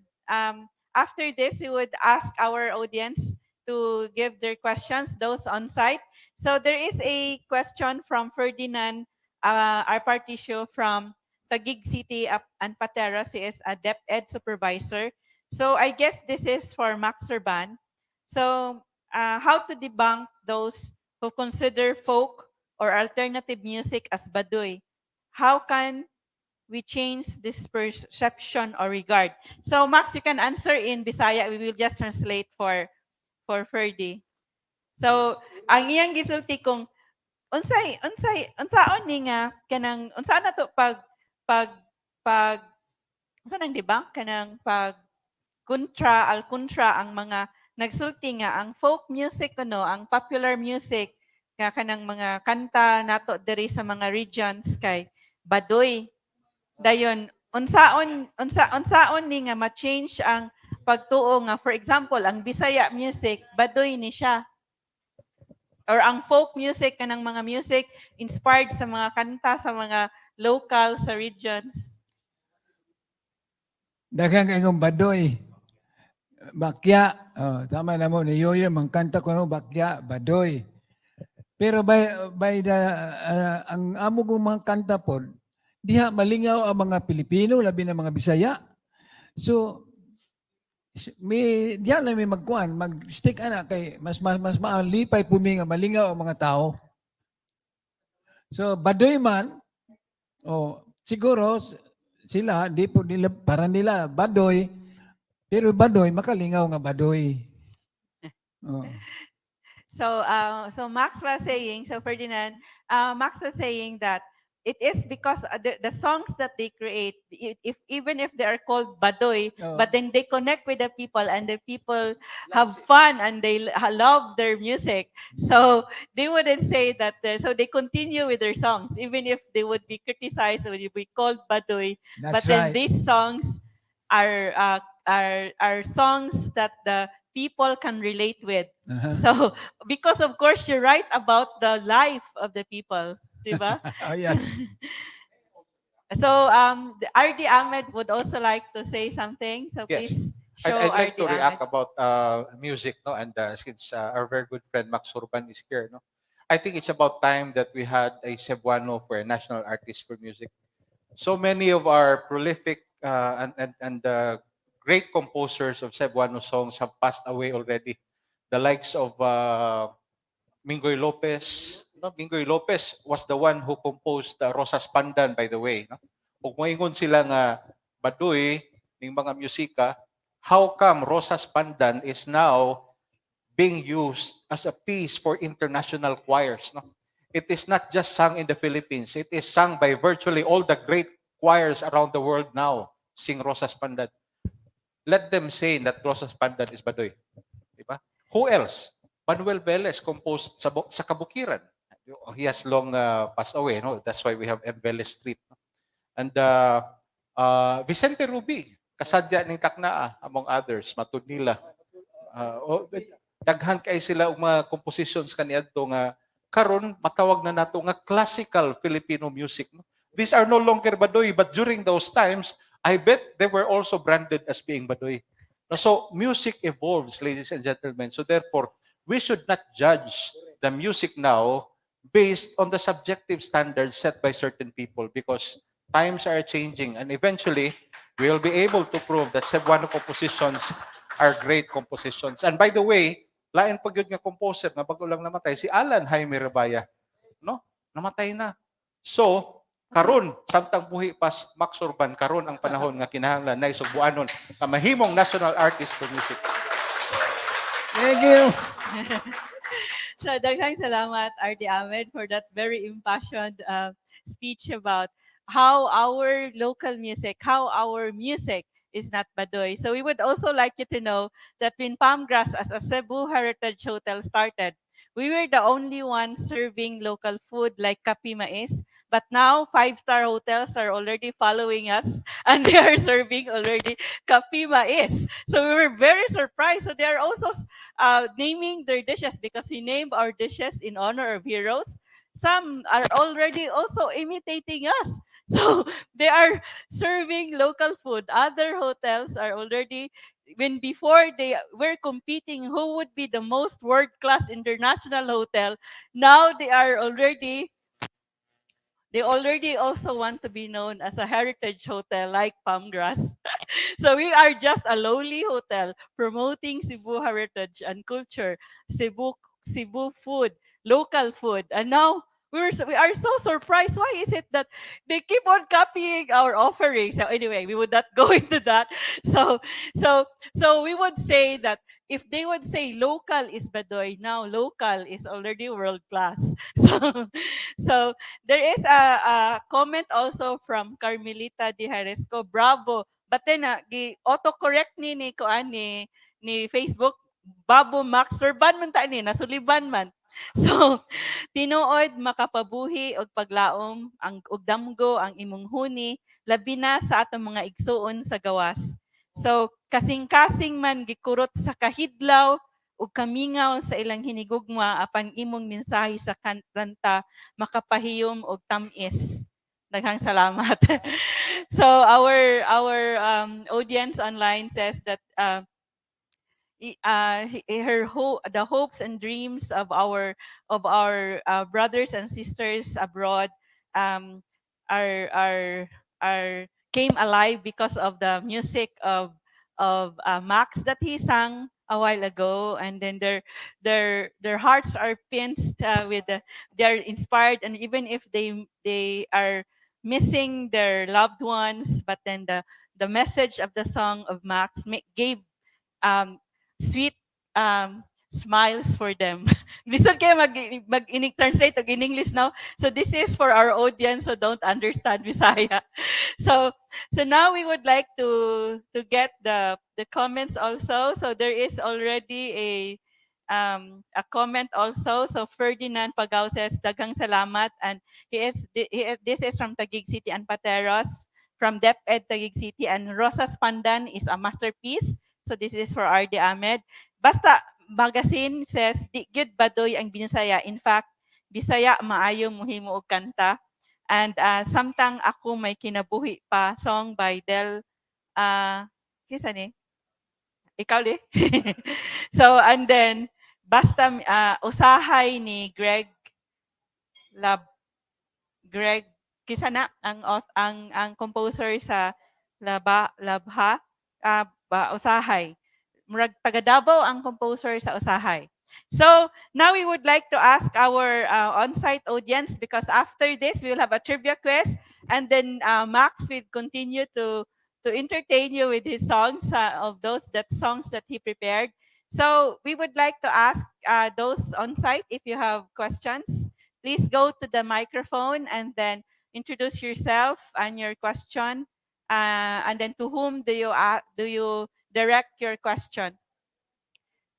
after this, we would ask our audience to give their questions, those on site. So there is a question from Ferdinand Arparticio from Taguig City and Patera. He is a DepEd supervisor. So I guess this is for Max Surban. So how to debunk those who consider folk or alternative music as baduy? How can we change this perception or regard? So Max, you can answer in Bisaya. We will just translate for Ferdy. So ang iyang gisulti kung unsaon ni nga kanang unsaan na to pag unsa nang debunk kanang pag kontra ang mga nagsulti nga ang folk music ang popular music nga kanang mga kanta nato diri sa mga regions kay baduy. Dayon unsaon ni nga ma-change ang pagtuo nga for example ang Bisaya music baduy ni siya or ang folk music kanang mga music inspired sa mga kanta sa mga local sa regions. Daghang kayong baduy. Bakya, tama na mo ni Yoyo mang kanta ko no bakya, baduy. Pero by the ang amo kong mga kanta pod diha malingaw ang mga Pilipino, labi na mga Bisaya. So, diyan na may magkuhan, mag-stick ana kay mas maalipay pumi nga malingaw ang mga tao. So, baduy man, siguro sila, di po nila, para nila baduy, pero baduy, makalingaw nga baduy. So Max was saying, so Ferdinand, Max was saying that it is because the songs that they create, even if they are called baduy, but then they connect with the people and the people have fun and they love their music. So they wouldn't say that, so they continue with their songs, even if they would be criticized or would be called baduy. But then these songs are songs that the people can relate with. So because of course you're right about the life of the people. Diba? Oh, yes. So, RD Ahmed would also like to say something. So yes. please show I'd like to RD react Ahmed. about music, no? And since our very good friend Max Surban is here, no? I think it's about time that we had a Cebuano for a national artist for music. So many of our prolific and great composers of Cebuano songs have passed away already. The likes of Mingoy Lopez. No, Mingoy Lopez was the one who composed Rosas Pandan, by the way. No? Kung moingon sila nga baduy ng mga musika, how come Rosas Pandan is now being used as a piece for international choirs? No? It is not just sung in the Philippines. It is sung by virtually all the great choirs around the world now. Sing Rosas Pandan. Let them say that Rosas Pandan is baduy. Diba? Who else? Manuel Velez composed sa Kabukiran. He has long passed away. No? That's why we have M. Velez Street. No? And Vicente Rubi, kasadya ng Taknaa, among others, matud nila. Daghan kay sila mga compositions kaniadto nga karon matawag na nato nga classical Filipino music. No? These are no longer baduy, but during those times, I bet they were also branded as being baduy. So music evolves, ladies and gentlemen. So therefore, we should not judge the music now based on the subjective standards set by certain people because times are changing and eventually we will be able to prove that Cebuano compositions are great compositions. And by the way, lain pag yun nga composer na bago lang namatay, si Alan Jaime Rebaya. No? Namatay na. So, karon samtang buhi pas Max Surban, karon ang panahon nga kinahanglan na Cebuanon na mahimong national artist for music. Thank you. So, daghang salamat, RD Ahmed, for that very impassioned speech about how our local music, how our music is not baduy. So we would also like you to know that when Palmgrass as a Cebu Heritage Hotel started, we were the only ones serving local food like kapi mais. But now, 5-star hotels are already following us and they are serving already kapi mais. So we were very surprised. So they are also naming their dishes because we named our dishes in honor of heroes. Some are already also imitating us. So they are serving local food. Other hotels are already, when before they were competing who would be the most world-class international hotel, now they already also want to be known as a heritage hotel like Palmgrass. So we are just a lowly hotel promoting Cebu heritage and culture, Cebu food, local food. And now we are so surprised. Why is it that they keep on copying our offerings? So anyway, we would not go into that. So we would say that if they would say local is Badoy, now local is already world class. So there is a comment also from Carmelita Di Jaresco. Bravo. But then autocorrect ni Facebook, Babo Max Surban man ta ni nasuliban man. So tinuod makapabuhi og paglaom ang og damgo ang imong huni labi na sa atong mga igsuon sa gawas. So kasing-kasing man gikurot sa kahidlaw ug kamingaw sa ilang hinigugma apan imong mensahe sa kanta makapahiyom og tamis. Daghang salamat. So our audience online says that the hopes and dreams of our brothers and sisters abroad um, are came alive because of the music of Max that he sang a while ago, and then their hearts are pinched with they're inspired, and even if they are missing their loved ones, but then the message of the song of Max gave sweet smiles for them. Listen kayo mag-translate in English now. So this is for our audience who don't understand Bisaya. So now we would like to get the comments also. So there is already a comment also. So Ferdinand Pagao says, daghang salamat, and this is from Taguig City and Pateros, from DepEd Taguig City, and Rosas Pandan is a masterpiece. So this is for RD Ahmed. Basta Magazine says, di gyud badoy ang Bisaya. In fact, Bisaya maayo mohimo og kanta. And samtang ako may kinabuhi pa, song by Del kisa ni? Ikaw di? So and then basta usahay ni Greg kisa na ang composer sa Labha usahay. Murag taga Davao ang composer sa usahay. So now we would like to ask our on-site audience, because after this we will have a trivia quiz, and then Max will continue to entertain you with his songs of songs that he prepared. So we would like to ask those on-site, if you have questions, please go to the microphone and then introduce yourself and your question, and then to whom do you direct your question.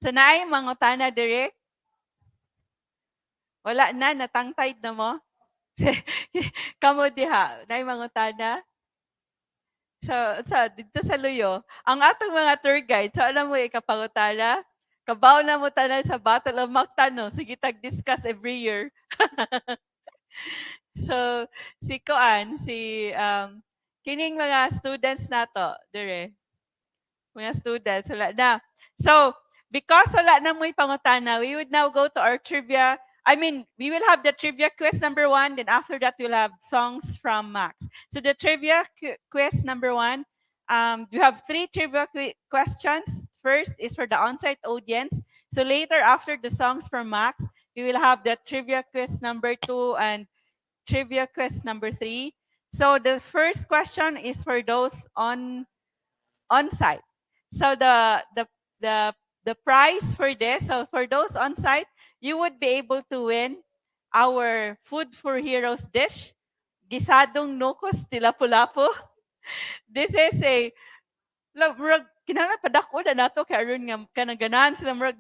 So naay mangutana direct. Wala na, natangtay na mo. Kamo diha, naay mangutana. So dito sa Luyo, ang atong mga tour guide, so alam mo ikapangutana, kabaw na mo tanan sa Battle of Mactan, no? Sige, tag-discuss every year. So kining mga students nato dire. Mga students, wala na. So, because wala na mo'y pangutana, we would now go to our trivia. We will have the trivia quiz number 1, then after that, we'll have songs from Max. So the trivia quiz number 1, we have 3 trivia questions. First is for the on-site audience. So later, after the songs from Max, we will have the trivia quiz number 2 and trivia quiz number 3. So the first question is for those on-site. So the prize for this, so for those on-site, you would be able to win our Food for Heroes dish, Gisadong Nukos de Lapu-Lapu. This is a murag kinahanglan padako na nato kay aron nga kanaganan sila murag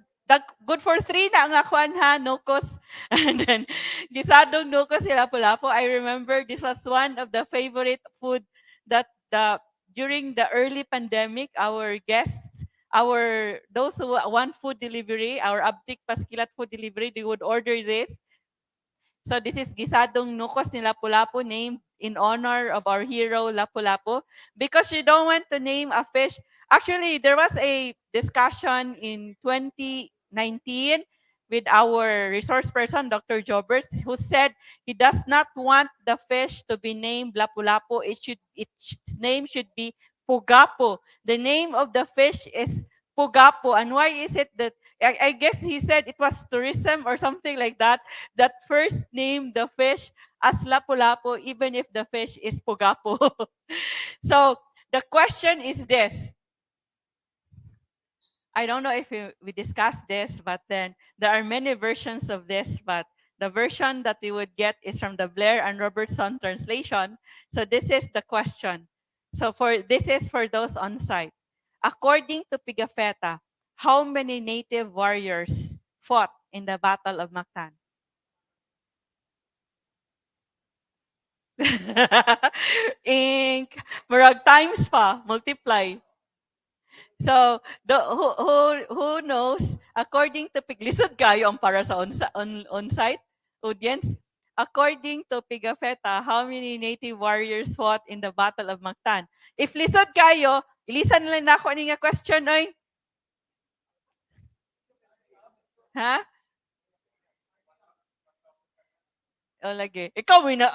good for 3 na ang akuan ha nukos. And then gisadong nukos sila Lapu-Lapu. I remember this was one of the favorite food that during the early pandemic our guests, those who want food delivery, our Abtik Paskilat food delivery, they would order this. So this is Gisadong Nukos ni Lapu-Lapu, named in honor of our hero Lapu-Lapu. Because you don't want to name a fish. Actually, there was a discussion in 2019 with our resource person, Dr. Jobers, who said he does not want the fish to be named Lapu-Lapu. Its name should be Pugapo. The name of the fish is Pugapo. And why is it that, I guess he said it was tourism or something like that first named the fish as Lapu-Lapu, even if the fish is Pugapo. So the question is this. I don't know if we discussed this, but then there are many versions of this, but the version that we would get is from the Blair and Robertson translation. So this is the question. So this is for those on site. According to Pigafetta, how many native warriors fought in the Battle of Mactan? Ink, murag times pa, multiply. So, who knows, according to lisod kayo ang para sa on-site audience, according to Pigafetta, how many native warriors fought in the Battle of Mactan? If lisod kayo, ilisan lang na ako nga question, oy. Ha? Oh, lagi. Ikaw, may na,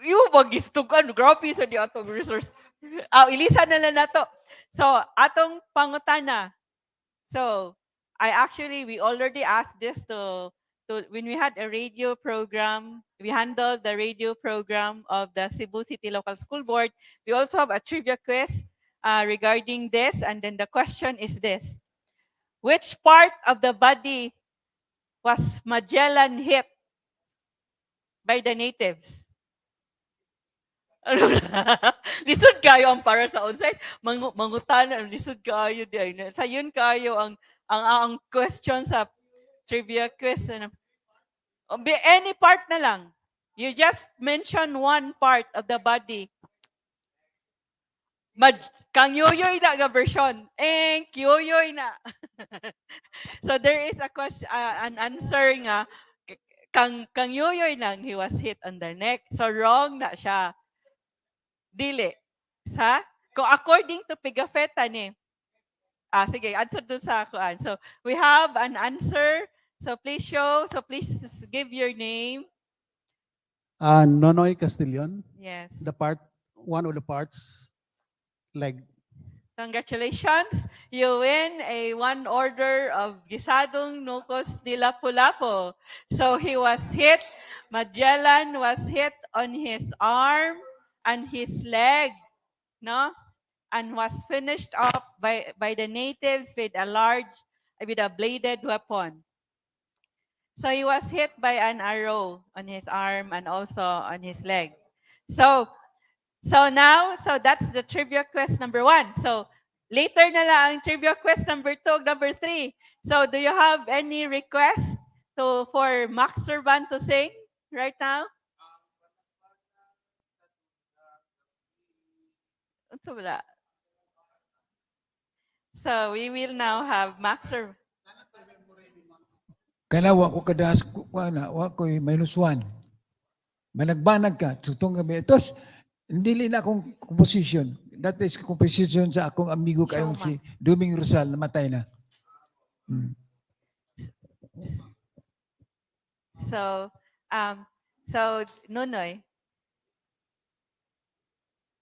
yung magistugan, grabe sa di atong resource. Ilisan na lang na to. So, atong pangutana. So, we already asked this to when we had a radio program, we handled the radio program of the Cebu City Local School Board. We also have a trivia quiz regarding this, and then the question is this. Which part of the body was Magellan hit by the natives? Lisod kayo ang para sa onsite. Mangutana, lisod kayo di ay. Sayon kayo ang question sa trivia quiz. Any part na lang. You just mention one part of the body. Kang yoyoy na nga version. Yoyoy na. So there is a question, an answer nga. Kang yoyoy nang he was hit on the neck. So wrong na siya. Dili. Sa? Kung according to Pigafetta ni. Sige, answer doon sa kuan. So, we have an answer. So, please show. So, please give your name. Nonoy Castillon. Yes. One of the parts, leg. Congratulations. You win a 1 order of Gisadong Nukos de Lapu-Lapu. So, he was hit. Magellan was hit on his arm and his leg, no? And was finished off by the natives with a bladed weapon. So he was hit by an arrow on his arm and also on his leg. So that's the trivia quest number 1. So later na lang ang trivia quest number 2, number 3. So do you have any request for Max Surban to sing right now? So we will now have Max Surban. Kanawa ko kadas ko na, wa ko -1. Managbanag ka, tutong gabi. Tapos, hindi na akong composition. That is composition sa akong amigo kayong si Duming Rosal, namatay na. So, Nunoy.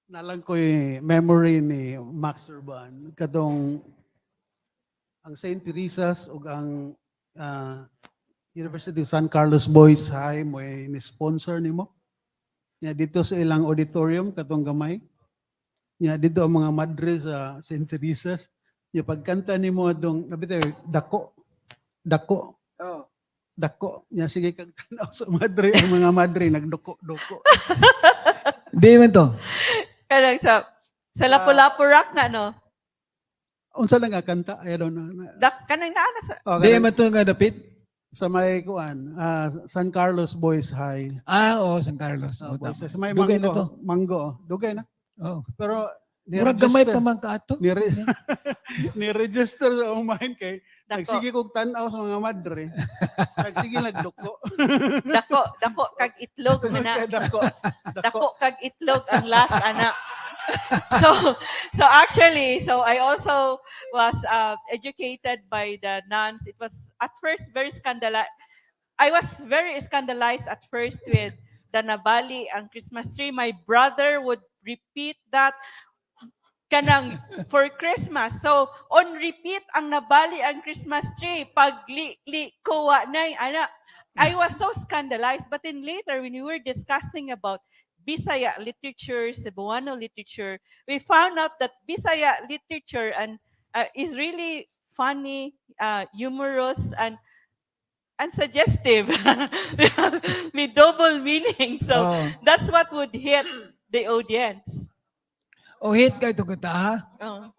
nalang ko yung memory ni Max Surban kadong ang St. Teresa's ug ang University of San Carlos Boys High mo ni sponsor nimo. Nya dito sa ilang auditorium katong gamay. Nya dito ang mga madre sa St. Teresa's. Nya pagkanta nimo adong nabitaw dako. Oh. Dako. Nya sige kag tanaw sa madre ang mga madre nagdoko-doko. Di man to. Kanang sa Lapulapu Rock na, no? Unsa lang nga kanta? I don't know. Kanang naana sa... Oh, Di kanang- man to nga dapit. sa may kuan, San Carlos Boys High. Oo, San Carlos. Oh, Boys tama. High. Sa may Dugay na to. Manggo. Dugay na. Oh. Pero Murag gamay pa man ka ato. ni-register sa umahin kay Dako. nagsige kog tan-aw sa mga madre. Nagsige nagduko. Dako kag itlog na. Dako. Dako kag itlog ang last anak. So actually, I also was educated by the nuns. It was at first very scandalized. I was very scandalized at first with the nabali ang Christmas tree. My brother would repeat that kanang for Christmas. So on repeat ang nabali ang Christmas tree. Pag kuwa na anak. I was so scandalized. But then later when we were discussing about Bisaya literature, Cebuano literature, we found out that Bisaya literature is really funny, humorous, and suggestive with double meaning. So that's what would hit the audience. O hit kayo ito kata ha? Oh.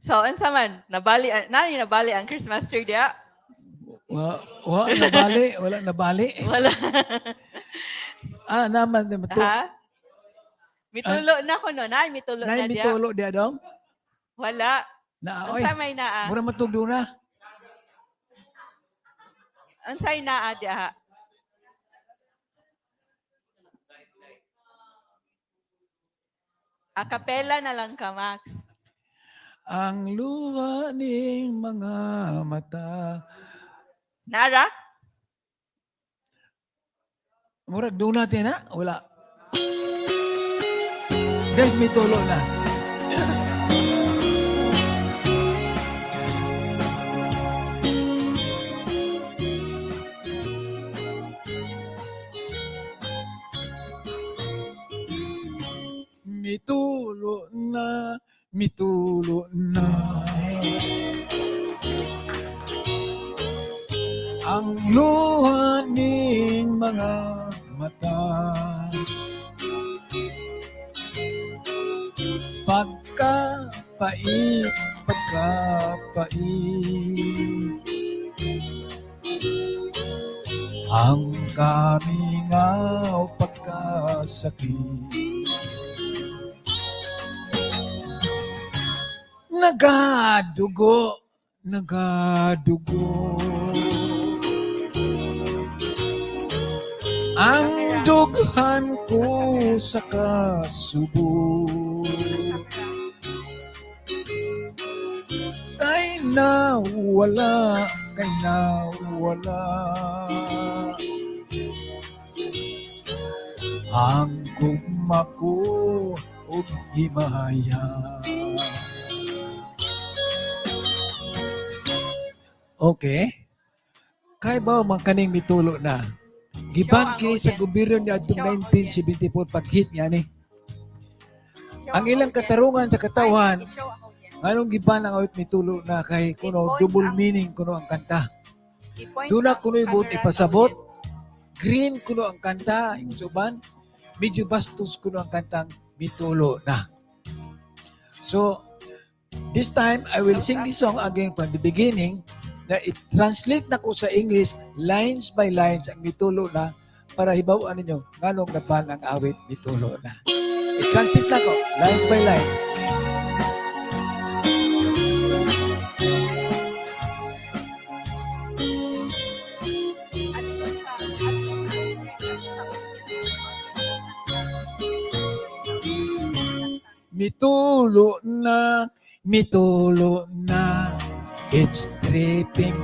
So, unsa man, nabali ang Christmas tree dia? Wala nabali. Wala. Naman. Ha? Mitulo na ko no, mitulo na dia. Mitulo dia dong? Wala. Oy. Unsa may naa? Mura matugdo na. Unsay naa dia ha? Acapella na lang ka, Max. Ang luha ning mga mata. Nara? Murag doon natin ha? Wala. There's mitulo na. Mitulo na, mitulo na. Ang luha ning mga mata. Pagkapait, pagkapait. Ang kamingaw pagkasakit. Nagadugo, nagadugo. Ang dughan ko sa kasubo. Kay nawala, kay nawala. Ang gugma ko ug himaya. Okay. Kay ba man kaning mitulo na? Giban kini sa gobyerno ni adtong 1974 pag-hit niya ni. Ang ilang katarungan sa katawan, anong giban ang awit mitulo na kay kuno double meaning kuno ang kanta. Duna kuno ibot ipasabot. Green kuno ang kanta, Surban. Medyo bastos kuno ang kantang mitulo na. So, this time I will sing this song again from the beginning. Na i-translate na ko sa English lines by lines ang mitulo na para hibawan ninyo nganong gaban ang awit mitulo na. I-translate na ko lines by line. Mitulo na, it's dripping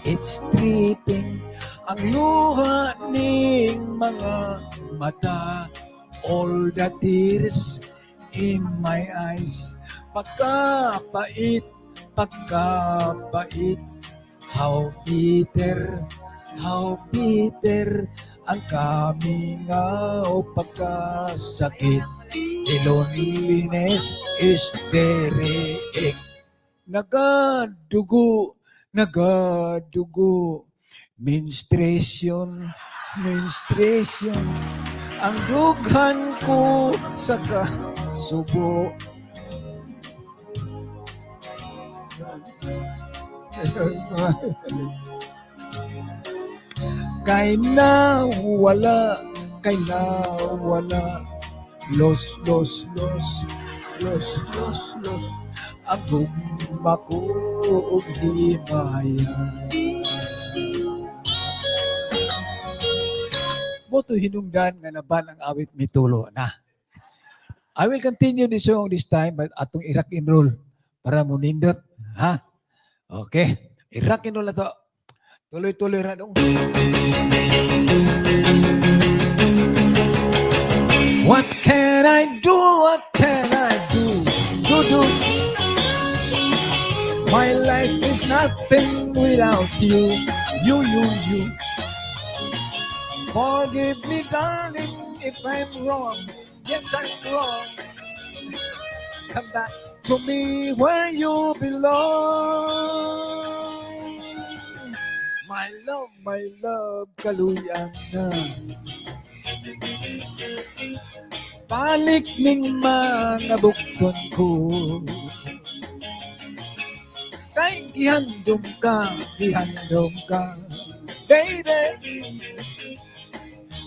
It's tripping ang luha ning mga mata. All the tears in my eyes. Pagkapait, pagkapait. How bitter ang kamingaw pagkasakit. The loneliness is very thick. Nagadugo, menstruation, ang dughan ko sa kasubo. Kay nawala, los, ang gumako og himaya. Boto hinungdan nga naban ang awit mitulo na. I will continue the song this time, but atong i-rock and roll para mo nindot. Ha? Okay. I-rock and roll na to. Tuloy-tuloy na dong. What can I do? What can I do? Do. My life is nothing without you. You. Forgive me, darling, if I'm wrong. Yes, I'm wrong. Come back to me where you belong. My love, kaluyang na. Balik ning mga bukton ko. Kay gihandom ka, baby.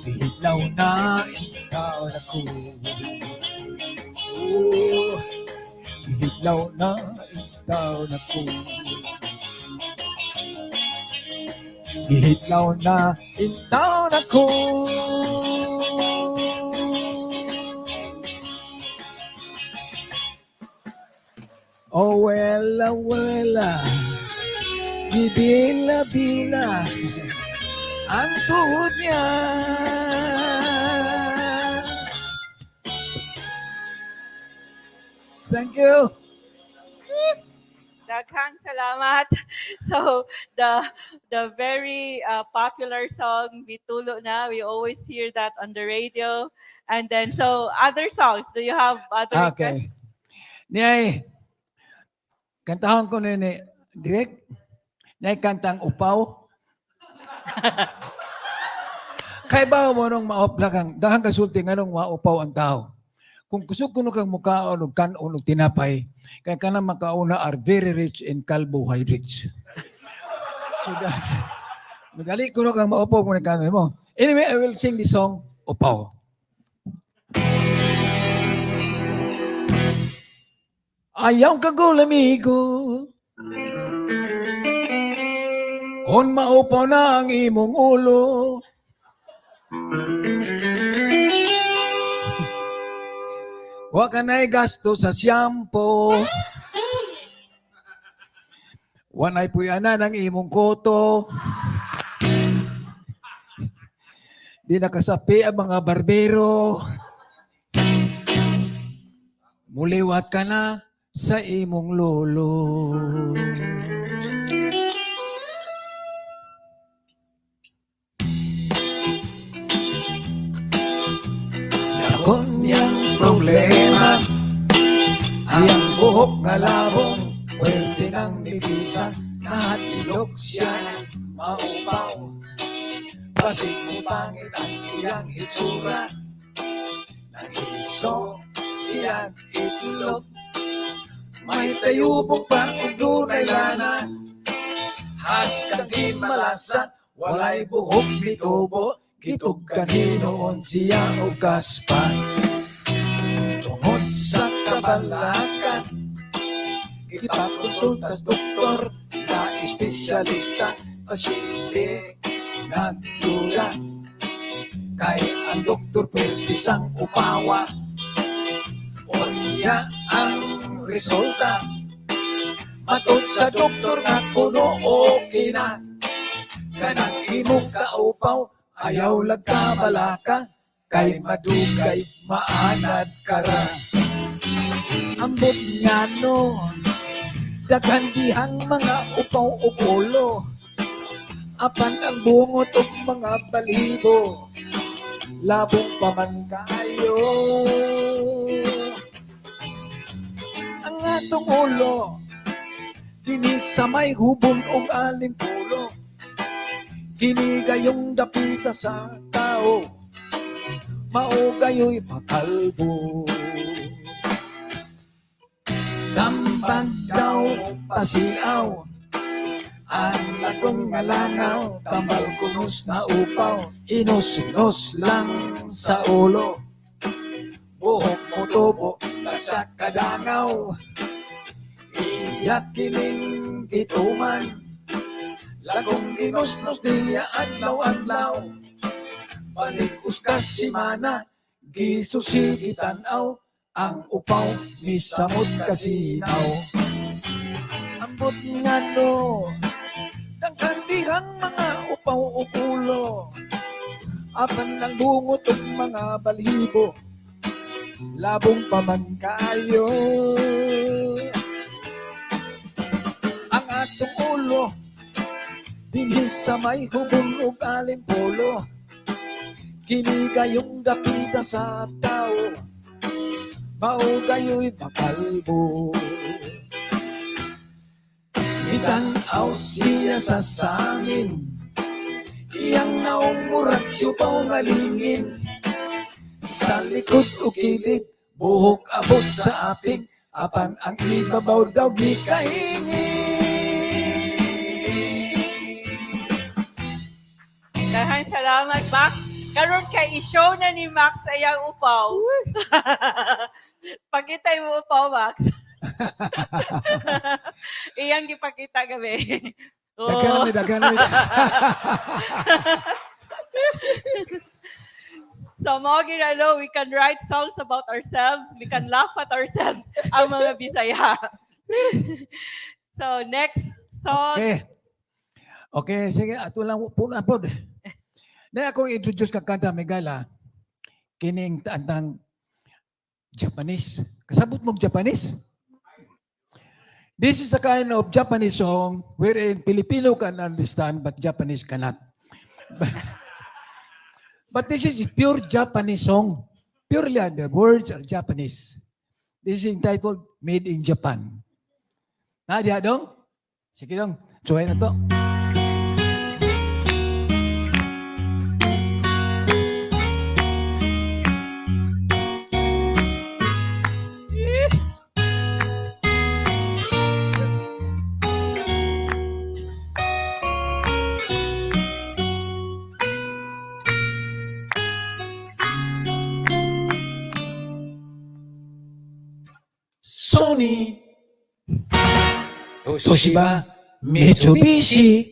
Bihitlaw na ikaw na ko. Oh, bihitlaw na ikaw na ko. Bihitlaw na ikaw na ko. Oh, wela, bibila, ang tuhod niya. Thank you. Daghang salamat. So the very popular song Bitulo Na, we always hear that on the radio. And then so other songs, do you have other requests? Okay. Niyay, kantahan ko na ni direct. Niyay kantang upaw. Kay ba mo nung maopla kang, dahang kasulti nga nung maupaw ang tao. Kung kusog ko kang mukhaon o kanon o tinapay, kaya ka na makauna are very rich in carbohydrates. So, madali ko kang maupaw kung nagkanon mo. Anyway, I will sing the song, Upaw. Ayaw ka gulamigo, kung maupaw na ang imong ulo. Wa ka na'y gasto sa shampoo. Wa na'y puyanan ang imong koto. Di nakasapi ang mga barbero. Muliwat ka na sa imong lolo. Yakon yang problema, ang buhok nga labong, pwerte ng nibisa, nahatilok siya ng maupaw. Basig mo pangit ang iyang hitsura, nang iso siyang itlog. May tayubong pa kung dunay lana, has kang di malasa, walay buhok mitubo. Kitog kaninoon siya o kaspan. Tungod sa kabalakan, ipakonsulta sa doktor na espesyalista, pasyente nagtula. Kay ang doktor pwede sang upawa, unya ang resulta. Matod sa doktor na kuno okay na, kanang imong kaupaw, ayaw lag ka malaka, kay madugay maanad kara. Ambot nga no, daghan dihang mga upaw-upulo, apan ang bungot og mga balibo, labong pa man kayo. Ang atong ulo, dini sa may hubon og alimpulo, kini gayong dapita sa tao, mao gayo'y makalbo. Tambag daw pasiaw, ang akong ngalangaw, tambal kunos na upaw, inos-inos lang sa ulo, buhok mo tubo, sa kadangaw, iyak kining gituman, lagong ginos-nos niya adlaw-adlaw, balik uskas si mana, gisusigitanaw, ang upaw ni samot kasinaw. Ambot nga no, daghandihang mga upaw-upulo, apan ang bungot og mga balibo, labong pa man kayo. Ang atong ulo, dinhi sa may hubon ug alimpulo, kini gayong dapita sa tao, mao gayo'y makalbo. Itanaw siya sa sangin, iyang naong murag siupaw ngalingin, sa likod o kilid, buhok abot sa aping, apan ang ibabaw daw gikahingi. Daghang salamat, Max. Karon kay i-show na ni Max ayang upaw. Pagkitay mo upaw, Max. Iyang gipakita gabi. Dagan na. So, mga ginalo, we can write songs about ourselves. We can laugh at ourselves, ang mga Bisaya. So, next song. Okay, sige, ato lang po na po. Na akong introduce ka kanta, Megala, kining taantang Japanese. Kasabot mong Japanese? This is a kind of Japanese song wherein Filipino can understand but Japanese cannot. But this is a pure Japanese song. Purely the words are Japanese. This is entitled Made in Japan. Diya dong? Sige dong, tsuhay na to. Sony, Toshiba, Mitsubishi,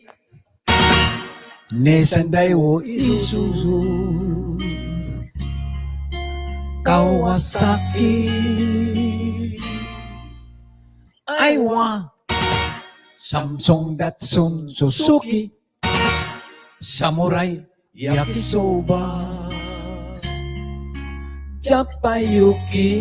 Nissan, Daiwo, Isuzu, Kawasaki, Aiwa, Samsung, Datsun, Suzuki, Samurai, Yakisoba, Japayuki.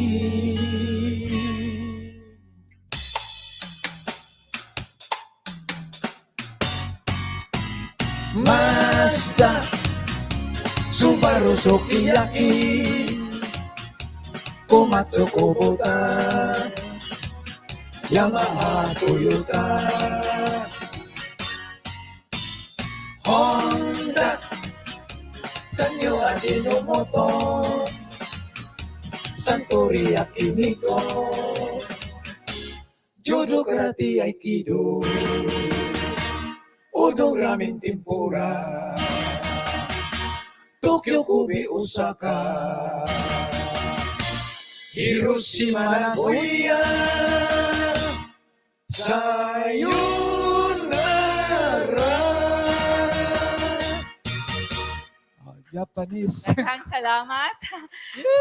Mazda, Subaru, Sukiyaki, Komatsu, Kubota, Yamaha, Toyota, Honda, Sanyo, Ajinomoto, Santori, Akimiko, Judo, Karate, Aikido, Udon, Ramen, Tempura, Tokyo, Kobe, Osaka, Hiroshima, Nagoya, Sayonara. Japanese. Daghang salamat.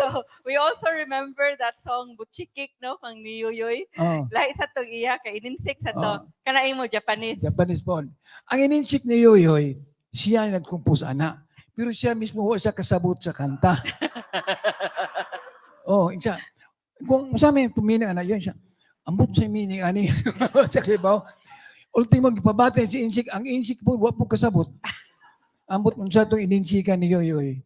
So, we also remember that song Butchikik, no? Kang ni Yoyoy. Lahi sa itong iya, kay ininsik sa to. Kanain mo, Japanese. Japanese po. Ang ininsik ni Yoyoy, Siya ang nag-compose ana. Pero siya mismo wa siya kasabot sa kanta. Oh, siya. Kung sa amin pumina ana yun siya. Ambot sa meaning ani. Sa kibaw. Ultimo gipabati si Insik, ang Insik po wa po kasabot. Ambot unsa tong ininsikan ni Yoyoy.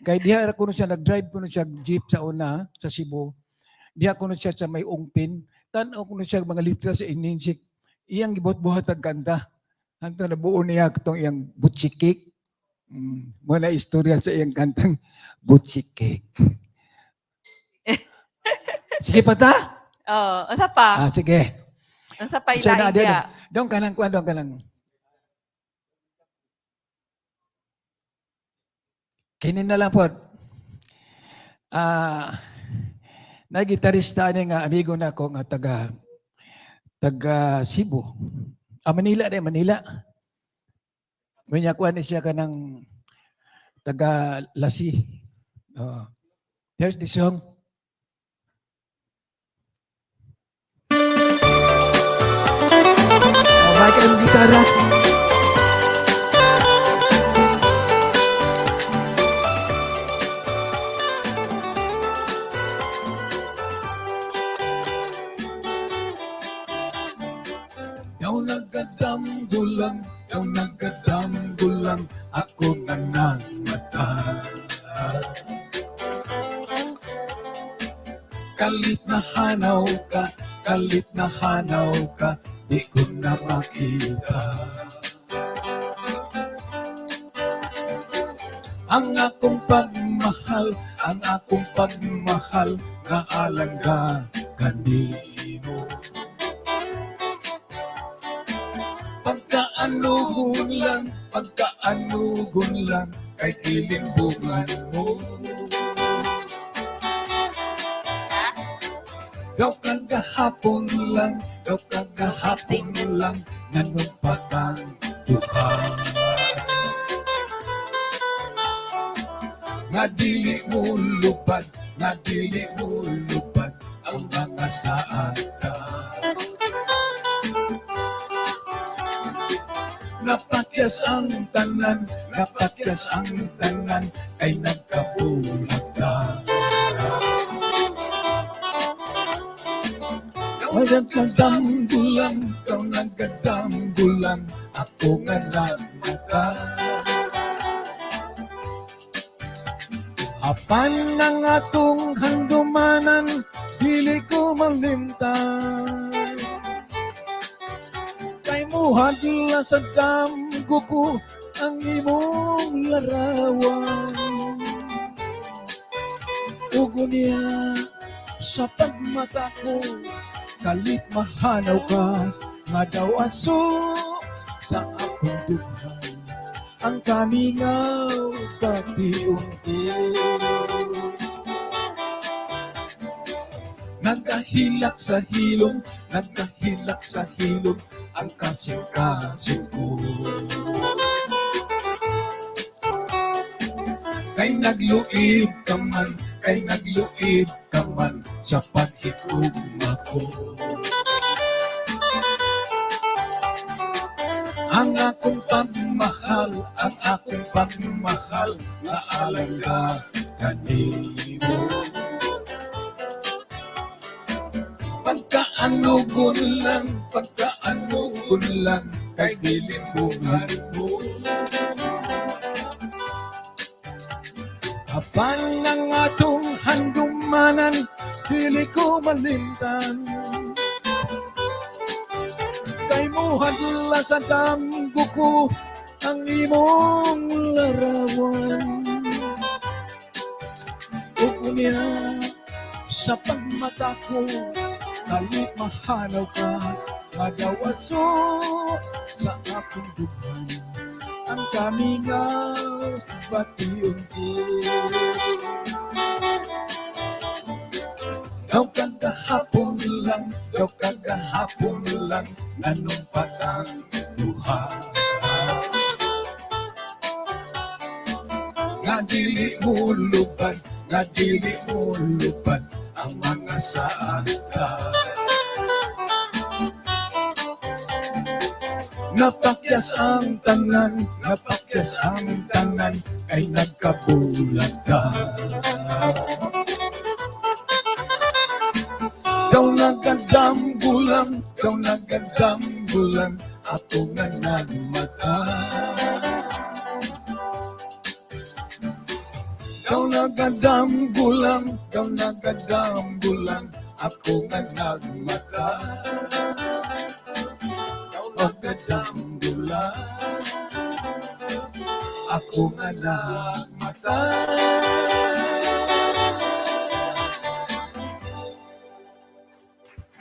Kay diha ko siya nag-drive ko siya jeep sa una sa Cebu. Diha ko siya sa may ungpin. Tan-aw ko siya mga litra sa Insik. Iyang gibot-buhat ang kanta. Hanto nabuo niya itong iyang butchikik. Wala istorya sa iyang kantang butchikik. Sige pa ta? Oh, asa pa? Sige. Asa pa So, ilain dia? doon ka lang, doon ka lang. Kinin na lang po. Nagitarista ni nga amigo na ko nga taga Cebu. Manila din, Manila. May nakuha ni siya ka ng taga Lasi. Here's the song. May ka ng gitara. Daw nagkadamgulang, ako na nangmata. Kalit na hanaw ka, di ko na makita. Ang akong pagmahal, na alangga kanino. Pagkaanugon lang, kay tilimbungan mo. Daw kagahapon lang, nanumpatang duha. Nga dili mo lupad, ang mga saata. Napakyas ang tanan, ay nagkabulag ka. Daw nagkadamgulang, ako nga nagmata. Apan ng atong handumanan, dili ko malimtan. Kay muhadla sa damgo ko, ang imong larawan. Ugo niya sa pagmata ko, kalit mahanaw ka, nga daw aso sa akong duhan. Ang kamingaw patiyon ko. Nagahilak sa hilom, ang kasing-kasing ko. Kay nagluid ka man, sa paghikugma ko. Ang akong pagmahal, na alangga kanimo. Pagkaanugon lang, kay dilimbungan mo. Apan ng atong handumanan, dili ko malimtan. Kay muhadla sa damgo ko, ang imong larawan. Ugo niya sa pagmata ko, kalit mahanaw ka, magawaso sa akong duhan. Ang kamingaw patiyon ko. Daw kagahapon lang, nanumpatang duha. Nga dili mo lupad, ang mga saata. Napakyas ang tanan, napakyas ang tanan, kay nagkabulag ka. Daw nagadambulan, ako nga nagmata. Daw nagadambulan, ako nga nagmata. Daw nagadambulan, ako nga nagmata.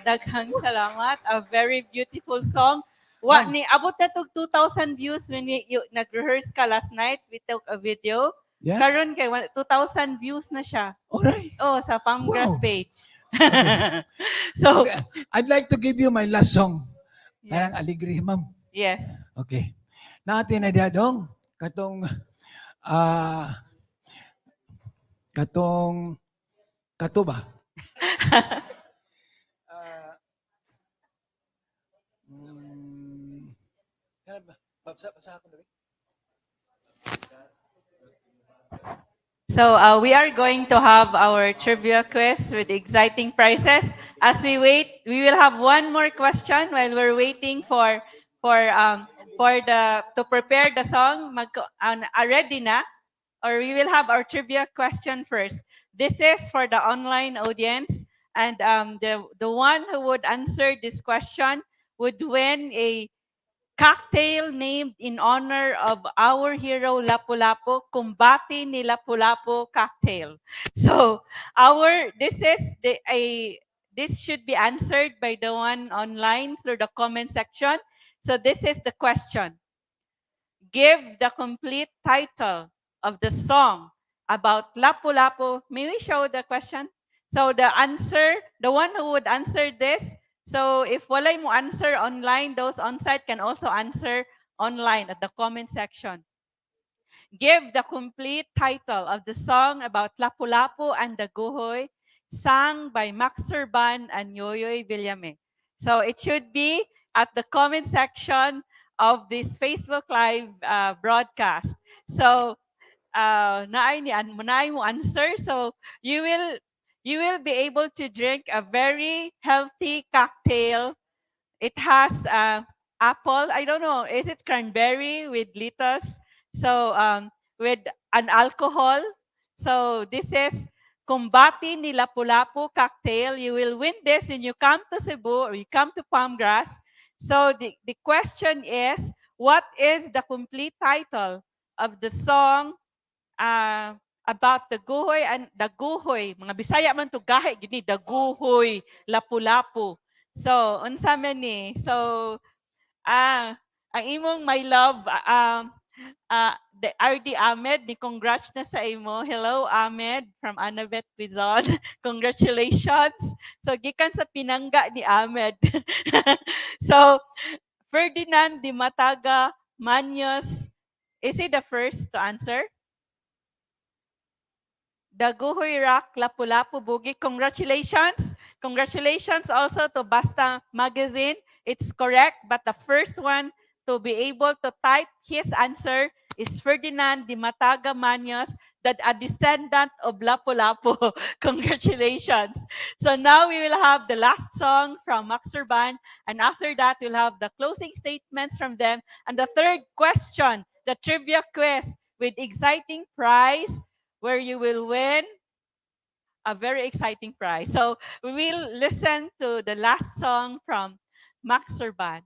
Daghang salamat. A very beautiful song. What ni abot na tog 2,000 views when nag-rehearse ka last night. We took a video. Yeah. Karon kay 2,000 views na siya. Alright. Oh, sa Pamgrass Wow. page. Okay. So, Okay. I'd like to give you my last song. Yes. Parang aligri, ma'am. Yes. Okay. Natin na diadong katong kato ba? So we are going to have our trivia quiz with exciting prizes. As we wait, we will have one more question while we're waiting for to prepare the song. Ready na? Or we will have our trivia question first. This is for the online audience, and the one who would answer this question would win a cocktail named in honor of our hero Lapulapu, Kumbati ni Lapulapu cocktail. So this should be answered by the one online through the comment section. So this is the question. Give the complete title of the song about Lapulapu. May we show the question? So the one who would answer this, so if walay mo answer online, those on-site can also answer online at the comment section. Give the complete title of the song about Lapulapu and the Guhoy, sung by Surban and 𝑋𝐸𝐵. So it should be at the comment section of this Facebook Live broadcast. So naay mo answer. So you will be able to drink a very healthy cocktail. It has apple. I don't know. Is it cranberry with lettuce? So with an alcohol. So this is Kumbati ni Lapulapu cocktail. You will win this when you come to Cebu or you come to Palmgrass. So the question is, what is the complete title of the song about the Guhoy and the Guhoy? Mga Bisaya man to gahi gini, the Guhoy Lapulapu. So unsa man ni? So ang imong my love the RD Ahmed, ni congrats na sa imo. Hello Ahmed from Ahmed Cuizon. Congratulations. So gikan sa pinangga ni Ahmed. So Ferdinand Di Mataga Manyos, is he the first to answer? The Guhoy Rock Lapulapu Bugi. Congratulations. Congratulations also to Basta Magazine. It's correct, but the first one to be able to type his answer is Ferdinand Di Mataga Manyos, that a descendant of Lapulapu. Congratulations. So now we will have the last song from Surban, and after that we'll have the closing statements from them, and the third question, the trivia quiz with exciting prize, where you will win a very exciting prize. So we will listen to the last song from Surban.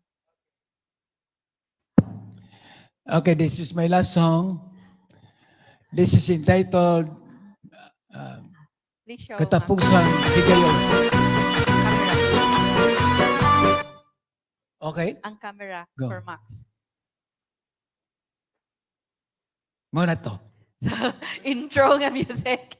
Okay, this is my last song. This is entitled Please show Katapusan Higayon. Okay? ang camera Go. for Max. Muna to. So, intro nga music.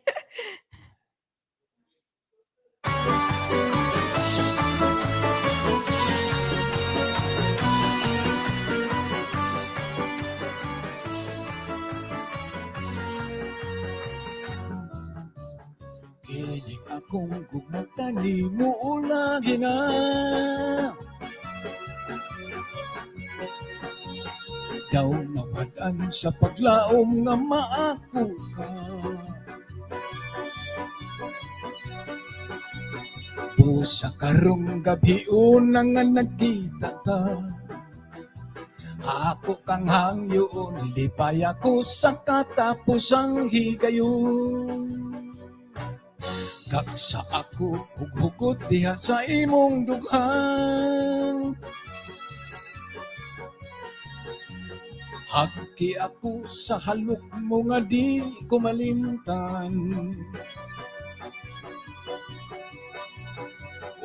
Kinig akong gugmatan ni mo lagi na. Ikaw nawadan sa paglaom nga maako ka. Busa karong gabi unang nga nagkita ta. Ako kang hangyoon, lipay ako sa katapusang higayon. Kaksa ako, hughugot diha sa imong dughan. Hagki ako sa halok mo nga di ko malimtan.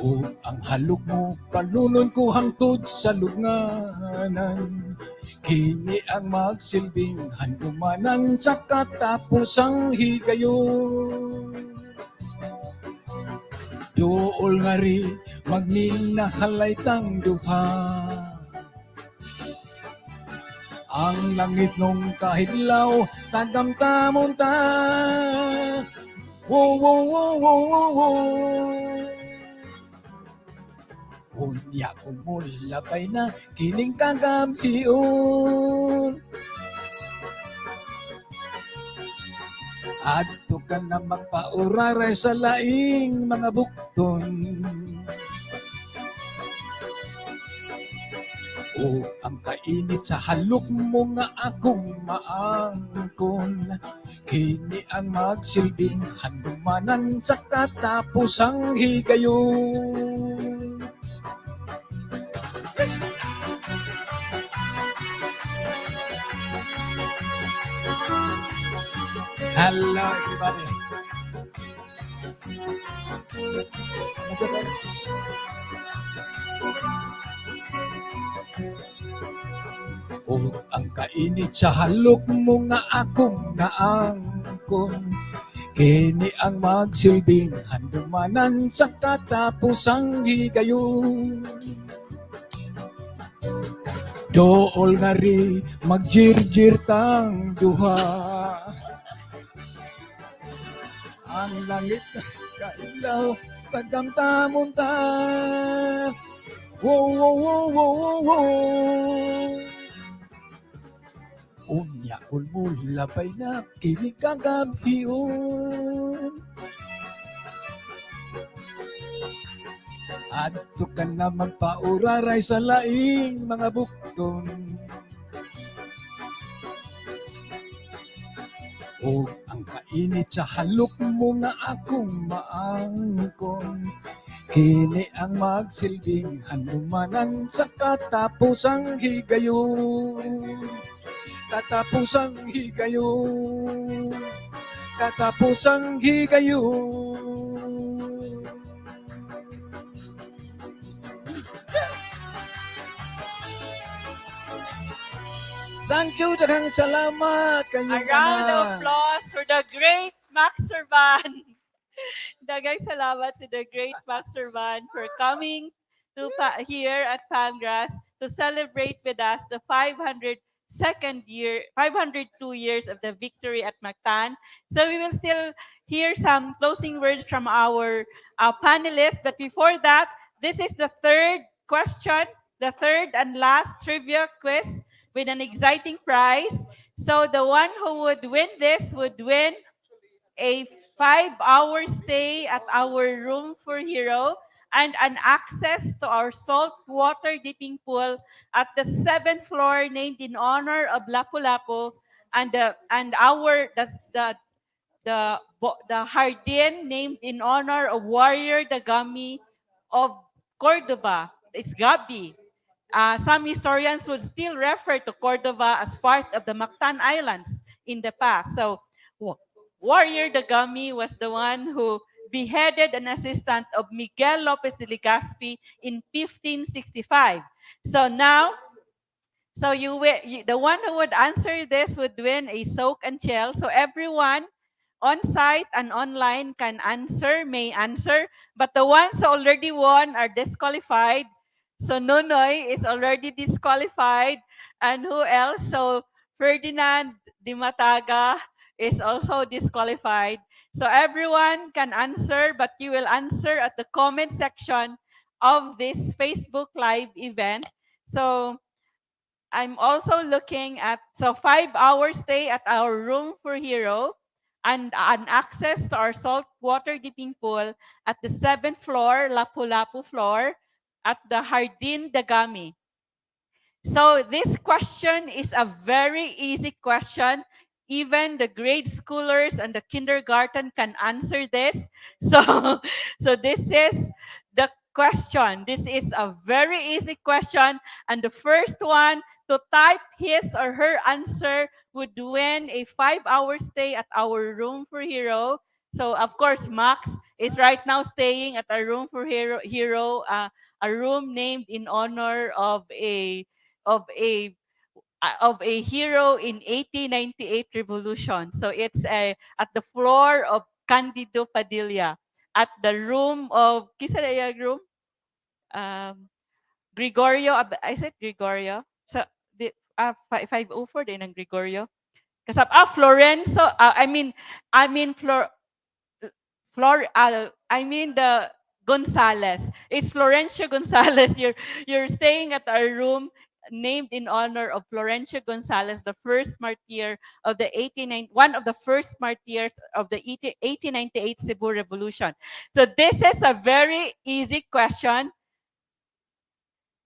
O ang halok mo, panunon ko hangtod sa lugnanan. Kini ang magsilbing handumanan sa katapusang higayon. Dool nga ri magminahalay tang duha. Ang langit nung kahidlaw, tagamtamon ta. Wow, wow, wow, wow, wow, wow. Unya kung mo labay na kining kagabion. Adto ka na magpauraray sa laing mga bukton. O ang kainit sa halok mo nga akong maangkon. Kini ang magsilbing handumanan sa katapusang higayon. Hello everybody. O ang kainit sa halok mo nga akong naangkon. Kini ang magsilbing handumanan sa katapusang higayon. Dool nga ri magjirjir tang duha. Ang langit kailaw tagamtamon ta. Wow, wow, wow, wow, wow, wow. Unya kung mo labay na kinig kagabion. Adto ka na magpauraray sa laing mga bukton. O ang kainit sa halok mo nga akong maangkon. Kini ang magsilbing handumanan sa katapusang higayon. Katapusang higayon. Katapusang higayon. Thank you, daghang salamat A kanyang round of tanan. applause for the great Max Surban. Daghang salamat to the great Max Surban for coming to here at Pangras to celebrate with us the 502 years of the victory at Mactan. So we will still hear some closing words from our panelists. But before that, this is the third question, the third and last trivia quiz with an exciting prize. So the one who would win this would win a 5-hour stay at our room for Hero and an access to our saltwater dipping pool at the 7th floor named in honor of Lapulapu and the Jardín named in honor of warrior Dagami of Córdoba. It's Gabi. Some historians would still refer to Córdoba as part of the Mactan Islands in the past. So, Warrior Dagami was the one who beheaded an assistant of Miguel Lopez de Legazpi in 1565. So now, the one who would answer this would win a soak and chill. So everyone on site and online can answer, may answer, but the ones who already won are disqualified. So Nonoy is already disqualified. And who else? So Ferdinand Dimataga is also disqualified. So everyone can answer, but you will answer at the comment section of this Facebook Live event. So I'm also looking at, so 5 hour stay at our room for hero and an access to our saltwater dipping pool at the 7th floor, Lapulapu floor, at the Jardín de Gami. So this question is a very easy question. Even the grade schoolers and the kindergarten can answer this. So, so this is the question. This is a very easy question. And the first one to type his or her answer would win a 5 hour stay at our room for hero. So of course, Max is right now staying at our room for hero, a room named in honor of of a hero in 1898 revolution. So it's at the floor of Candido Padilla, at the room of kisa na yung room, Gregorio. I said Gregorio. So the 504 din ang Gregorio. Kasap Florenzo. I mean the Gonzales. It's Florencio Gonzales. You're staying at our room named in honor of Florencio Gonzales, the first martyr of the one of the first martyrs of the 1898 Cebu Revolution. So this is a very easy question.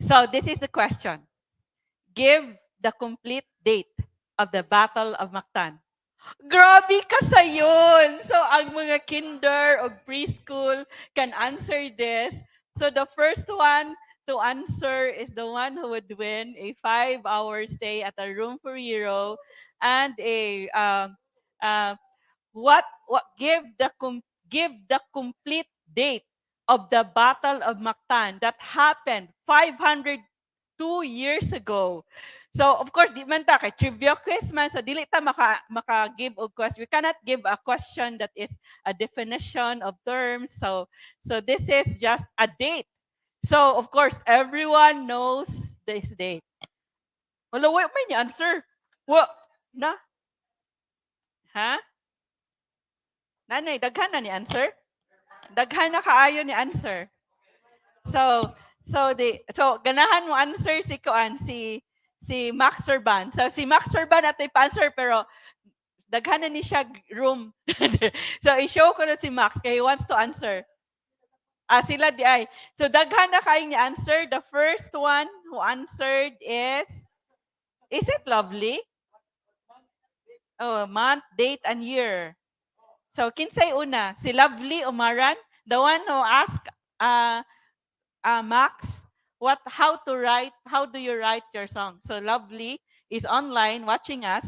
So this is the question. Give the complete date of the Battle of Mactan. Grabe ka sa yun! So, ang mga kinder o preschool can answer this. So, the first one to answer is the one who would win a 5 hour stay at a room for hero and a give the complete date of the Battle of Mactan that happened 502 years ago. So, of course, di man ta kay trivia quiz man, so dili ta maka-give og question. We cannot give a question that is a definition of terms. So this is just a date. So, of course, everyone knows this date. Wala, wait, may answer. What? Na? Ha? Nanay, daghan na ni answer? Daghan na kaayo ni answer. So ganahan mo answer si Kuan, si Max Surban. So si Max Surban at answer pero daghan na ni siya room. So i-show ko na si Max kay he wants to answer. Sila di ay. So daghan na kayo ni answer. The first one who answered is it Lovely? Oh, month, date, and year. So kinsay una? Si Lovely Umaran? The one who asked Max, how do you write your song? So Lovely is online watching us,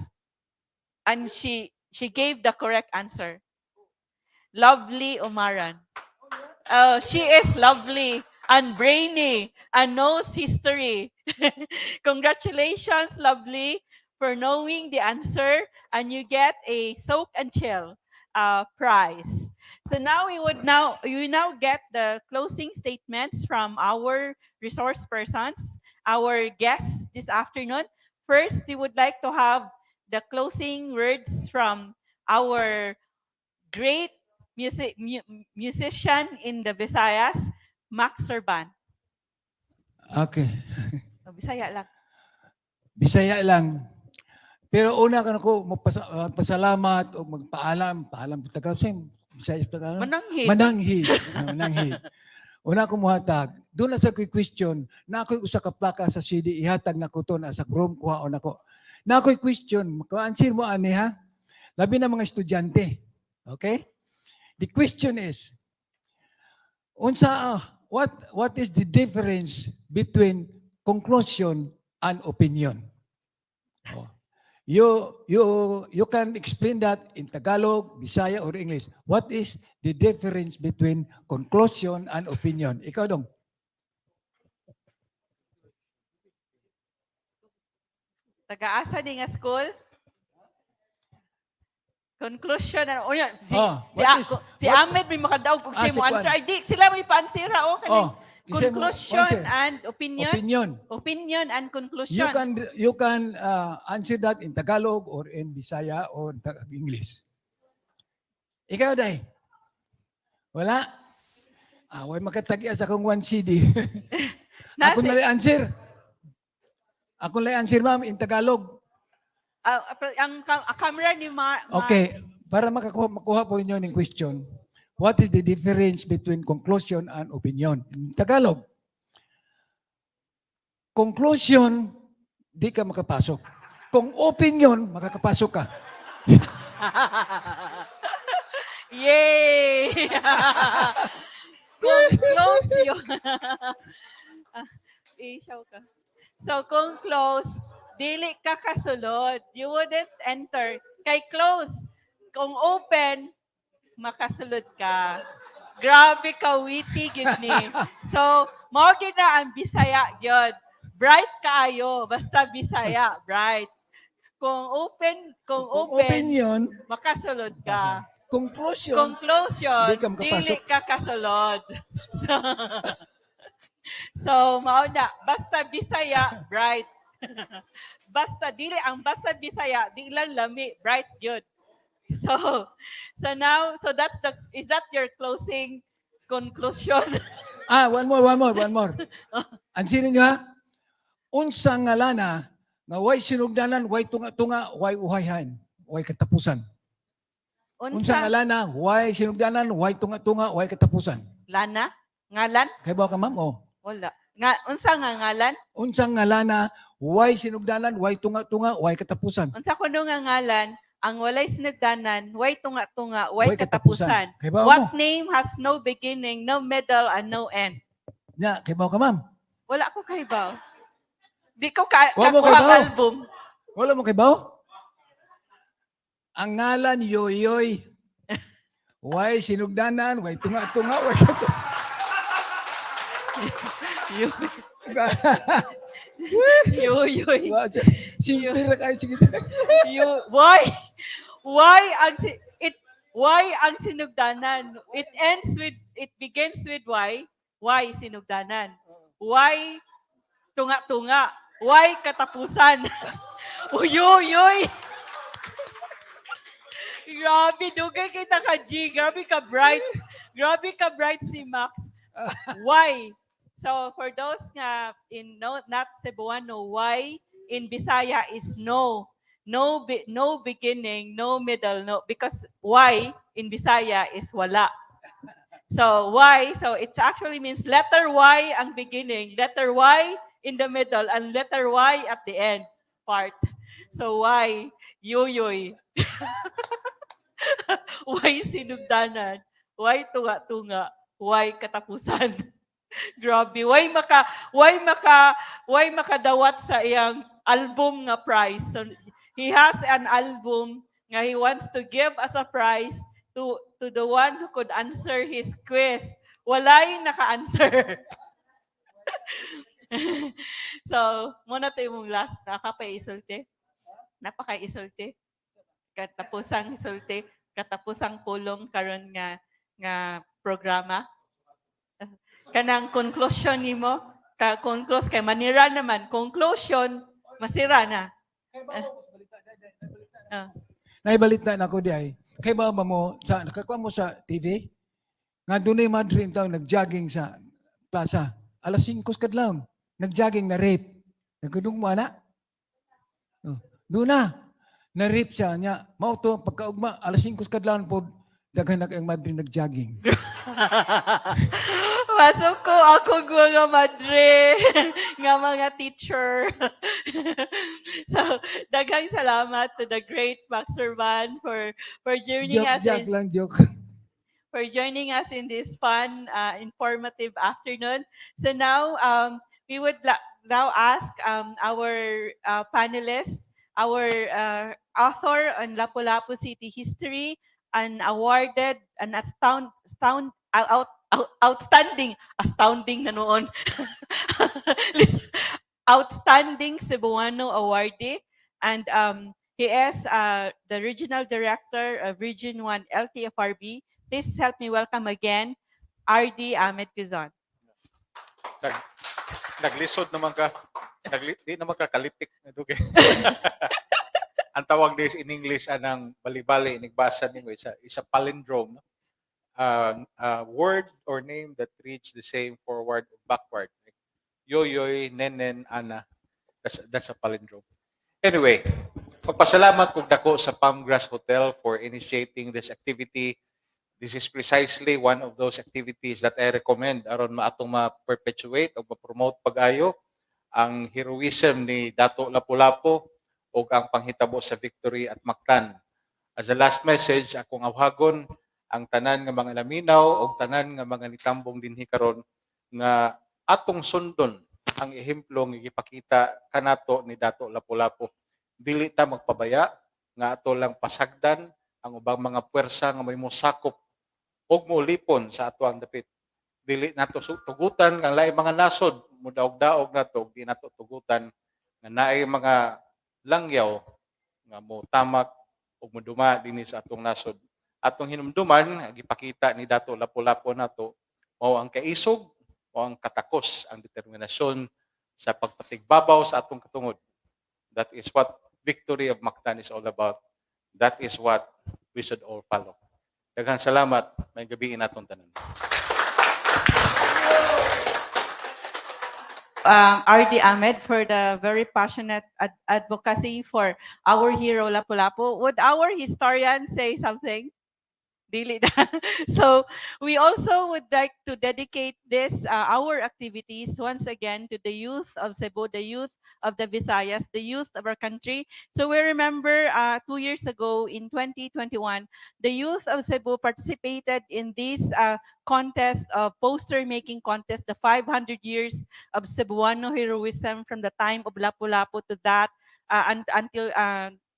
and she gave the correct answer. Lovely Umaran. Oh, she is lovely and brainy and knows history. Congratulations, Lovely, for knowing the answer, and you get a soak and chill prize. So now you now get the closing statements from our resource persons, our guests this afternoon. First, we would like to have the closing words from our great musician in the Visayas, Max Surban. Okay. Bisaya lang. Bisaya lang. Pero una ka ko magpasalamat o magpaalam. Paalam po Tagalog. Bisaya Tagalog. Mananghid. Mananghid. Una ko muhatag. Doon na sa question, na ako'y usa ka plaka sa CD, ihatag na ko to na sa room, kuhaon ako. Na ako'y question, maka-answer mo ani ha? Labi na mga estudyante. Okay? The question is, what is the difference between conclusion and opinion? Oh. You can explain that in Tagalog, Bisaya, or English. What is the difference between conclusion and opinion? Ikaw dong. Taga-asa din nga school? Conclusion. Si Ahmed may makadaog kung siya mo answer. Ay, di, sila may pa-answera. Conclusion and opinion. Opinion and conclusion. You can answer that in Tagalog or in Bisaya or English. Ikaw, Day? Wala? Way makatagya sa kong 1 CD. Ako na answer. Ako lang answer, ma'am, in Tagalog. Ang camera ni Okay, para makuha po ninyo ng question, what is the difference between conclusion and opinion? In Tagalog, conclusion, di ka makapasok. Kung opinion, makakapasok ka. Yay! Kung close yun. Isaw ka. So, kung close, dili ka kasulod. You wouldn't enter. Kay close. Kung open, makasulod ka. Grabe ka, witty, gid ni. So, mao gid na ang Bisaya gyud. Bright kaayo, basta Bisaya, bright. Kung open, Opinion, makasulod ka. conclusion, Conclusion, di ka makapasok. dili ka kasulod. So, mao na, basta Bisaya, bright. Basta dili ang basta Bisaya, di lang lami, bright good. So now, so is that your closing conclusion? one more. Ansinin nyo ha? Unsang ngalana nga way sinugdanan, way tunga-tunga, way uhayhan, way katapusan. Unsang ngalana, way sinugdanan, way tunga-tunga, way katapusan. Lana? Ngalan? Kaya ba ka, ma'am? Oh. Wala. Unsa nga ngalan? Unsang ngalana, way sinugdanan, way tunga-tunga, way katapusan. Unsa kuno nga ngalan? Ang walay sinugdanan, way tunga-tunga, way katapusan. What name has no beginning, no middle, and no end? Nya, kaya ba ka, ma'am? Wala ko kaibaw. Di ko kakuha album. Wala mo kaibaw? Ang ngalan, yoyoy. Way sinugdanan, way tunga-tunga, way katapusan. Yoyoy. Simple na kayo, sige. Why ang sinugdanan? It begins with why? Why sinugdanan? Why tunga-tunga? Why katapusan? Uyoy! Grabe, dugay kita ka G. Grabe ka bright. Grabe ka bright si Max. Why? So for those nga not Cebuano, why in Bisaya is no. No beginning, no middle, no, because why in Bisaya is wala. So why? So it actually means letter Y ang beginning, letter Y in the middle, and letter Y at the end part. So why? Yoyoy. Why sinugdanan? Why tunga-tunga? Why katapusan? Grabe, why makadawat sa iyang album nga prize. So he has an album nga he wants to give as a prize to the one who could answer his quiz. Walay naka-answer. So, muna tayo mong last nakapaisulti. Napakaisulti. Katapusang isulti, katapusang pulong karon nga programa. Kanang conclusion nimo, conclude kay manira naman, conclusion masira na. Naibalita na ako di ay. Kay ba mo sa nakakuha mo sa TV? Nga dunay madrin taw nagjogging sa plaza. Alas 5 kadlaw, nagjogging na rape. Nagkudung mo ana? Doon na rape siya niya. Mao to pagkaugma alas 5 kadlaw po daghan ang madrin nagjogging. Pasok ko ako mga madre, nga mga teacher. So, daghang salamat to the great Max Surban for joining us. Joke. For joining us in this fun, informative afternoon. So now, we would now ask our panelists, our author on Lapulapu City history, an awarded, an astounding na noon. Outstanding Cebuano Awardee, and he is the Regional Director of Region 1 LTFRB. Please help me welcome again, RD Ahmed Cuizon. Naglisod naman ka. Di naman ka kalitik. Ang tawag this in English anang bali-bali inigbasa ninyo is a palindrome. Word or name that reads the same forward and backward. Yoyoy, nenen, ana. That's a palindrome. Anyway, magpasalamat kog dako sa Palmgrass Hotel for initiating this activity. This is precisely one of those activities that I recommend aron maatong ma-perpetuate o ma-promote pag-ayo ang heroism ni Dato Lapulapu o ang panghitabo sa victory at Mactan. As a last message, akong awhagon ang tanan nga mga laminaw o tanan nga mga nitambong dinhi karon nga atong sundon ang ehemplo nga gipakita kanato ni Dato Lapulapu. Dili ta magpabaya nga ato lang pasagdan ang ubang mga puwersa nga may mosakop og molipon sa ato ang dapit. Dili nato tugutan ang lain mga nasod, mudaog-daog nato, di nato tugutan nga naay mga langyaw nga mo tamak o muduma dinhi sa atong nasod. Atong hinumduman, gipakita ni Dato Lapulapu nato, mao ang kaisog o ang katakos, ang determinasyon sa pagpatigbabaw sa atong katungod. That is what victory of Mactan is all about. That is what we should all follow. Daghang salamat. May gabi natong tanan. Awardee Ahmed for the very passionate advocacy for our hero Lapulapu. Would our historian say something? Dili na. So we also would like to dedicate this, our activities, once again to the youth of Cebu, the youth of the Visayas, the youth of our country. So we remember 2 years ago in 2021, the youth of Cebu participated in this contest, poster making contest, the 500 years of Cebuano heroism from the time of Lapulapu to that until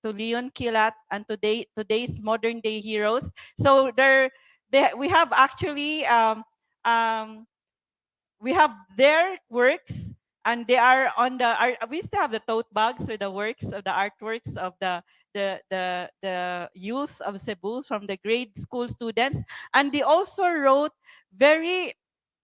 to Leon Kilat and today's modern day heroes. So we have actually we have their works, and they are on the. We still have the tote bags with the works of the artworks of the youth of Cebu from the grade school students, and they also wrote very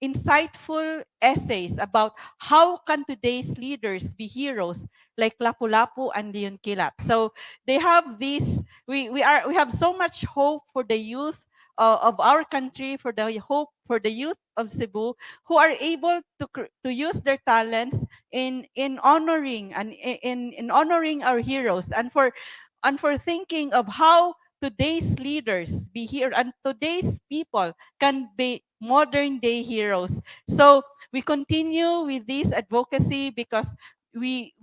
insightful essays about how can today's leaders be heroes like Lapulapu and Leon Kilat. So they have these. We have so much hope for the youth of our country, for the hope for the youth of Cebu, who are able to use their talents in honoring and in honoring our heroes, and for thinking of how today's leaders be here and today's people can be modern day heroes. So we continue with this advocacy because we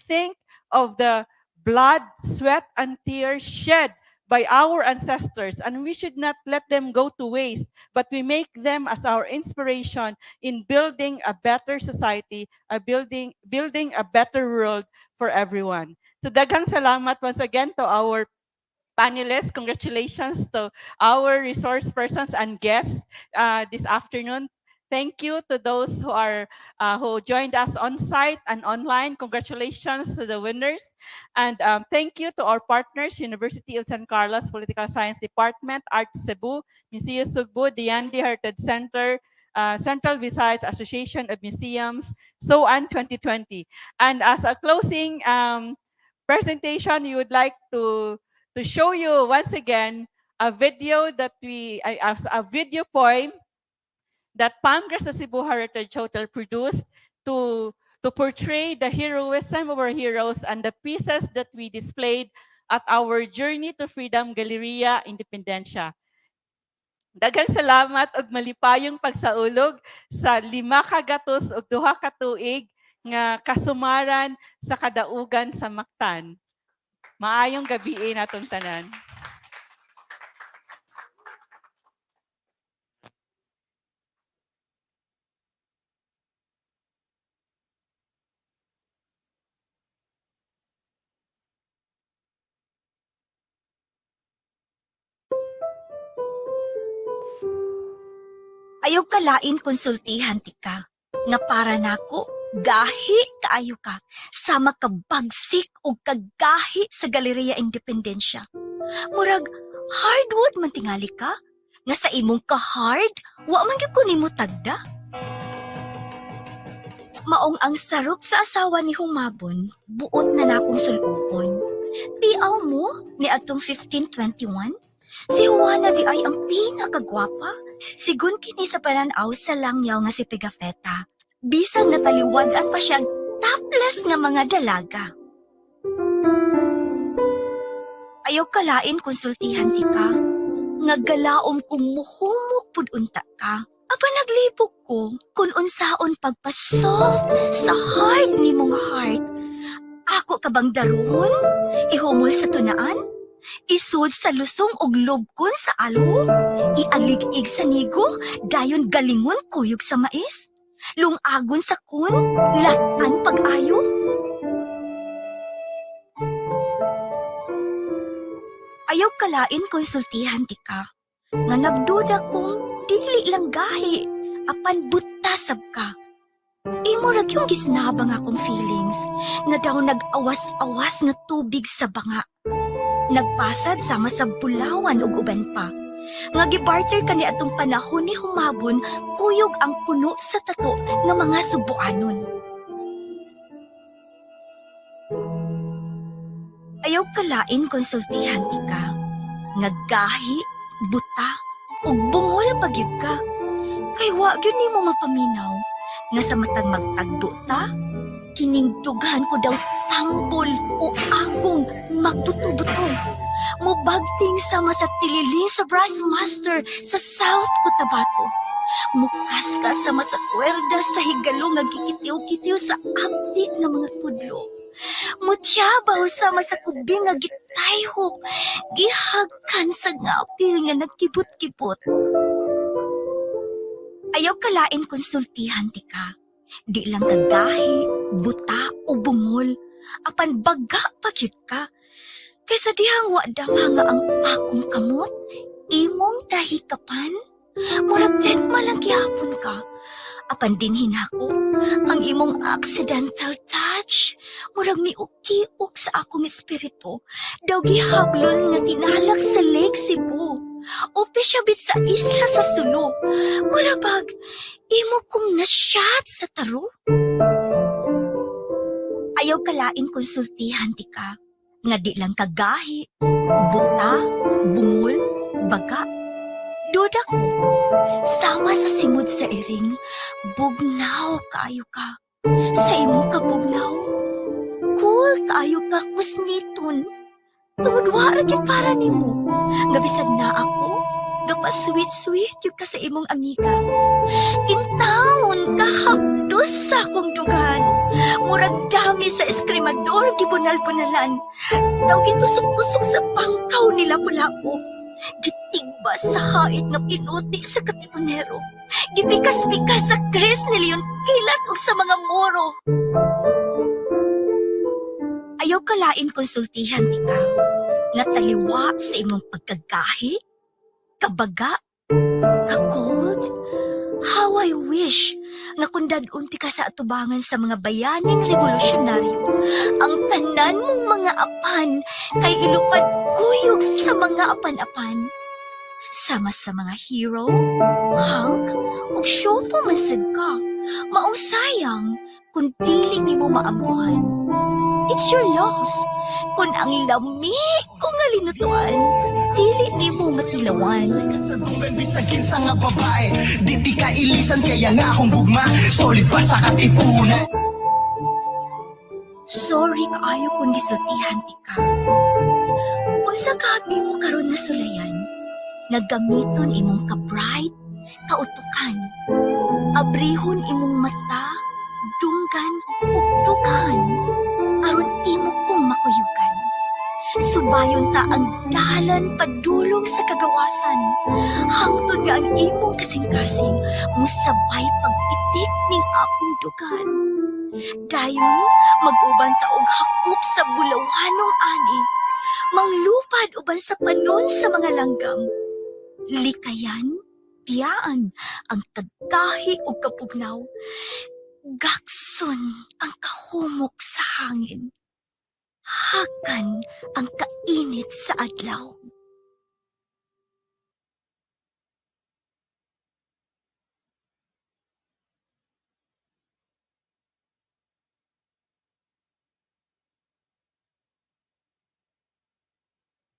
think of the blood, sweat, and tears shed by our ancestors, and we should not let them go to waste, but we make them as our inspiration in building a better society, building a better world for everyone. So daghang salamat once again to our panelists. Congratulations to our resource persons and guests this afternoon. Thank you to those who joined us on site and online. Congratulations to the winners. And thank you to our partners, University of San Carlos Political Science Department, Arts Cebu, Museo Sugbo, Diandi Heritage Center, Central Visayas Association of Museums, 𝙍𝙬𝙘 2020. And as a closing presentation, you would like to show you once again a video that a video poem that Palmgrass Cebu Heritage Hotel produced to portray the heroism of our heroes and the pieces that we displayed at our Journey to Freedom Galleria Independencia. Daghang salamat ug malipayong pagsaulog sa 5 ka gatos ug 2 ka tuig nga kasumaran sa kadaugan sa Mactan. Maayong gabi natong tanan. Ayaw ka lain konsultihan ti ka, nga para nako, gahi kaayo ka, sa makabagsik o kagahi sa Galleria Independencia. Murag, hardwood man tingali ka, nga sa imong ka-hard, wa man gyud ko nimo tagda. Maong ang sarok sa asawa ni Humabon, buot na nakong sulubon. Tiaw mo ni atong 1521, si Juana di ay ang pinakagwapa. Sigun kini sa pananaw sa langyaw nga si Pigafetta. Bisang nataliwagan pa siya topless nga mga dalaga. Ayaw kalain konsultihan ti ka, nga galaom kung muhumok pud unta ka. Aba naglibog ko kung unsaon pagpasoft sa heart ni mong heart. Ako kabang daron, ihumol sa tunaan, isud sa lusong og lubkon sa alo, ialig-ig sa nigo, dayon galingon kuyog sa mais, lungagon sa kun, latan pag-ayo. Ayaw kalain konsultihan ti ka, nga nagduda kong dili lang gahi, apan butasab ka. Imo ra yung gisnabang akong feelings, nga daw nag-awas-awas nga tubig sa banga. Nagpasad sama sa bulawan ug uban pa. Nga gibarter ka ni atong panahon ni humabon, kuyog ang puno sa tato nga mga Cebuanon. Ayaw kalain konsultihan ti ka, nga gahi, buta, ug bungol pagyud ka. Kay wa gyud nimo mapaminaw nga sa matag magtagdo ta, kinindughan ko daw tambol o akong magbuto-buto. Mubagting sama sa tililing sa brass master sa South Cotabato. Mukas ka sama sa kwerda sa higalo nga gikitiw-kitiw sa ampik nga mga tudlo. Mutyabaw sama sa kubing nga gitayhok, gihagkan sa ngapil nga nagkibot-kibot. Ayaw kalain konsultihan ti ka, di lang kagahi, buta o bungol, apan baga pagyud ka. Kaysa dihang wa damha nga ang akong kamot, imong dahikapan, murag dead malang gihapon ka. Apan dinhin ako, ang imong accidental touch, murag miukiok sa akong espiritu, daw gihablon nga tinalak sa Lake Cebu, o pisyabit sa isla sa Sulu, murabag, imo kong nasyat sa taro. Ayaw kalain konsultihan ti ka, nga di lang kagahi, buta, bungol, baga. Duda ko, sama sa simod sa iring, bugnaw kaayo ka. Sa imong kabugnaw, cool kaayo ka kusniton. Tungod wara gyud para nimo. Gabisag na ako, gapa-sweet-sweet yung ka sa imong amiga. Intawon ka hapdos sa akong dugan. Murag dami sa eskrimador gibunal-bunalan. Daw gitusok-tusok sa pangkaw ni Lapulapu. Gitigba sa hait na pinuti sa katipunero. Gipikas-pikas sa kres ni Leon Kilat o sa mga moro. Ayaw kalain konsultihan ti ka, nga taliwa sa imong pagkagahi, kabaga, ka-cold. How I wish nga kung dadunti ka sa atubangan sa mga bayaning revolusyonaryo, ang tanan mong mga apan kay ilupad kuyog sa mga apan-apan. Sama sa mga hero, hunk, ug syofo masad ka, maong sayang kung dili nimo maamguhan. It's your loss kung ang lami kung nga linutuan, dili nimo matilawan. Bisagin sa nga babae, di ti ka ilisan kaya nga akong gugma, solid pa sa katipunan. Sorry kaayo kung gisultihan ti ka. Unsa ka imo karon na sulayan, nagamiton imong ka-bright, kautukan, abrihon imong mata, dunggan ug dugan, aron imo kong makuyugan. Subayon ta ang dalan padulong sa kagawasan, hangtod nga ang imong kasing-kasing musabay pagpitik ning akong dugan. Dayon mag-uban ta og hakop sa bulawanong ani, manglupad uban sa panon sa mga langgam. Likayan, biyaan ang tagkahi ug kapugnaw, gakson ang kahumok sa hangin, hakan ang kainit sa adlaw.